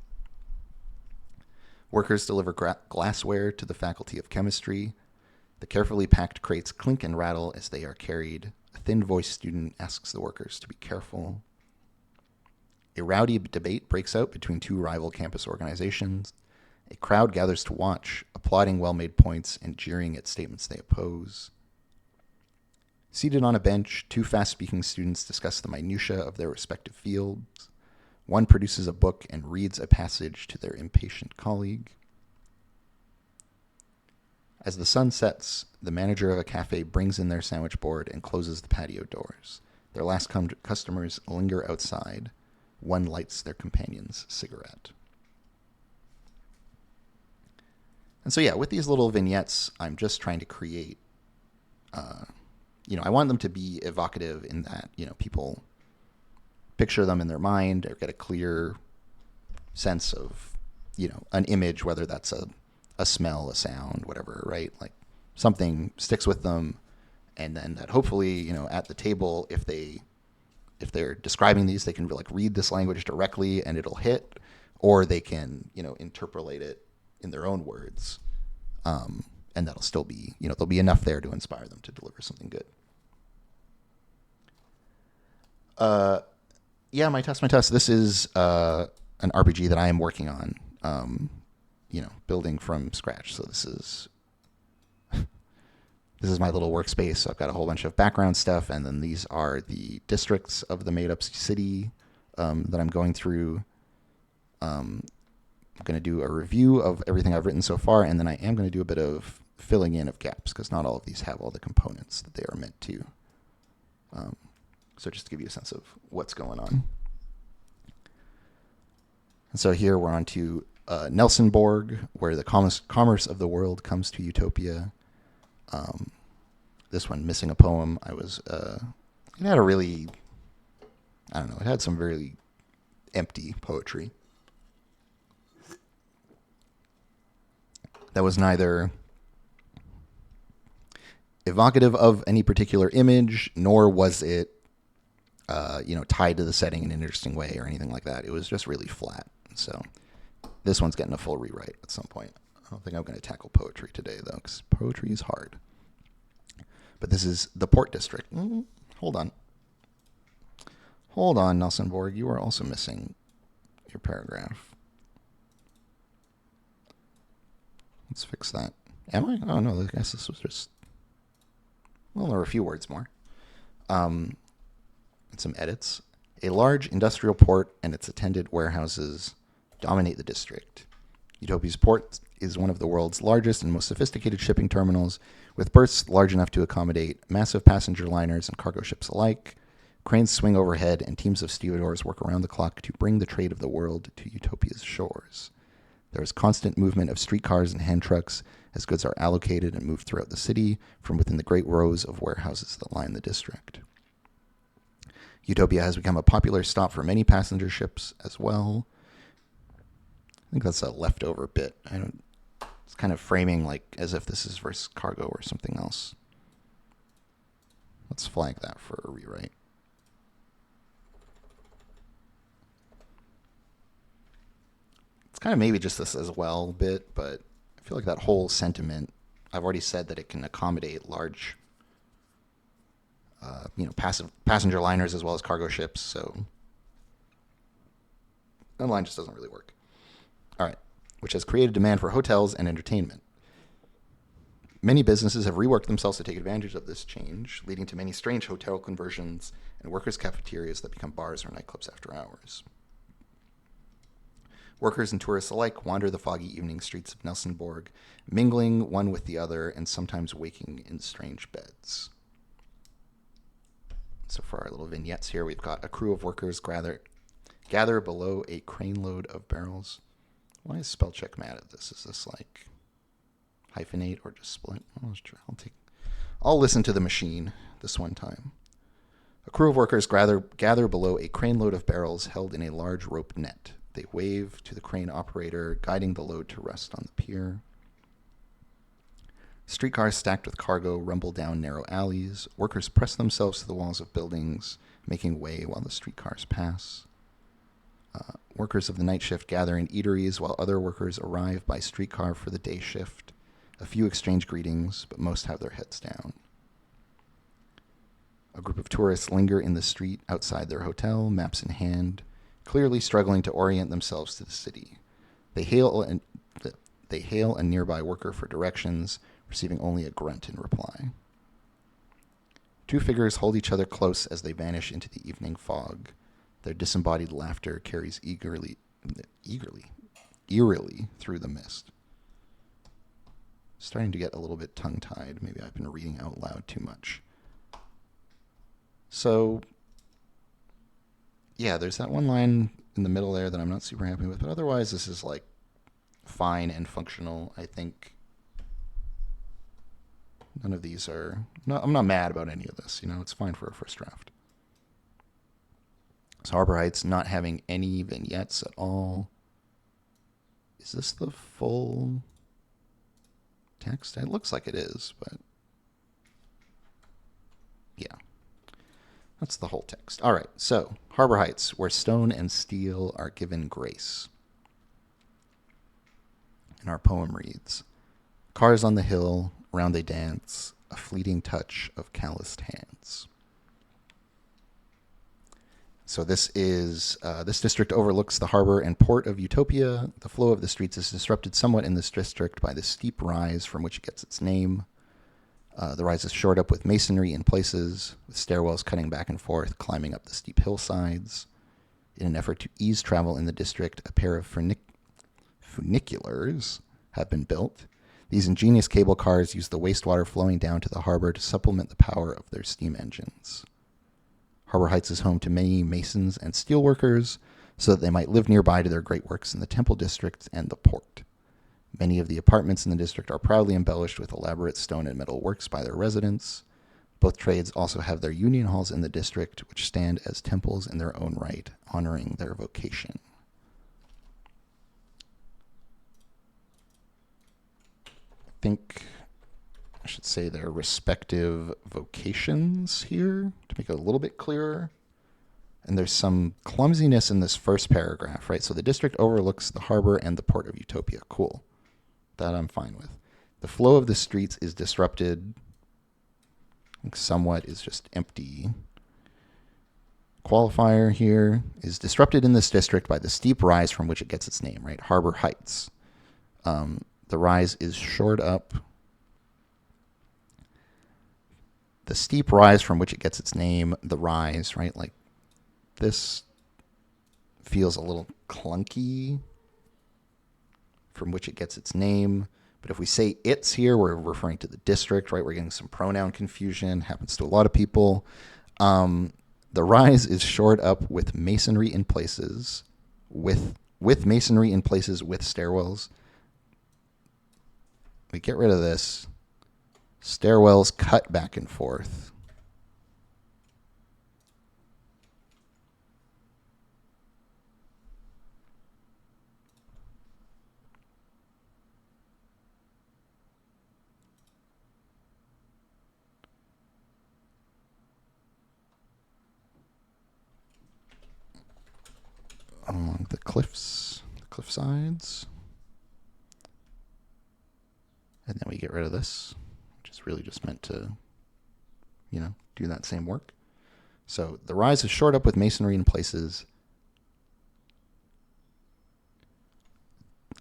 Speaker 1: Workers deliver glassware to the faculty of chemistry. The carefully packed crates clink and rattle as they are carried. A thin-voiced student asks the workers to be careful. A rowdy debate breaks out between two rival campus organizations. A crowd gathers to watch, applauding well-made points and jeering at statements they oppose. Seated on a bench, two fast-speaking students discuss the minutiae of their respective fields. One produces a book and reads a passage to their impatient colleague. As the sun sets, the manager of a cafe brings in their sandwich board and closes the patio doors. Their last customers linger outside. One lights their companion's cigarette. And so, yeah, with these little vignettes, I'm just trying to create, I want them to be evocative in that, people picture them in their mind or get a clear sense of, an image, whether that's a smell, a sound, whatever, right? Like something sticks with them. And then that hopefully, at the table, if they're describing these, they can read this language directly and it'll hit, or they can, interpolate it in their own words. And that'll still be, there'll be enough there to inspire them to deliver something good. My test. This is an RPG that I am working on, building from scratch. So this is my little workspace. So I've got a whole bunch of background stuff, and then these are the districts of the made-up city that I'm going through. I'm going to do a review of everything I've written so far, and then I am going to do a bit of filling in of gaps, because not all of these have all the components that they are meant to. So just to give you a sense of what's going on. And so here we're on to Nelsonborg, where the commerce of the world comes to Utopia. This one, Missing a Poem, it had a really, it had some very empty poetry. That was neither evocative of any particular image, nor was it, tied to the setting in an interesting way or anything like that. It was just really flat. So this one's getting a full rewrite at some point. I don't think I'm going to tackle poetry today, though, because poetry is hard. But this is the Port District. Hold on, Nelsonborg. You are also missing your paragraph. Let's fix that. Am I? Oh, no, I guess this was just... Well, there were a few words more. And some edits. A large industrial port and its attendant warehouses dominate the district. Utopia's port is one of the world's largest and most sophisticated shipping terminals, with berths large enough to accommodate massive passenger liners and cargo ships alike. Cranes swing overhead, and teams of stevedores work around the clock to bring the trade of the world to Utopia's shores. There is constant movement of streetcars and hand trucks as goods are allocated and moved throughout the city from within the great rows of warehouses that line the district. Utopia has become a popular stop for many passenger ships as well. I think that's a leftover bit. It's kind of framing as if this is versus cargo or something else. Let's flag that for a rewrite. It's kind of maybe just this as well bit, but I feel like that whole sentiment I've already said that it can accommodate large, passive passenger liners as well as cargo ships. So that line just doesn't really work. All right, which has created demand for hotels and entertainment. Many businesses have reworked themselves to take advantage of this change, leading to many strange hotel conversions and workers' cafeterias that become bars or nightclubs after hours. Workers and tourists alike wander the foggy evening streets of Nelsonborg, mingling one with the other and sometimes waking in strange beds. So for our little vignettes here, we've got a crew of workers gather below a crane load of barrels. Why is spellcheck mad at this? Is this like hyphenate or just split? I'll listen to the machine this one time. A crew of workers gather below a crane load of barrels held in a large rope net. They wave to the crane operator, guiding the load to rest on the pier. Streetcars stacked with cargo rumble down narrow alleys. Workers press themselves to the walls of buildings, making way while the streetcars pass. Workers of the night shift gather in eateries while other workers arrive by streetcar for the day shift. A few exchange greetings, but most have their heads down. A group of tourists linger in the street outside their hotel, maps in hand, clearly struggling to orient themselves to the city. They hail a nearby worker for directions, receiving only a grunt in reply. Two figures hold each other close as they vanish into the evening fog. Their disembodied laughter carries eerily through the mist. Starting to get a little bit tongue-tied. Maybe I've been reading out loud too much. So, yeah, there's that one line in the middle there that I'm not super happy with, but otherwise this is like fine and functional. I think none of these are... No, I'm not mad about any of this. It's fine for a first draft. So Harbor Heights not having any vignettes at all. Is this the full text? It looks like it is, but yeah. That's the whole text. All right, so Harbor Heights, where stone and steel are given grace. And our poem reads, cars on the hill, round they dance, a fleeting touch of calloused hands. So this district overlooks the harbor and port of Eutopea. The flow of the streets is disrupted somewhat in this district by the steep rise from which it gets its name. The rise is shored up with masonry in places, with stairwells cutting back and forth, climbing up the steep hillsides. In an effort to ease travel in the district, a pair of funiculars have been built. These ingenious cable cars use the wastewater flowing down to the harbor to supplement the power of their steam engines. Harbor Heights is home to many masons and steelworkers, so that they might live nearby to their great works in the Temple District and the port. Many of the apartments in the district are proudly embellished with elaborate stone and metal works by their residents. Both trades also have their union halls in the district, which stand as temples in their own right, honoring their vocation. I think I should say their respective vocations here to make it a little bit clearer. And there's some clumsiness in this first paragraph, right? So the district overlooks the harbor and the port of Eutopea. Cool. That I'm fine with. The flow of the streets is disrupted. I think somewhat is just empty. Qualifier here is disrupted in this district by the steep rise from which it gets its name, right? Harbor Heights. The rise is shored up. The steep rise from which it gets its name, the rise, right? Like this feels a little clunky. From which it gets its name. But if we say it's here, we're referring to the district, right? We're getting some pronoun confusion. Happens to a lot of people. The rise is shored up with masonry in places, with masonry in places with stairwells. We get rid of this. Stairwells cut back and forth. Along the cliff sides. And then we get rid of this, which is really just meant to, do that same work. So the rise is shored up with masonry in places.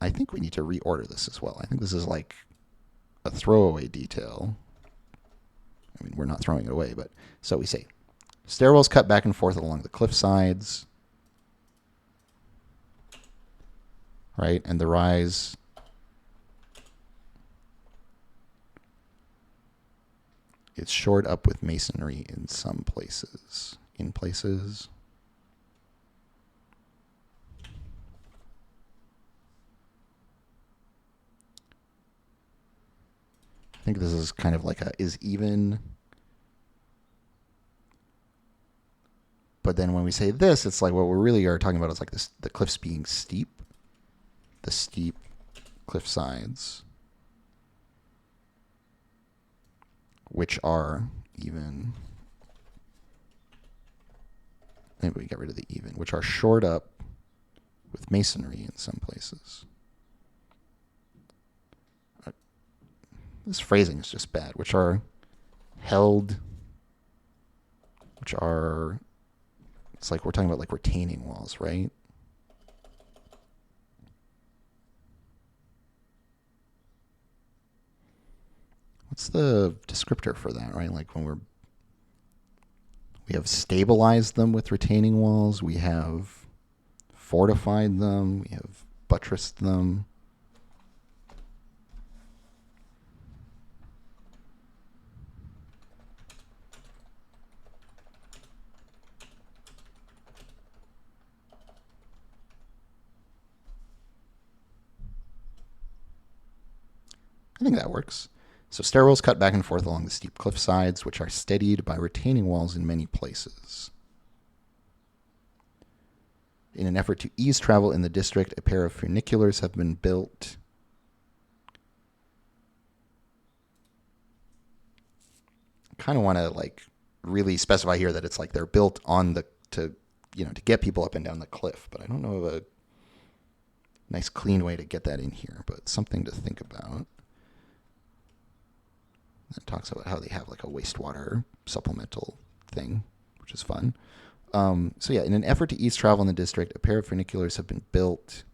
Speaker 1: I think we need to reorder this as well. I think this is like a throwaway detail. I mean, we're not throwing it away, but so we say stairwells cut back and forth along the cliff sides, right? And the rise it's shored up with masonry in some places. In places. I think this is kind of like a is even. But then when we say this, it's like what we really are talking about is like this, the cliffs being steep. The steep cliff sides, which are even. Maybe we get rid of the even, which are shored up with masonry in some places. This phrasing is just bad. Which are held, which are, it's like we're talking about like retaining walls, right? What's the descriptor for that, right? Like when we have stabilized them with retaining walls, we have fortified them, we have buttressed them. I think that works. So stairwells cut back and forth along the steep cliff sides, which are steadied by retaining walls in many places. In an effort to ease travel in the district, a pair of funiculars have been built. I kind of want to like really specify here that it's like they're built on the to get people up and down the cliff, but I don't know of a nice clean way to get that in here, but something to think about. It talks about how they have like a wastewater supplemental thing, which is fun. So yeah, in an effort to ease travel in the district, a pair of funiculars have been built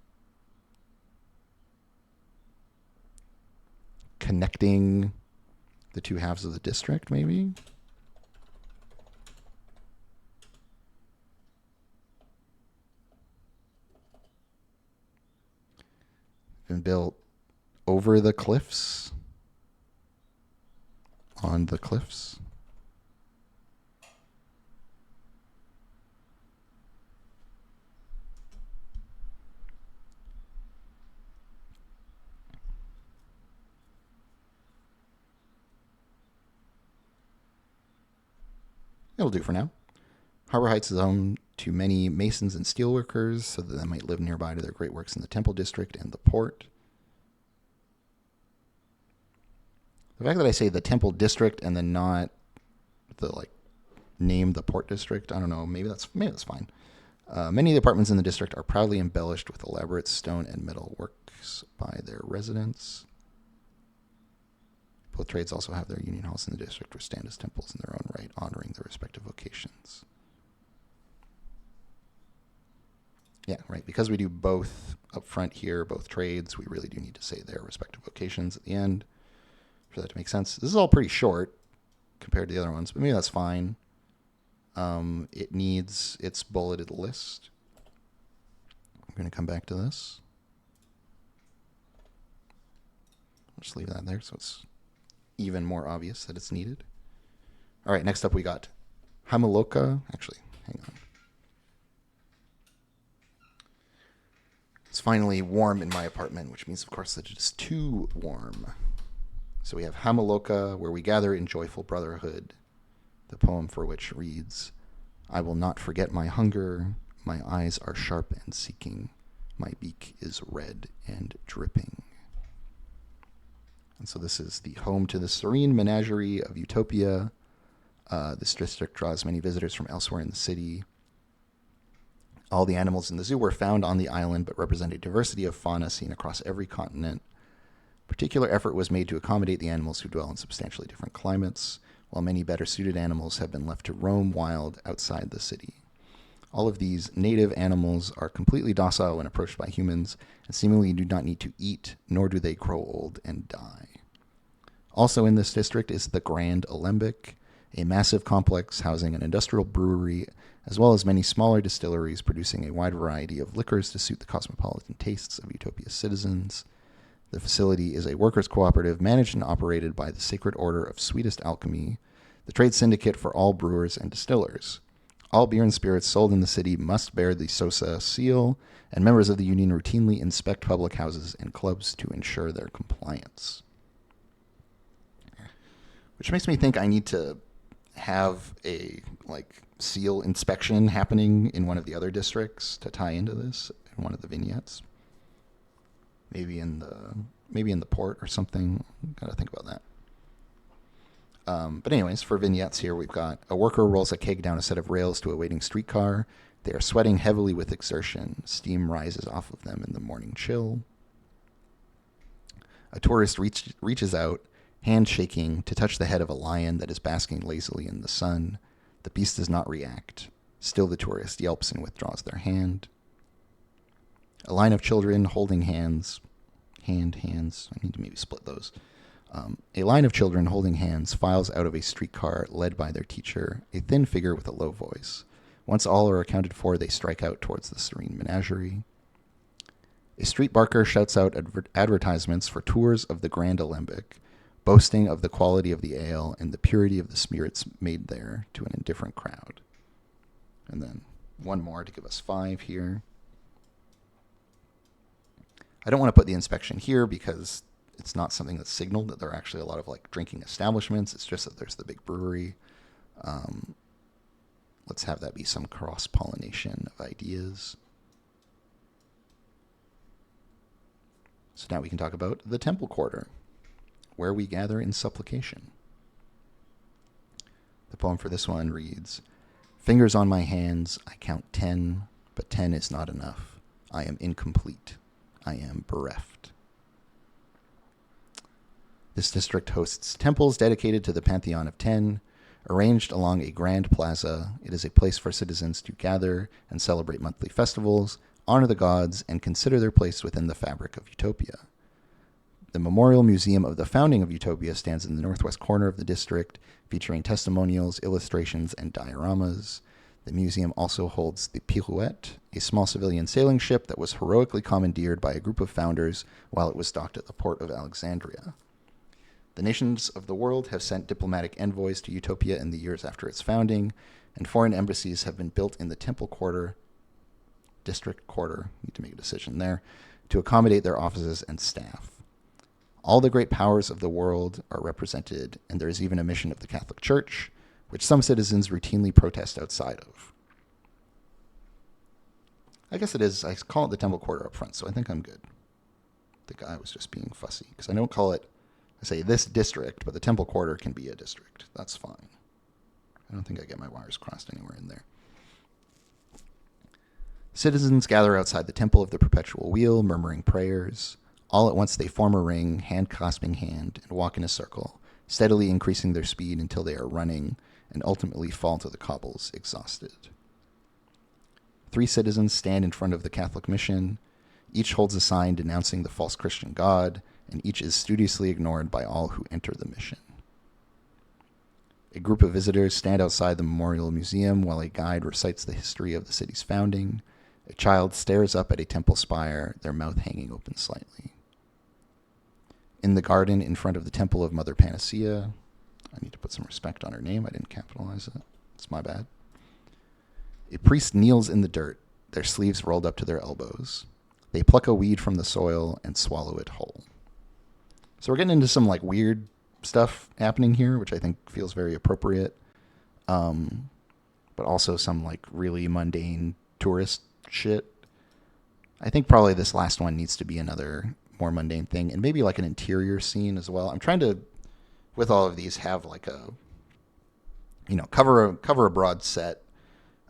Speaker 1: connecting the two halves of the district, maybe? Been built over the cliffs? On the cliffs? It'll do for now. Harbor Heights is home to many masons and steelworkers, so that they might live nearby to their great works in the Temple District and the port. The fact that I say the Temple District and then not the name the Port District, I don't know. Maybe that's fine. Many of the apartments in the district are proudly embellished with elaborate stone and metal works by their residents. Both trades also have their union halls in the district, which stand as temples in their own right, honoring their respective vocations. Yeah, right. Because we do both up front here, both trades, we really do need to say their respective vocations at the end for that to make sense. This is all pretty short compared to the other ones, but maybe that's fine. It needs its bulleted list. I'm going to come back to this. I'll just leave that there so it's even more obvious that it's needed. All right, next up we got Hamaloka. Actually, hang on. It's finally warm in my apartment, which means, of course, that it is too warm. So we have Hamaloka, where we gather in joyful brotherhood. The poem for which reads, I will not forget my hunger. My eyes are sharp and seeking. My beak is red and dripping. And so this is the home to the serene menagerie of Eutopea. This district draws many visitors from elsewhere in the city. All the animals in the zoo were found on the island, but represent a diversity of fauna seen across every continent. Particular effort was made to accommodate the animals who dwell in substantially different climates, while many better suited animals have been left to roam wild outside the city. All of these native animals are completely docile when approached by humans and seemingly do not need to eat, nor do they grow old and die. Also in this district is the Grand Alembic, a massive complex housing an industrial brewery, as well as many smaller distilleries producing a wide variety of liquors to suit the cosmopolitan tastes of Utopia's citizens. The facility is a workers' cooperative managed and operated by the Sacred Order of Sweetest Alchemy, the trade syndicate for all brewers and distillers. All beer and spirits sold in the city must bear the SOSA seal, and members of the union routinely inspect public houses and clubs to ensure their compliance. Which makes me think I need to have a seal inspection happening in one of the other districts to tie into this in one of the vignettes. Maybe in the port or something. Gotta think about that. But anyways, for vignettes here, we've got a worker rolls a keg down a set of rails to a waiting streetcar. They are sweating heavily with exertion. Steam rises off of them in the morning chill. A tourist reaches out, hand shaking, to touch the head of a lion that is basking lazily in the sun. The beast does not react. Still the tourist yelps and withdraws their hand. A line of children holding hands. Hands. I need to maybe split those. A line of children holding hands files out of a streetcar led by their teacher, a thin figure with a low voice. Once all are accounted for, they strike out towards the serene menagerie. A street barker shouts out advertisements for tours of the Grand Alembic, boasting of the quality of the ale and the purity of the spirits made there to an indifferent crowd. And then one more to give us 5 here. I don't want to put the inspection here because it's not something that's signaled that there are actually a lot of drinking establishments. It's just that there's the big brewery. Let's have that be some cross-pollination of ideas. So now we can talk about the temple quarter, where we gather in supplication. The poem for this one reads, "Fingers on my hands, I count 10, but 10 is not enough. I am incomplete. I am bereft." This district hosts temples dedicated to the Pantheon of 10. Arranged along a grand plaza, it is a place for citizens to gather and celebrate monthly festivals, honor the gods, and consider their place within the fabric of Utopia. The Memorial Museum of the Founding of Utopia stands in the northwest corner of the district, featuring testimonials, illustrations, and dioramas. The museum also holds the Pirouette, a small civilian sailing ship that was heroically commandeered by a group of founders while it was docked at the port of Alexandria. The nations of the world have sent diplomatic envoys to Utopia in the years after its founding, and foreign embassies have been built in the Temple Quarter, District Quarter, need to make a decision there, to accommodate their offices and staff. All the great powers of the world are represented, and there is even a mission of the Catholic Church, which some citizens routinely protest outside of. I guess it is, I call it the Temple Quarter up front, so I think I'm good. I think I was just being fussy, because I don't call it, I say this district, but the Temple Quarter can be a district. That's fine. I don't think I get my wires crossed anywhere in there. Citizens gather outside the Temple of the Perpetual Wheel, murmuring prayers. All at once they form a ring, hand clasping hand, and walk in a circle, steadily increasing their speed until they are running, and ultimately fall to the cobbles, exhausted. 3 citizens stand in front of the Catholic mission. Each holds a sign denouncing the false Christian god, and each is studiously ignored by all who enter the mission. A group of visitors stand outside the Memorial Museum while a guide recites the history of the city's founding. A child stares up at a temple spire, their mouth hanging open slightly. In the garden in front of the temple of Mother Panacea, I need to put some respect on her name. I didn't capitalize it. It's my bad. A priest kneels in the dirt, their sleeves rolled up to their elbows. They pluck a weed from the soil and swallow it whole. So we're getting into some weird stuff happening here, which I think feels very appropriate. But also some really mundane tourist shit. I think probably this last one needs to be another more mundane thing, and maybe an interior scene as well. I'm trying to, with all of these, have cover a broad set,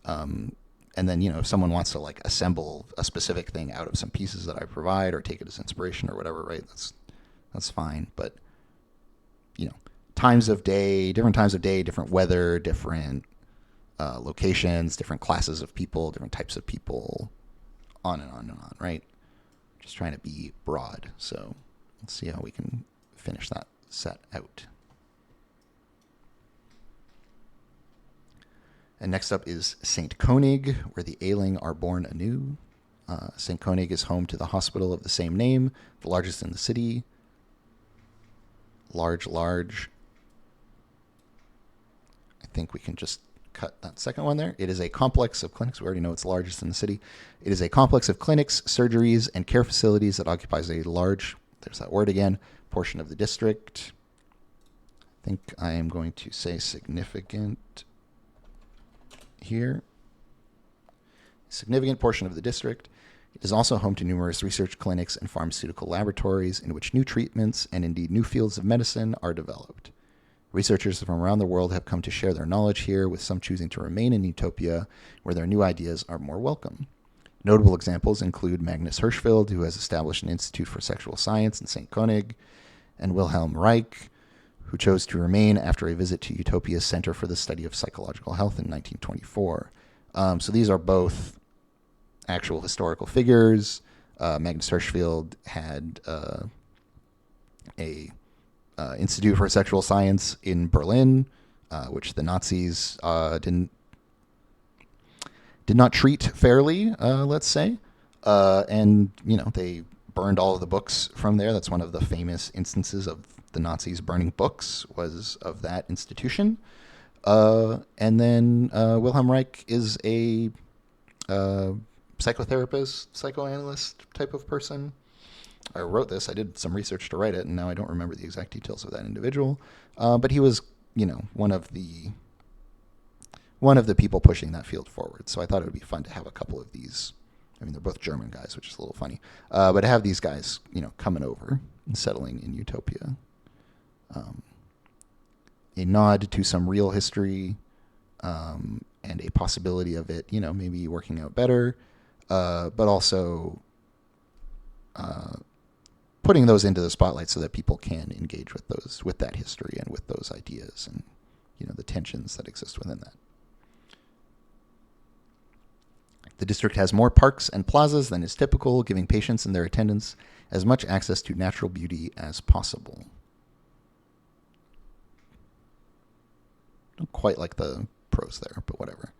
Speaker 1: and then if someone wants to assemble a specific thing out of some pieces that I provide or take it as inspiration or whatever, right? That's fine. But, times of day, different weather, different locations, different classes of people, different types of people, on and on and on, right? Just trying to be broad. So let's see how we can finish that set out. And next up is St. Konig, where the ailing are born anew. St. Konig is home to the hospital of the same name, the largest in the city. Large. I think we can just cut that second one there. It is a complex of clinics. We already know it's largest in the city. It is a complex of clinics, surgeries, and care facilities that occupies a large, there's that word again, portion of the district. I think I am going to say significant here. Significant portion of the district. It is also home to numerous research clinics and pharmaceutical laboratories in which new treatments and indeed new fields of medicine are developed. Researchers from around the world have come to share their knowledge here, with some choosing to remain in Eutopea, where their new ideas are more welcome. Notable examples include Magnus Hirschfeld, who has established an Institute for Sexual Science in St. Konig, and Wilhelm Reich, who chose to remain after a visit to Eutopia's Center for the Study of Psychological Health in 1924. So these are both actual historical figures. Magnus Hirschfeld had a Institute for Sexual Science in Berlin, which the Nazis did not treat fairly, let's say. And, they burned all of the books from there. That's one of the famous instances of the Nazis burning books, was of that institution. And then Wilhelm Reich is a psychotherapist, psychoanalyst type of person. I wrote this. I did some research to write it, and now I don't remember the exact details of that individual. But he was, one of the people pushing that field forward. So I thought it would be fun to have a couple of these. I mean, they're both German guys, which is a little funny. But to have these guys, coming over and settling in Eutopia. A nod to some real history, and a possibility of it, maybe working out better, but also putting those into the spotlight so that people can engage with that history and with those ideas and, the tensions that exist within that. The district has more parks and plazas than is typical, giving patients and their attendants as much access to natural beauty as possible. Don't quite like the prose there, but whatever.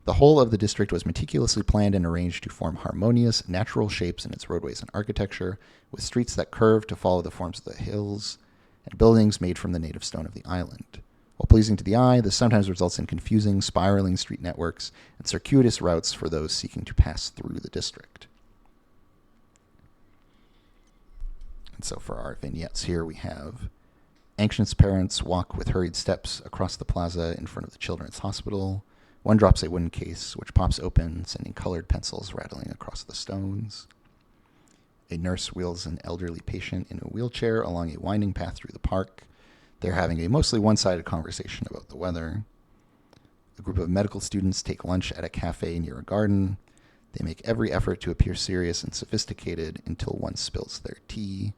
Speaker 1: The whole of the district was meticulously planned and arranged to form harmonious, natural shapes in its roadways and architecture, with streets that curved to follow the forms of the hills, and buildings made from the native stone of the island. While pleasing to the eye, this sometimes results in confusing, spiraling street networks and circuitous routes for those seeking to pass through the district. And so for our vignettes here, we have anxious parents walk with hurried steps across the plaza in front of the children's hospital. One drops a wooden case, which pops open, sending colored pencils rattling across the stones. A nurse wheels an elderly patient in a wheelchair along a winding path through the park. They're having a mostly one-sided conversation about the weather. A group of medical students take lunch at a cafe near a garden. They make every effort to appear serious and sophisticated until one spills their tea.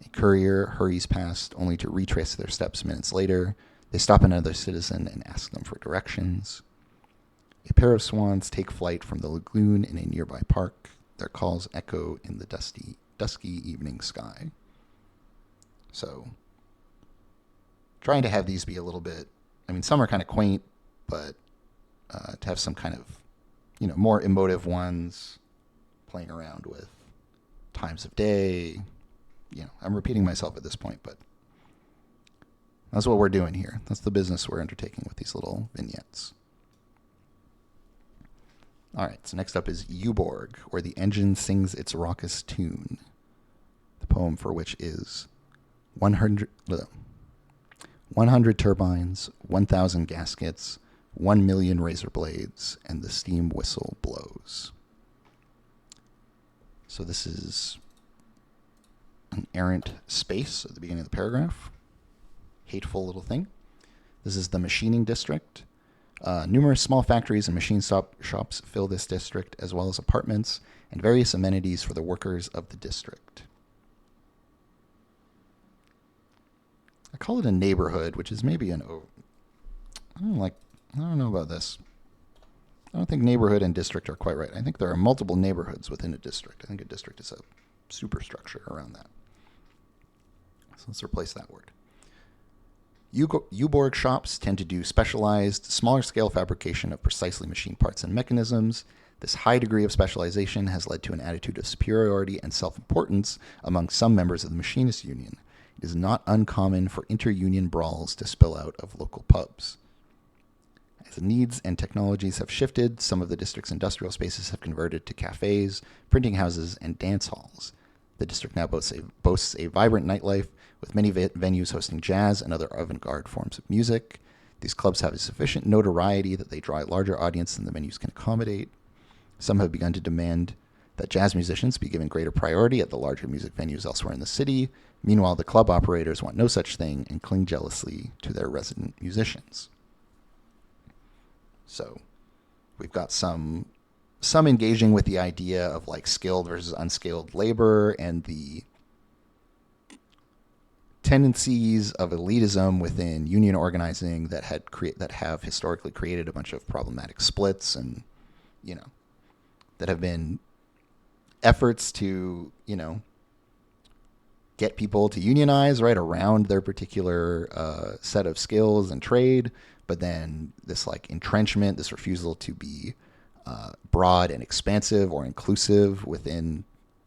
Speaker 1: A courier hurries past, only to retrace their steps minutes later. They stop another citizen and ask them for directions. A pair of swans take flight from the lagoon in a nearby park. Their calls echo in the dusky evening sky. So, trying to have these be a little bit, some are kind of quaint, but to have some kind of, more emotive ones, playing around with times of day. I'm repeating myself at this point, but that's what we're doing here. That's the business we're undertaking with these little vignettes. All right, so next up is Euborg, where the engine sings its raucous tune. The poem for which is 100 turbines, 1,000 gaskets, 1 million razor blades, and the steam whistle blows. So this is an errant space at the beginning of the paragraph. Hateful little thing. This is the machining district. Numerous small factories and machine shops fill this district, as well as apartments and various amenities for the workers of the district. call it a neighborhood, which is maybe I don't know about this. I don't think neighborhood and district are quite right. I think there are multiple neighborhoods within a district. I think a district is a superstructure around that. So let's replace that word. Uborg shops tend to do specialized, smaller-scale fabrication of precisely machined parts and mechanisms. This high degree of specialization has led to an attitude of superiority and self-importance among some members of the Machinists' Union. It is not uncommon for inter-union brawls to spill out of local pubs. As needs and technologies have shifted, some of the district's industrial spaces have converted to cafes, printing houses, and dance halls. The district now boasts a vibrant nightlife, with many venues hosting jazz and other avant-garde forms of music. These clubs have a sufficient notoriety that they draw a larger audience than the venues can accommodate. Some have begun to demand that jazz musicians be given greater priority at the larger music venues elsewhere in the city. Meanwhile, the club operators want no such thing and cling jealously to their resident musicians. So we've got some engaging with the idea of like skilled versus unskilled labor and the tendencies of elitism within union organizing that have historically created a bunch of problematic splits, and that have been efforts to get people to unionize right around their particular set of skills and trade, but then this like entrenchment, this refusal to be broad and expansive or inclusive within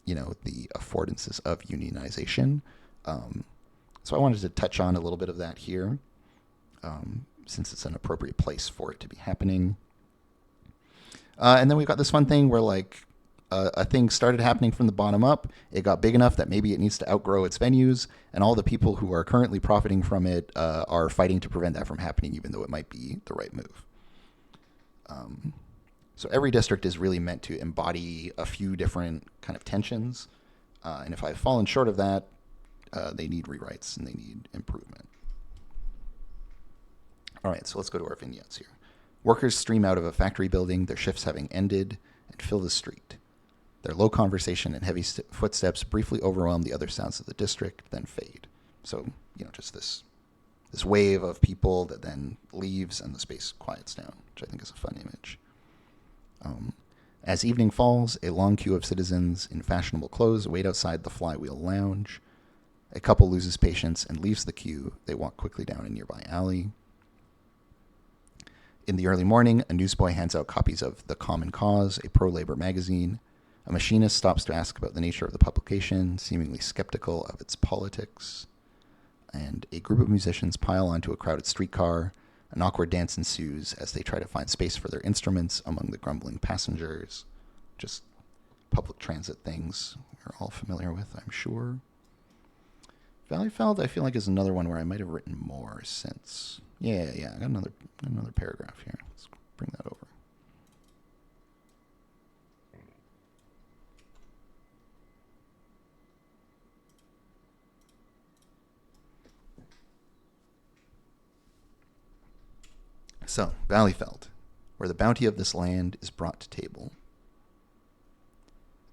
Speaker 1: the affordances of unionization. So I wanted to touch on a little bit of that here, since it's an appropriate place for it to be happening. And then we've got this fun thing where like a thing started happening from the bottom up. It got big enough that maybe it needs to outgrow its venues, and all the people who are currently profiting from it are fighting to prevent that from happening, even though it might be the right move. So every district is really meant to embody a few different kind of tensions, and if I've fallen short of that, they need rewrites and they need improvement. All right, so let's go to our vignettes here. Workers stream out of a factory building, their shifts having ended, and fill the street. Their low conversation and heavy footsteps briefly overwhelm the other sounds of the district, then fade. So, just this wave of people that then leaves and the space quiets down, which I think is a fun image. As evening falls, a long queue of citizens in fashionable clothes wait outside the Flywheel Lounge. A couple loses patience and leaves the queue. They walk quickly down a nearby alley. In the early morning, a newsboy hands out copies of The Common Cause, a pro-labor magazine. A machinist stops to ask about the nature of the publication, seemingly skeptical of its politics. And a group of musicians pile onto a crowded streetcar. An awkward dance ensues as they try to find space for their instruments among the grumbling passengers. Just public transit things we're all familiar with, I'm sure. Valleyfeld, I feel like, is another one where I might have written more since. Yeah. I got another paragraph here. Let's bring that over. So, Valleyfeld, where the bounty of this land is brought to table.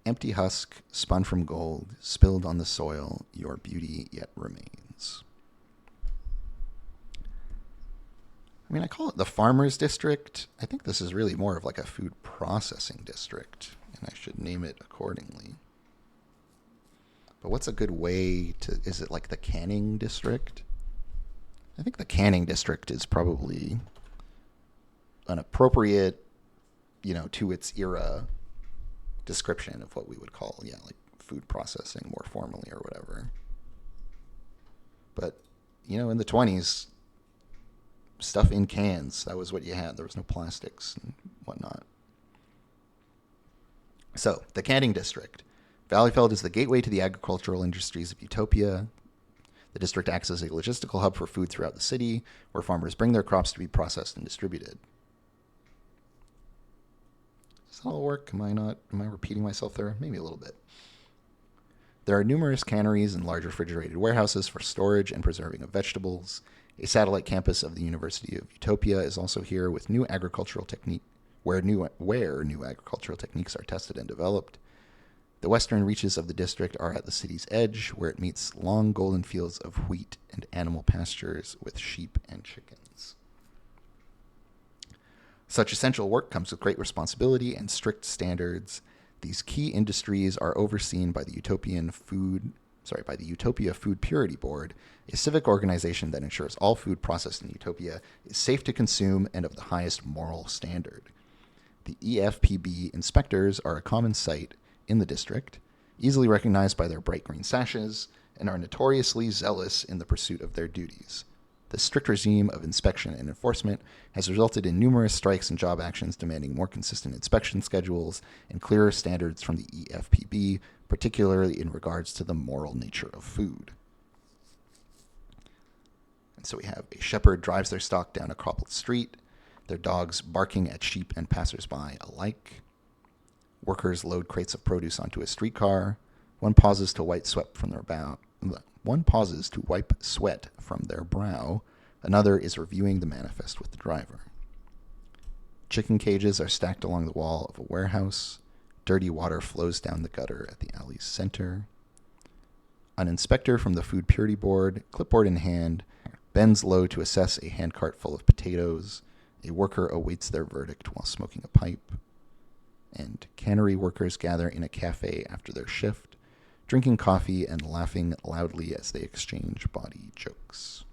Speaker 1: Empty husk, spun from gold, spilled on the soil, your beauty yet remains. I mean, I call it the farmer's district. I think this is really more of like a food processing district, and I should name it accordingly. But what's a good way to... Is it like the canning district? I think the canning district is probably an appropriate, to its era description of what we would call, like food processing more formally or whatever. But, in the 20s, stuff in cans, that was what you had. There was no plastics and whatnot. So, the canning district. Valleyfeld is the gateway to the agricultural industries of Eutopea. The district acts as a logistical hub for food throughout the city, where farmers bring their crops to be processed and distributed. Does that all work? Am I repeating myself there? Maybe a little bit. There are numerous canneries and large refrigerated warehouses for storage and preserving of vegetables. A satellite campus of the University of Eutopea is also here with new agricultural technique, where new agricultural techniques are tested and developed. The western reaches of the district are at the city's edge, where it meets long golden fields of wheat and animal pastures with sheep and chickens. Such essential work comes with great responsibility and strict standards. These key industries are overseen by the Utopia Food Purity Board, a civic organization that ensures all food processed in Utopia is safe to consume and of the highest moral standard. The EFPB inspectors are a common sight in the district, easily recognized by their bright green sashes, and are notoriously zealous in the pursuit of their duties. The strict regime of inspection and enforcement has resulted in numerous strikes and job actions demanding more consistent inspection schedules and clearer standards from the EFPB, particularly in regards to the moral nature of food. And so we have a shepherd drives their stock down a cobbled street, their dogs barking at sheep and passersby alike. Workers load crates of produce onto a streetcar. One pauses to wipe sweat from their brow. Another is reviewing the manifest with the driver. Chicken cages are stacked along the wall of a warehouse. Dirty water flows down the gutter at the alley's center. An inspector from the Food Purity Board, clipboard in hand, bends low to assess a handcart full of potatoes. A worker awaits their verdict while smoking a pipe. And cannery workers gather in a cafe after their shift, drinking coffee and laughing loudly as they exchange bawdy jokes.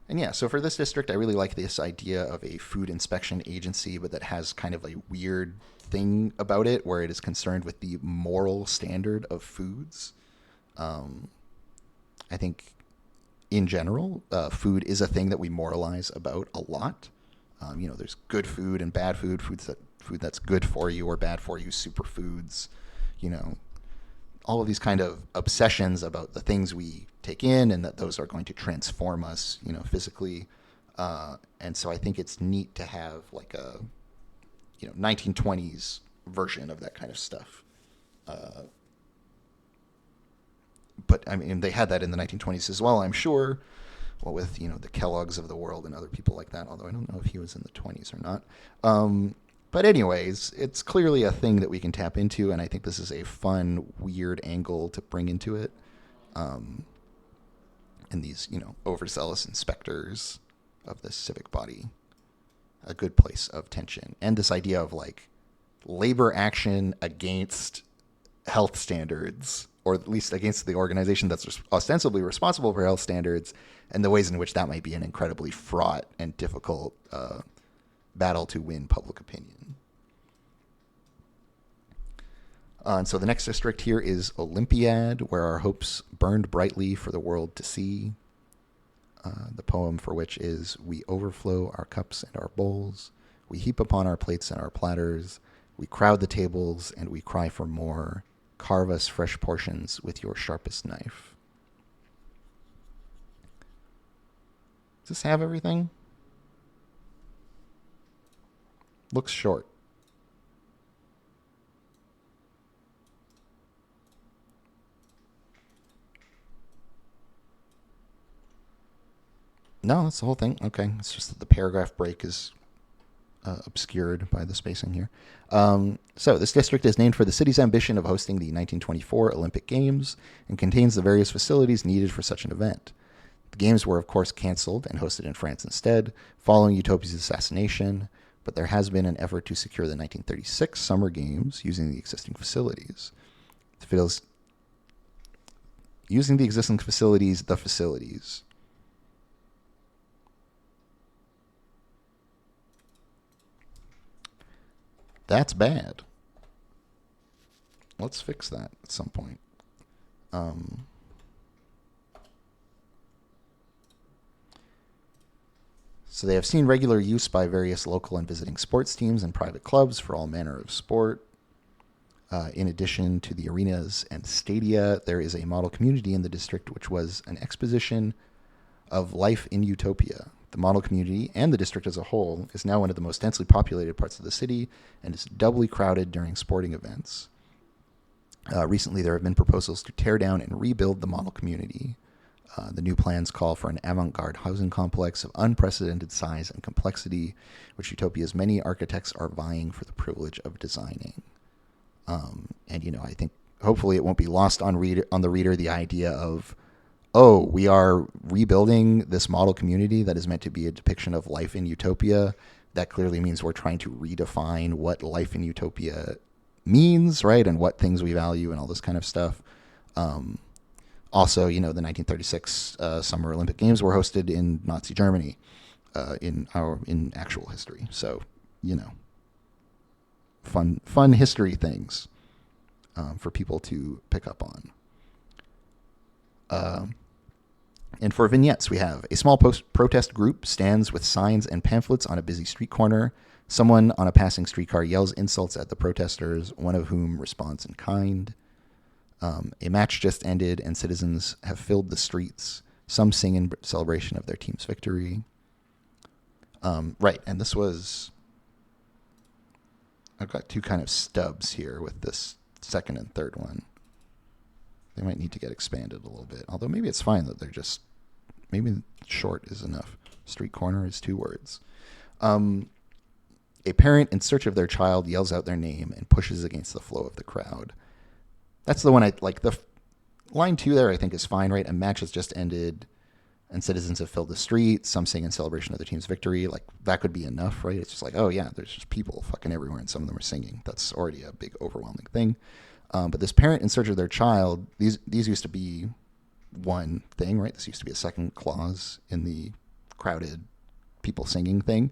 Speaker 1: And yeah, so for this district, I really like this idea of a food inspection agency, but that has kind of a weird thing about it where it is concerned with the moral standard of foods. I think in general, food is a thing that we moralize about a lot. There's good food and bad food, food that's good for you or bad for you, superfoods, all of these kind of obsessions about the things we take in and that those are going to transform us, physically. And so I think it's neat to have like a, 1920s version of that kind of stuff. But I mean, they had that in the 1920s as well, I'm sure. Well, with, the Kellogg's of the world and other people like that, although I don't know if he was in the 20s or not. But anyways, it's clearly a thing that we can tap into, and I think this is a fun, weird angle to bring into it. And these, overzealous inspectors of this civic body, a good place of tension. And this idea of, like, labor action against health standards, or at least against the organization that's ostensibly responsible for health standards, and the ways in which that might be an incredibly fraught and difficult battle to win public opinion. And so the next district here is Olympiad, where our hopes burned brightly for the world to see. The poem for which is, we overflow our cups and our bowls. We heap upon our plates and our platters. We crowd the tables and we cry for more. Carve us fresh portions with your sharpest knife. Does this have everything? Looks short. No, that's the whole thing. Okay, it's just that the paragraph break is obscured by the spacing here. So this district is named for the city's ambition of hosting the 1924 Olympic Games and contains the various facilities needed for such an event. The Games were, of course, canceled and hosted in France instead, following Utopia's assassination, but there has been an effort to secure the 1936 Summer Games using the existing facilities. Using the existing facilities, the facilities. That's bad. Let's fix that at some point. So they have seen regular use by various local and visiting sports teams and private clubs for all manner of sport. In addition to the arenas and stadia, there is a model community in the district which was an exposition of life in Utopia. The model community and the district as a whole is now one of the most densely populated parts of the city and is doubly crowded during sporting events. Recently, there have been proposals to tear down and rebuild the model community. The new plans call for an avant-garde housing complex of unprecedented size and complexity, which Utopia's many architects are vying for the privilege of designing. And I think hopefully it won't be lost on the reader the idea of, oh, we are rebuilding this model community that is meant to be a depiction of life in utopia. That clearly means we're trying to redefine what life in utopia means, right? And what things we value and all this kind of stuff. Also, the 1936 Summer Olympic Games were hosted in Nazi Germany in actual history. So, fun history things for people to pick up on. And for vignettes, we have a small protest group stands with signs and pamphlets on a busy street corner. Someone on a passing streetcar yells insults at the protesters, one of whom responds in kind. A match just ended, and citizens have filled the streets. Some sing in celebration of their team's victory. Right, and this was... I've got two kind of stubs here with this second and third one. They might need to get expanded a little bit. Although maybe it's fine that they're just... Maybe short is enough. Street corner is 2 words. A parent in search of their child yells out their name and pushes against the flow of the crowd. That's the one I like. The line 2 there I think is fine, right? A match has just ended and citizens have filled the street. Some sing in celebration of their team's victory. Like, that could be enough, right? It's just like, oh yeah, there's just people fucking everywhere and some of them are singing. That's already a big overwhelming thing. But this parent in search of their child, these used to be one thing, right? This used to be a second clause in the crowded people singing thing.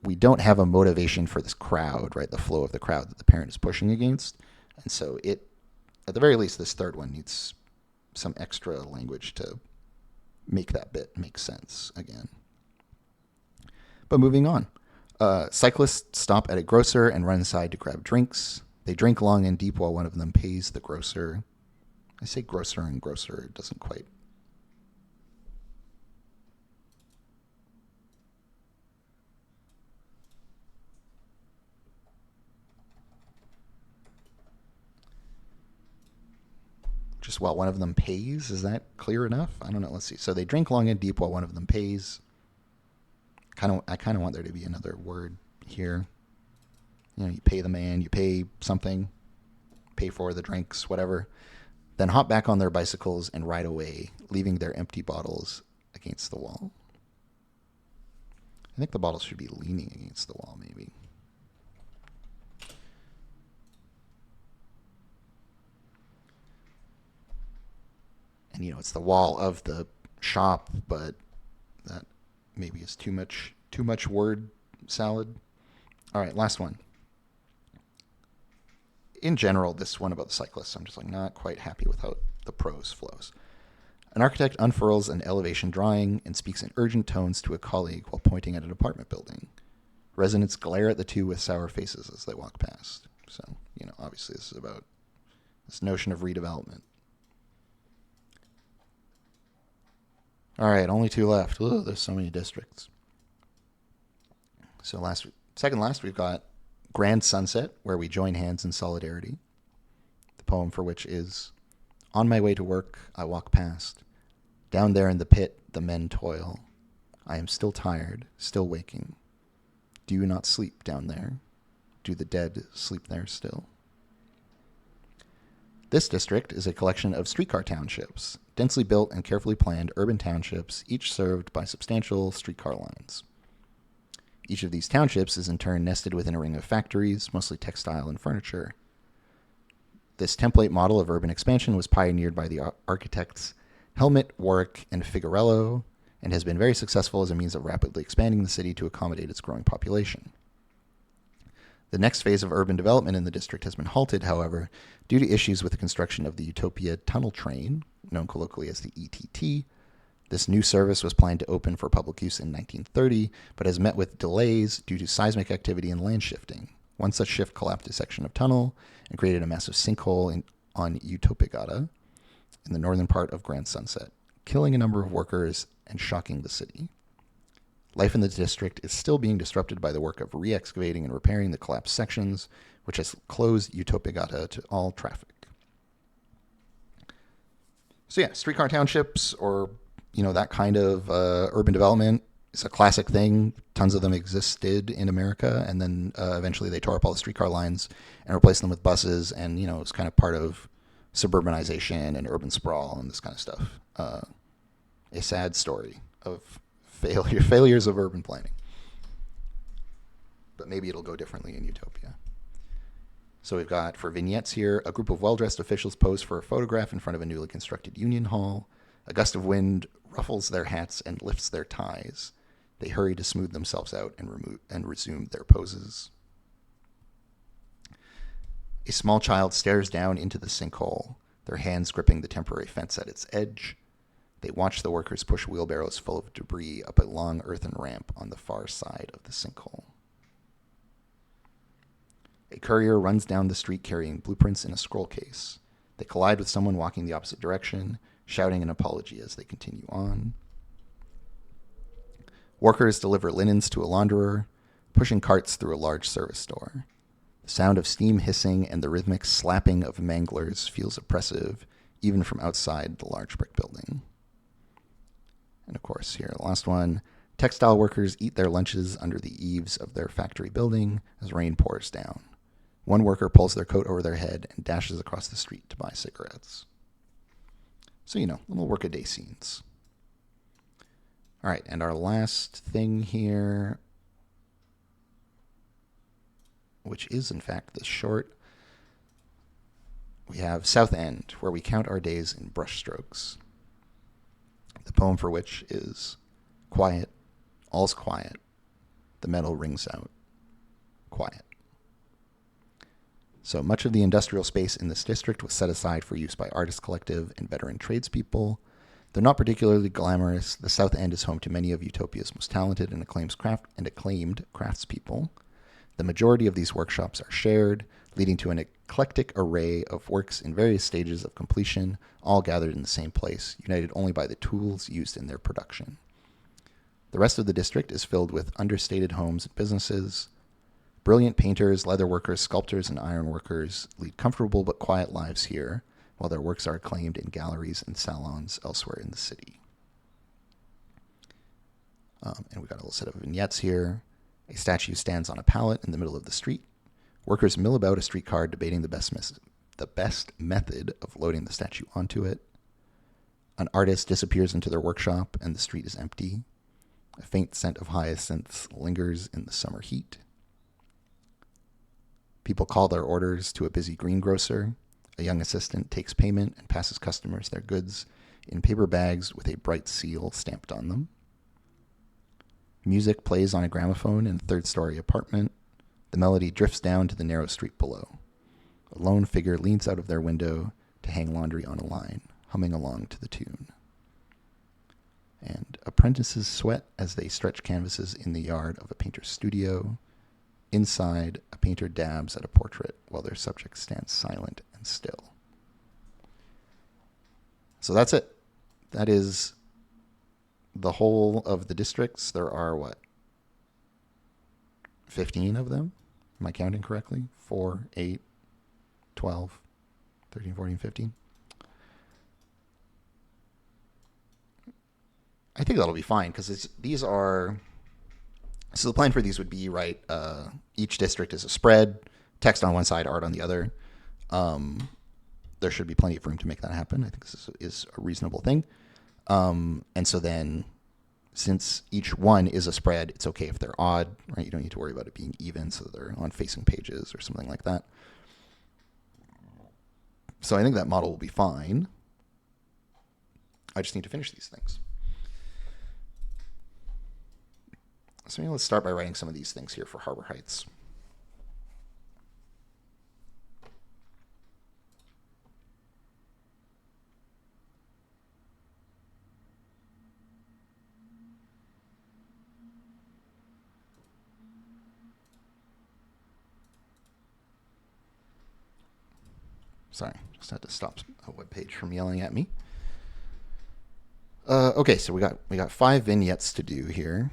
Speaker 1: We don't have a motivation for this crowd, right? The flow of the crowd that the parent is pushing against. And so at the very least, this third one needs some extra language to make that bit make sense again. But moving on. Cyclists stop at a grocer and run inside to grab drinks. They drink long and deep while one of them pays the grocer. I say grocer and grocer. It doesn't quite... Just while one of them pays? Is that clear enough? I don't know. Let's see. So they drink long and deep while one of them pays. I kind of want there to be another word here. You pay the man, you pay something, pay for the drinks, whatever. Then hop back on their bicycles and ride away, leaving their empty bottles against the wall. I think the bottles should be leaning against the wall, maybe. And, it's the wall of the shop, but that maybe is too much word salad. All right, last one. In general, this one about the cyclists, I'm just not quite happy with how the prose flows. An architect unfurls an elevation drawing and speaks in urgent tones to a colleague while pointing at an apartment building. Residents glare at the two with sour faces as they walk past. So, obviously this is about this notion of redevelopment. All right, only 2 left. Ugh, there's so many districts. So second last, we've got Grand Sunset, where we join hands in solidarity. The poem for which is, on my way to work, I walk past. Down there in the pit, the men toil. I am still tired, still waking. Do you not sleep down there? Do the dead sleep there still? This district is a collection of streetcar townships, densely built and carefully planned urban townships, each served by substantial streetcar lines. Each of these townships is in turn nested within a ring of factories, mostly textile and furniture. This template model of urban expansion was pioneered by the architects Helmut, Warwick, and Figuerello, and has been very successful as a means of rapidly expanding the city to accommodate its growing population. The next phase of urban development in the district has been halted, however, due to issues with the construction of the Eutopea tunnel train, known colloquially as the ETT. This new service was planned to open for public use in 1930, but has met with delays due to seismic activity and land shifting. One such shift collapsed a section of tunnel and created a massive sinkhole on Eutopea in the northern part of Grand Sunset, killing a number of workers and shocking the city. Life in the district is still being disrupted by the work of re-excavating and repairing the collapsed sections, which has closed Eutopia to all traffic. So yeah, streetcar townships or that kind of urban development is a classic thing. Tons of them existed in America, and then eventually they tore up all the streetcar lines and replaced them with buses, and it's kind of part of suburbanization and urban sprawl and this kind of stuff. A sad story of failures of urban planning, but maybe it'll go differently in Utopia. So we've got, for vignettes here, a group of well-dressed officials pose for a photograph in front of a newly constructed union hall. A gust of wind ruffles their hats and lifts their ties. They hurry to smooth themselves out and resume their poses. A small child stares down into the sinkhole, their hands gripping the temporary fence at its edge. They watch the workers push wheelbarrows full of debris up a long earthen ramp on the far side of the sinkhole. A courier runs down the street carrying blueprints in a scroll case. They collide with someone walking the opposite direction, shouting an apology as they continue on. Workers deliver linens to a launderer, pushing carts through a large service store. The sound of steam hissing and the rhythmic slapping of manglers feels oppressive, even from outside the large brick building. And of course, here, the last one. Textile workers eat their lunches under the eaves of their factory building as rain pours down. One worker pulls their coat over their head and dashes across the street to buy cigarettes. So, little workaday scenes. All right, and our last thing here, which is in fact the short, we have South End, where we count our days in brushstrokes. The poem for which is quiet, all's quiet, the metal rings out, quiet. So much of the industrial space in this district was set aside for use by artist collective and veteran tradespeople. Though not particularly glamorous, the South End is home to many of Utopia's most talented and acclaimed craftspeople. The majority of these workshops are shared, leading to an eclectic array of works in various stages of completion, all gathered in the same place, united only by the tools used in their production. The rest of the district is filled with understated homes and businesses. Brilliant painters, leatherworkers, sculptors, and ironworkers lead comfortable but quiet lives here, while their works are acclaimed in galleries and salons elsewhere in the city. And we've got a little set of vignettes here. A statue stands on a pallet in the middle of the street. Workers mill about a streetcar debating the best method of loading the statue onto it. An artist disappears into their workshop and the street is empty. A faint scent of hyacinths lingers in the summer heat. People call their orders to a busy greengrocer. A young assistant takes payment and passes customers their goods in paper bags with a bright seal stamped on them. Music plays on a gramophone in a third-story apartment. The melody drifts down to the narrow street below. A lone figure leans out of their window to hang laundry on a line, humming along to the tune. And apprentices sweat as they stretch canvases in the yard of a painter's studio. Inside, a painter dabs at a portrait while their subject stands silent and still. So that's it. That is the whole of the districts. There are, 15 of them? Am I counting correctly? 4, 8, 12, 13, 14, 15. I think that'll be fine because these are... So the plan for these would be, right, each district is a spread, text on one side, art on the other. There should be plenty of room to make that happen. I think this is a reasonable thing. And so then, since each one is a spread, it's okay if they're odd, right? You don't need to worry about it being even, so they're on facing pages or something like that. So I think that model will be fine. I just need to finish these things. So maybe let's start by writing some of these things here for Harbor Heights. Sorry, just had to stop a web page from yelling at me. Okay, so we got 5 vignettes to do here.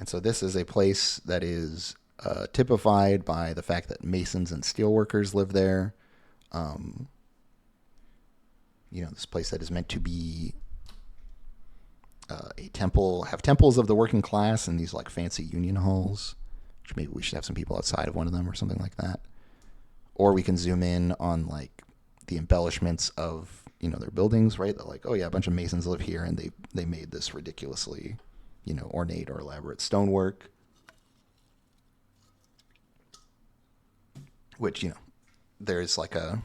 Speaker 1: And so this is a place that is typified by the fact that masons and steelworkers live there. Um, this place that is meant to be a temple, have temples of the working class and these like fancy union halls, which maybe we should have some people outside of one of them or something like that. Or we can zoom in on like the embellishments of their buildings, right? That like, oh yeah, a bunch of masons live here and they made this ridiculously ornate or elaborate stonework, which there's like a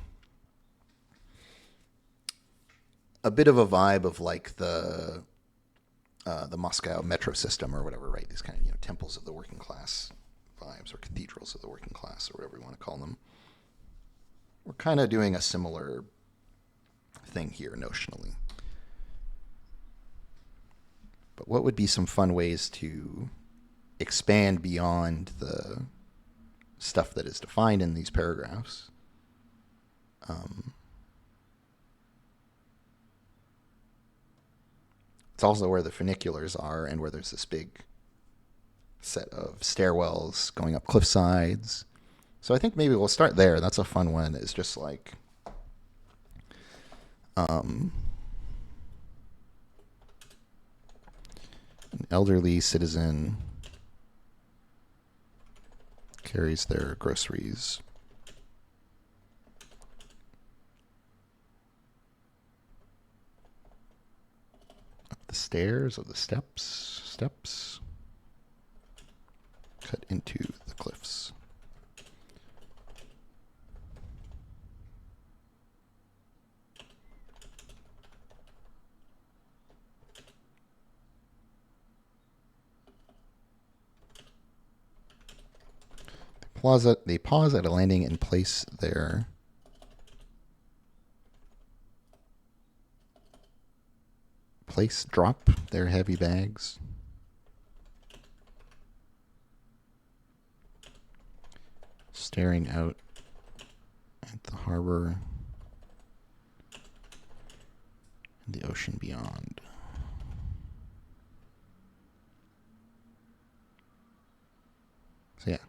Speaker 1: bit of a vibe of like the Moscow metro system or whatever, right? These kind of temples of the working class vibes, or cathedrals of the working class, or whatever you want to call them. We're kind of doing a similar thing here notionally. But what would be some fun ways to expand beyond the stuff that is defined in these paragraphs? It's also where the funiculars are and where there's this big set of stairwells going up cliff sides. So I think maybe we'll start there. That's a fun one. It's just like an elderly citizen carries their groceries up the stairs of the steps cut into the cliffs. They pause at a landing and drop their heavy bags. Staring out at the harbor and the ocean beyond. So yeah,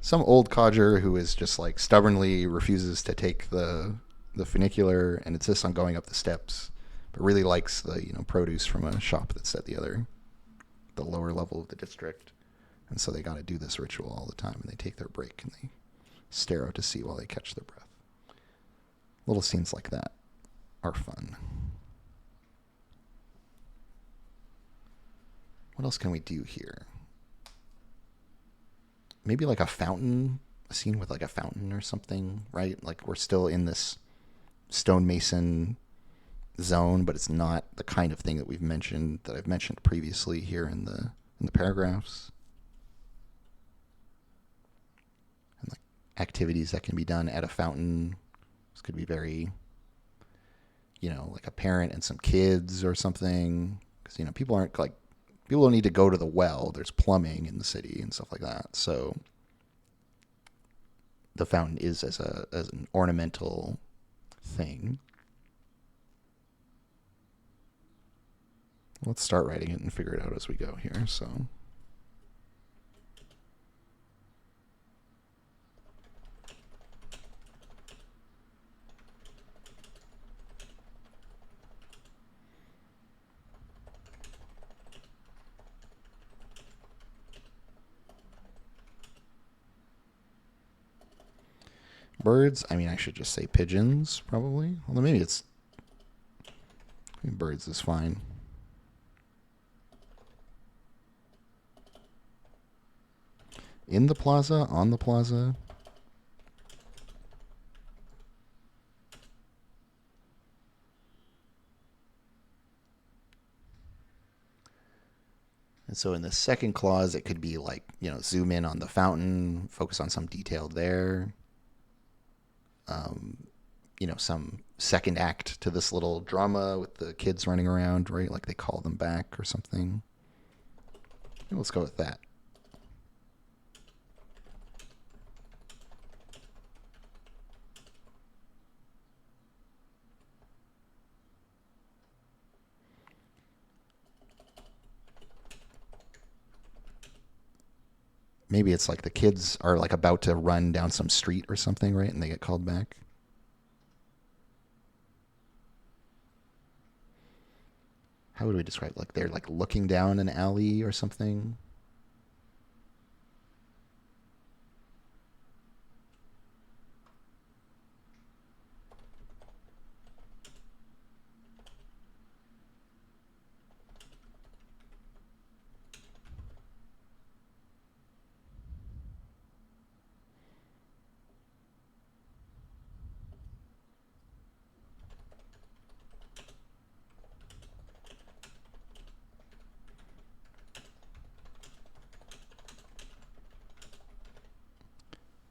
Speaker 1: some old codger who is just like stubbornly refuses to take the funicular and insists on going up the steps, but really likes the produce from a shop that's at the lower level of the district. And so they got to do this ritual all the time, and they take their break and they stare out to sea while they catch their breath. Little scenes like that are fun. What else can we do here? Maybe like a scene with like a fountain or something, right? Like we're still in this stonemason zone, but it's not the kind of thing that I've mentioned previously here in the paragraphs. And like activities that can be done at a fountain. This could be very, like a parent and some kids or something, because people don't need to go to the well. There's plumbing in the city and stuff like that. So the fountain is as an ornamental thing. Let's start writing it and figure it out as we go here. So birds. I mean, I should just say pigeons, probably. Although maybe birds is fine. In the plaza, on the plaza. And so in the second clause, it could be like, zoom in on the fountain, focus on some detail there. Some second act to this little drama with the kids running around, right? Like they call them back or something. Let's go with that. Maybe it's like the kids are like about to run down some street or something, right? And they get called back. How would we describe it? Like they're like looking down an alley or something?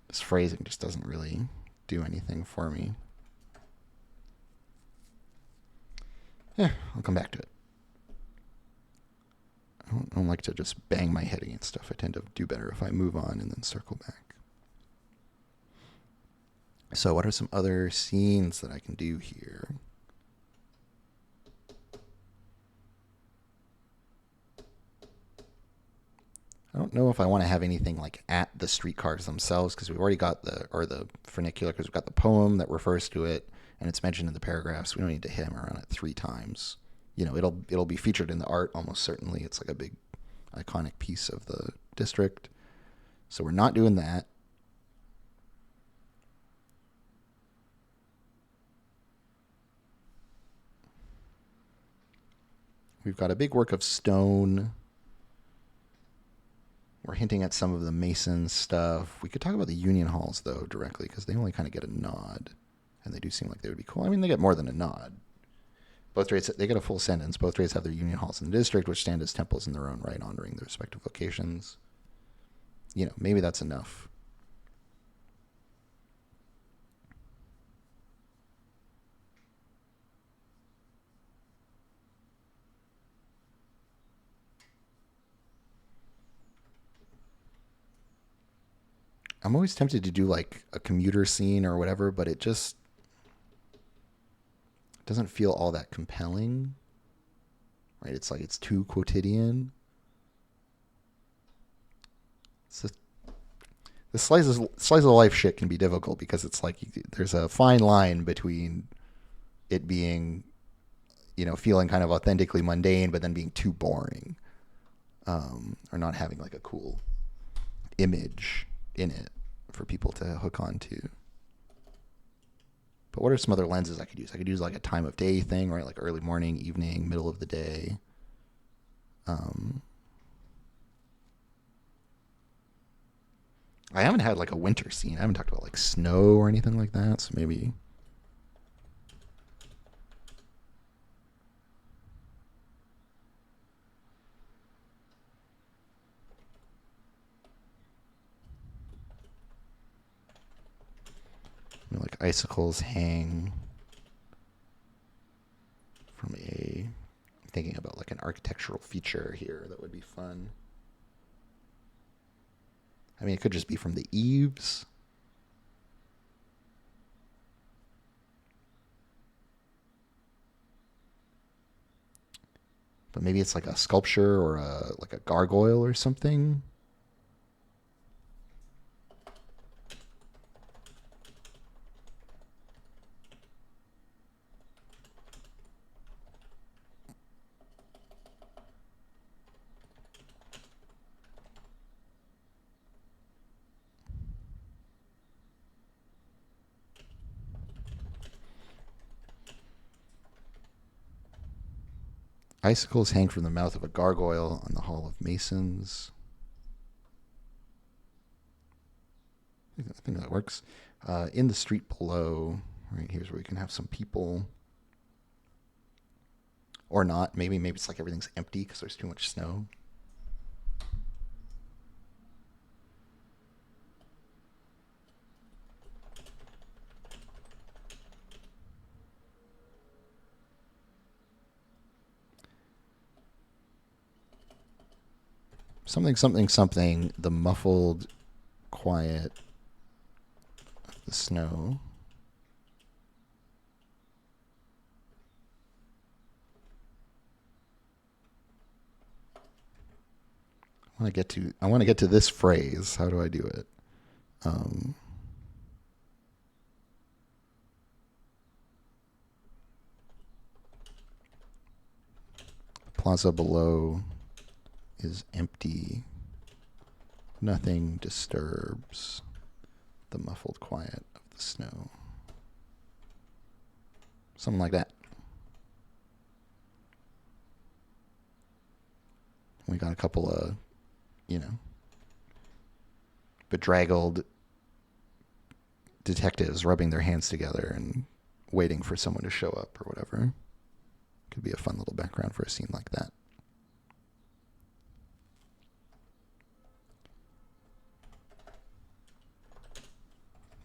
Speaker 1: This phrasing just doesn't really do anything for me. Yeah, I'll come back to it. I don't like to just bang my head against stuff. I tend to do better if I move on and then circle back. So what are some other scenes that I can do here? I don't know if I want to have anything like at the streetcars themselves, because we've already got the funicular, because we've got the poem that refers to it and it's mentioned in the paragraphs. We don't need to hammer on it 3 times. You know, it'll be featured in the art almost certainly. It's like a big iconic piece of the district. So we're not doing that. We've got a big work of stone. We're hinting at some of the Mason stuff. We could talk about the Union Halls, though, directly, because they only kind of get a nod. And they do seem like they would be cool. I mean, they get more than a nod. Both rates, they get a full sentence. Both rates have their Union Halls in the district, which stand as temples in their own right, honoring their respective locations. You know, maybe that's enough. I'm always tempted to do like a commuter scene or whatever, but it just doesn't feel all that compelling. Right? It's like it's too quotidian. It's just, the slice of life shit can be difficult because it's like there's a fine line between it being, you know, feeling kind of authentically mundane, but then being too boring, or not having like a cool image in it for people to hook on to. But what are some other lenses I could use? I could use like a time of day thing, right? Like early morning, evening, middle of the day. I haven't had like a winter scene. I haven't talked about like snow or anything like that. So maybe you know, like icicles hang from a. Thinking about like an architectural feature here that would be fun. I mean, it could just be from the eaves. But maybe it's like a sculpture or like a gargoyle or something. Icicles hang from the mouth of a gargoyle on the Hall of Masons. I think that works. In the street below, right here's where we can have some people, or not. Maybe it's like everything's empty because there's too much snow. Something, something, something. The muffled quiet of the snow. I want to get to this phrase. How do I do it? Plaza below is empty. Nothing disturbs the muffled quiet of the snow. Something like that. We got a couple of, bedraggled detectives rubbing their hands together and waiting for someone to show up or whatever. Could be a fun little background for a scene like that.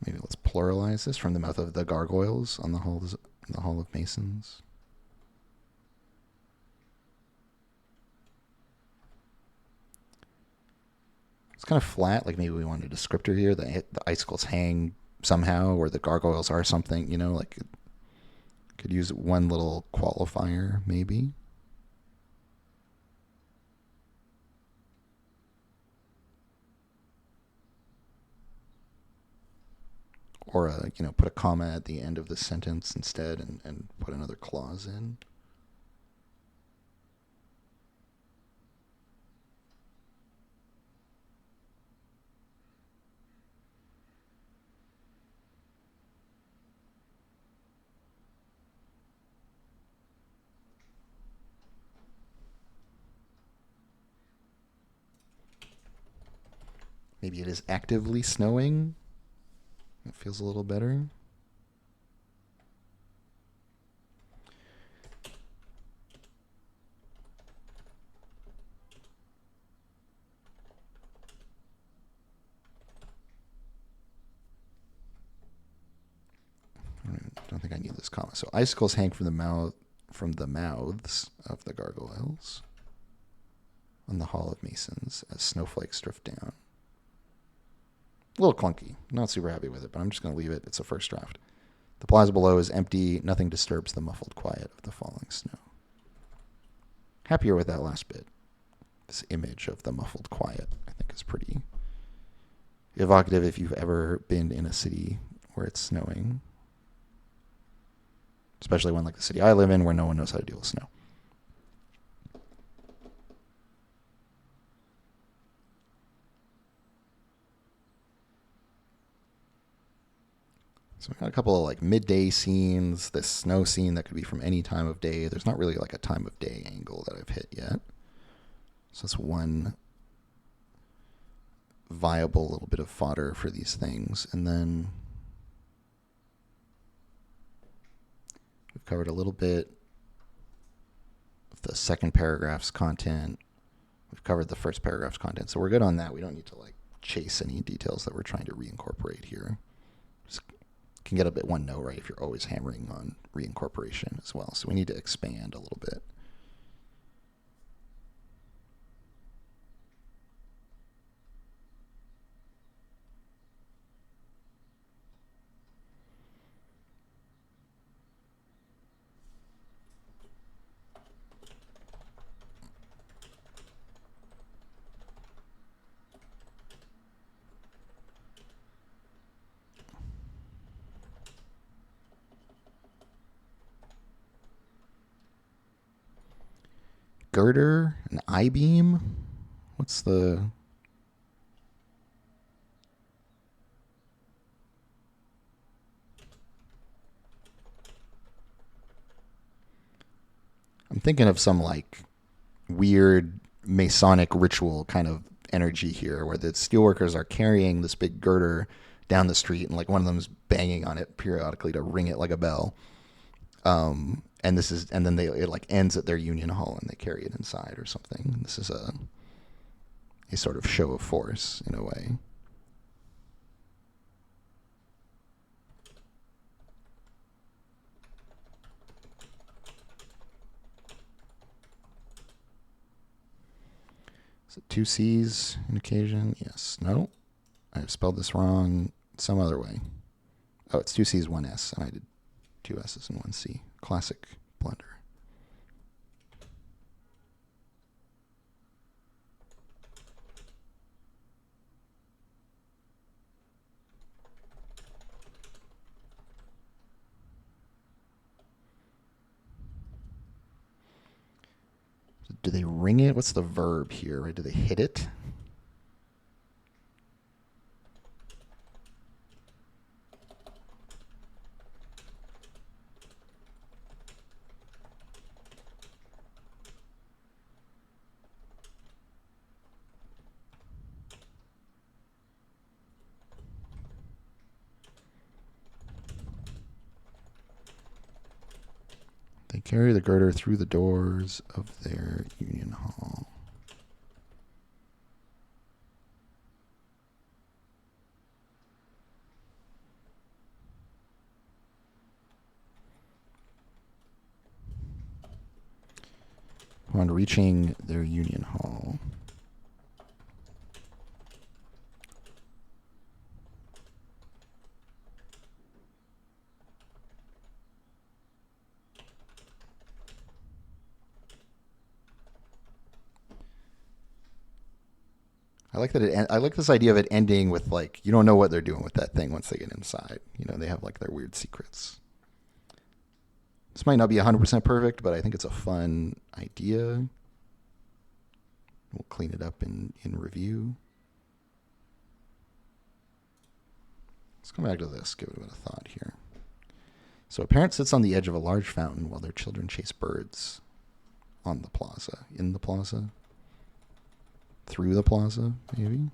Speaker 1: Maybe let's pluralize this from the mouth of the gargoyles on the Hall of Masons. It's kind of flat, like maybe we wanted a descriptor here. The icicles hang somehow, or the gargoyles are something, like could use one little qualifier, maybe. Or, put a comma at the end of the sentence instead and put another clause in. Maybe it is actively snowing. It feels a little better. I don't think I need this comma. So icicles hang from the mouths of the gargoyles on the Hall of Masons as snowflakes drift down. A little clunky. Not super happy with it, but I'm just going to leave it. It's a first draft. The plaza below is empty. Nothing disturbs the muffled quiet of the falling snow. Happier with that last bit. This image of the muffled quiet, I think, is pretty evocative if you've ever been in a city where it's snowing. Especially one like the city I live in where no one knows how to deal with snow. So we got a couple of like midday scenes, this snow scene that could be from any time of day. There's not really like a time of day angle that I've hit yet. So that's one viable little bit of fodder for these things. And then we've covered a little bit of the second paragraph's content. We've covered the first paragraph's content. So we're good on that. We don't need to like chase any details that we're trying to reincorporate here. Just can get a bit one note, right, if you're always hammering on reincorporation as well. So we need to expand a little bit. Girder, an I-beam. What's the... I'm thinking of some like weird Masonic ritual kind of energy here where the steelworkers are carrying this big girder down the street and like one of them's banging on it periodically to ring it like a bell. And then it like ends at their union hall and they carry it inside or something. And this is a sort of show of force in a way. Is it two C's in occasion? Yes. No. I've spelled this wrong some other way. Oh, it's two C's, one S, and I did two S's and one C. Classic blunder. Do they ring it? What's the verb here? Right? Do they hit it? They carry the girder through the doors of their union hall. Upon reaching their union hall. I like that. I like this idea of it ending with like you don't know what they're doing with that thing once they get inside. You know, they have like their weird secrets. This might not be 100% perfect, but I think it's a fun idea. We'll clean it up in review. Let's come back to this. Give it a bit of thought here. So a parent sits on the edge of a large fountain while their children chase birds on the plaza, in the plaza, through the plaza, maybe,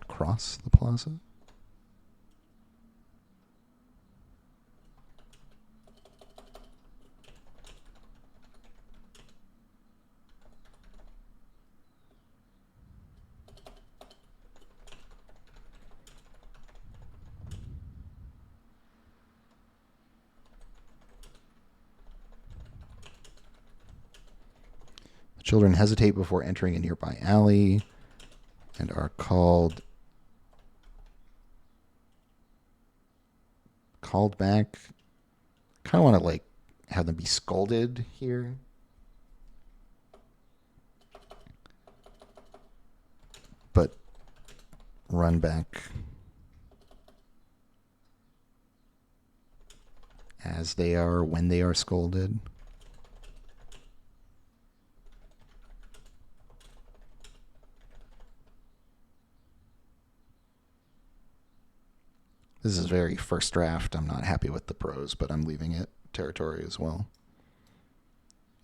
Speaker 1: across the plaza. The children hesitate before entering a nearby alley and are called back. Kind of want to like have them be scolded here. But run back as they are when they are scolded. This is very first draft. I'm not happy with the prose, but I'm leaving it territory as well.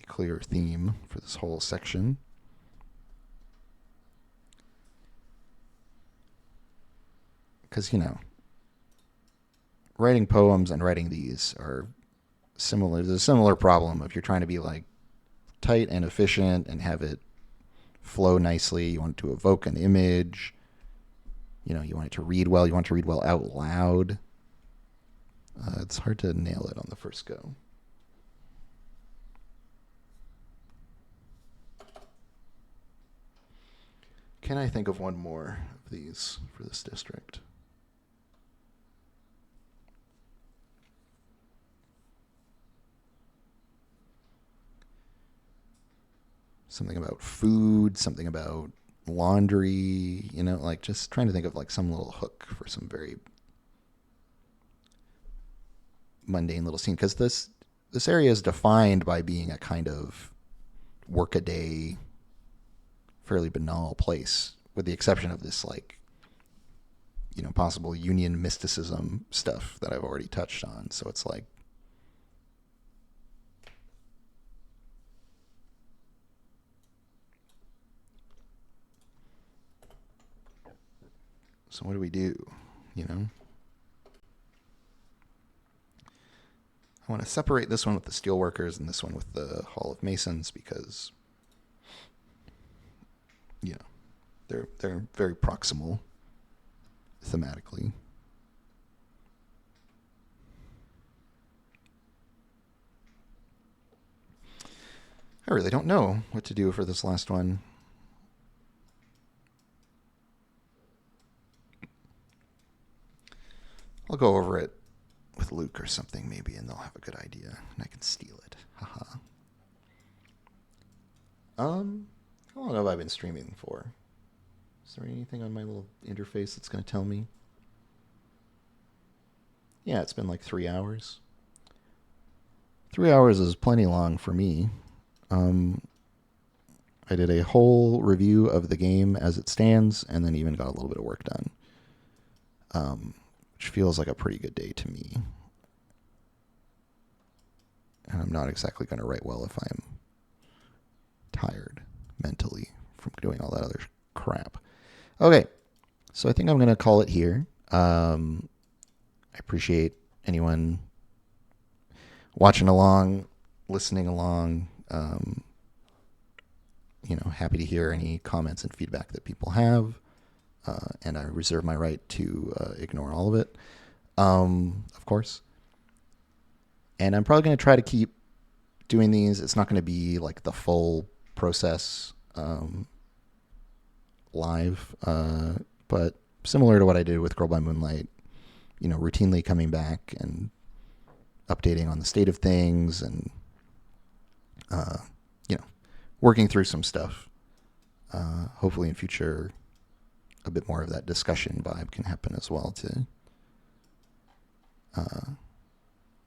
Speaker 1: A clear theme for this whole section. Because, you know, writing poems and writing these are similar. There's a similar problem if you're trying to be like tight and efficient and have it flow nicely. You want it to evoke an image. You know, you want it to read well. You want it to read well out loud. It's hard to nail it on the first go. Can I think of one more of these for this district? Something about food, something about laundry, you know, like just trying to think of like some little hook for some very mundane little scene, because this area is defined by being a kind of workaday, fairly banal place, with the exception of this like, you know, possible union mysticism stuff that I've already touched on. So it's like, so what do we do? You know, I want to separate this one with the steelworkers and this one with the Hall of Masons because, you know, they're very proximal thematically. I really don't know what to do for this last one. I'll go over it with Luke or something maybe, and they'll have a good idea, and I can steal it. Haha. How long have I been streaming for? Is there anything on my little interface that's going to tell me? Yeah, it's been like 3 hours. 3 hours is plenty long for me. Um, I did a whole review of the game as it stands, and then even got a little bit of work done, which feels like a pretty good day to me. And I'm not exactly going to write well if I'm tired mentally from doing all that other crap. Okay, so I think I'm going to call it here. I appreciate anyone watching along, listening along. Happy to hear any comments and feedback that people have. And I reserve my right to ignore all of it, of course. And I'm probably going to try to keep doing these. It's not going to be like the full process live, but similar to what I did with Girl by Moonlight, routinely coming back and updating on the state of things and, working through some stuff. Hopefully in future, a bit more of that discussion vibe can happen as well to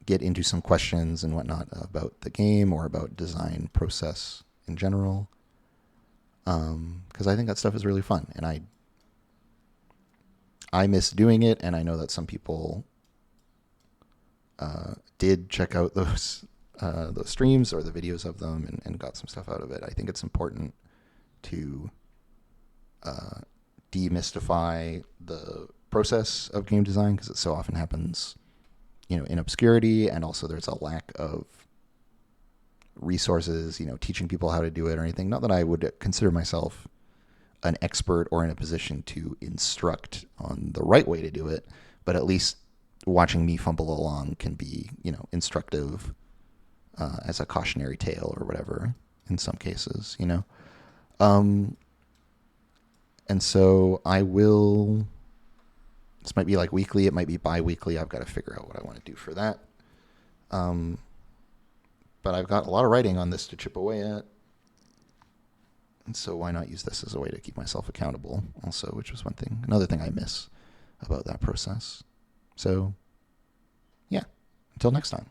Speaker 1: get into some questions and whatnot about the game or about design process in general. Because I think that stuff is really fun, and I miss doing it, and I know that some people did check out those streams or the videos of them and got some stuff out of it. I think it's important to demystify the process of game design, because it so often happens, in obscurity, and also there's a lack of resources, teaching people how to do it or anything. Not that I would consider myself an expert or in a position to instruct on the right way to do it, but at least watching me fumble along can be, instructive as a cautionary tale or whatever in some cases, and so I will, this might be like weekly, it might be bi-weekly. I've got to figure out what I want to do for that. But I've got a lot of writing on this to chip away at. And so why not use this as a way to keep myself accountable also, which was another thing I miss about that process. So, yeah, until next time.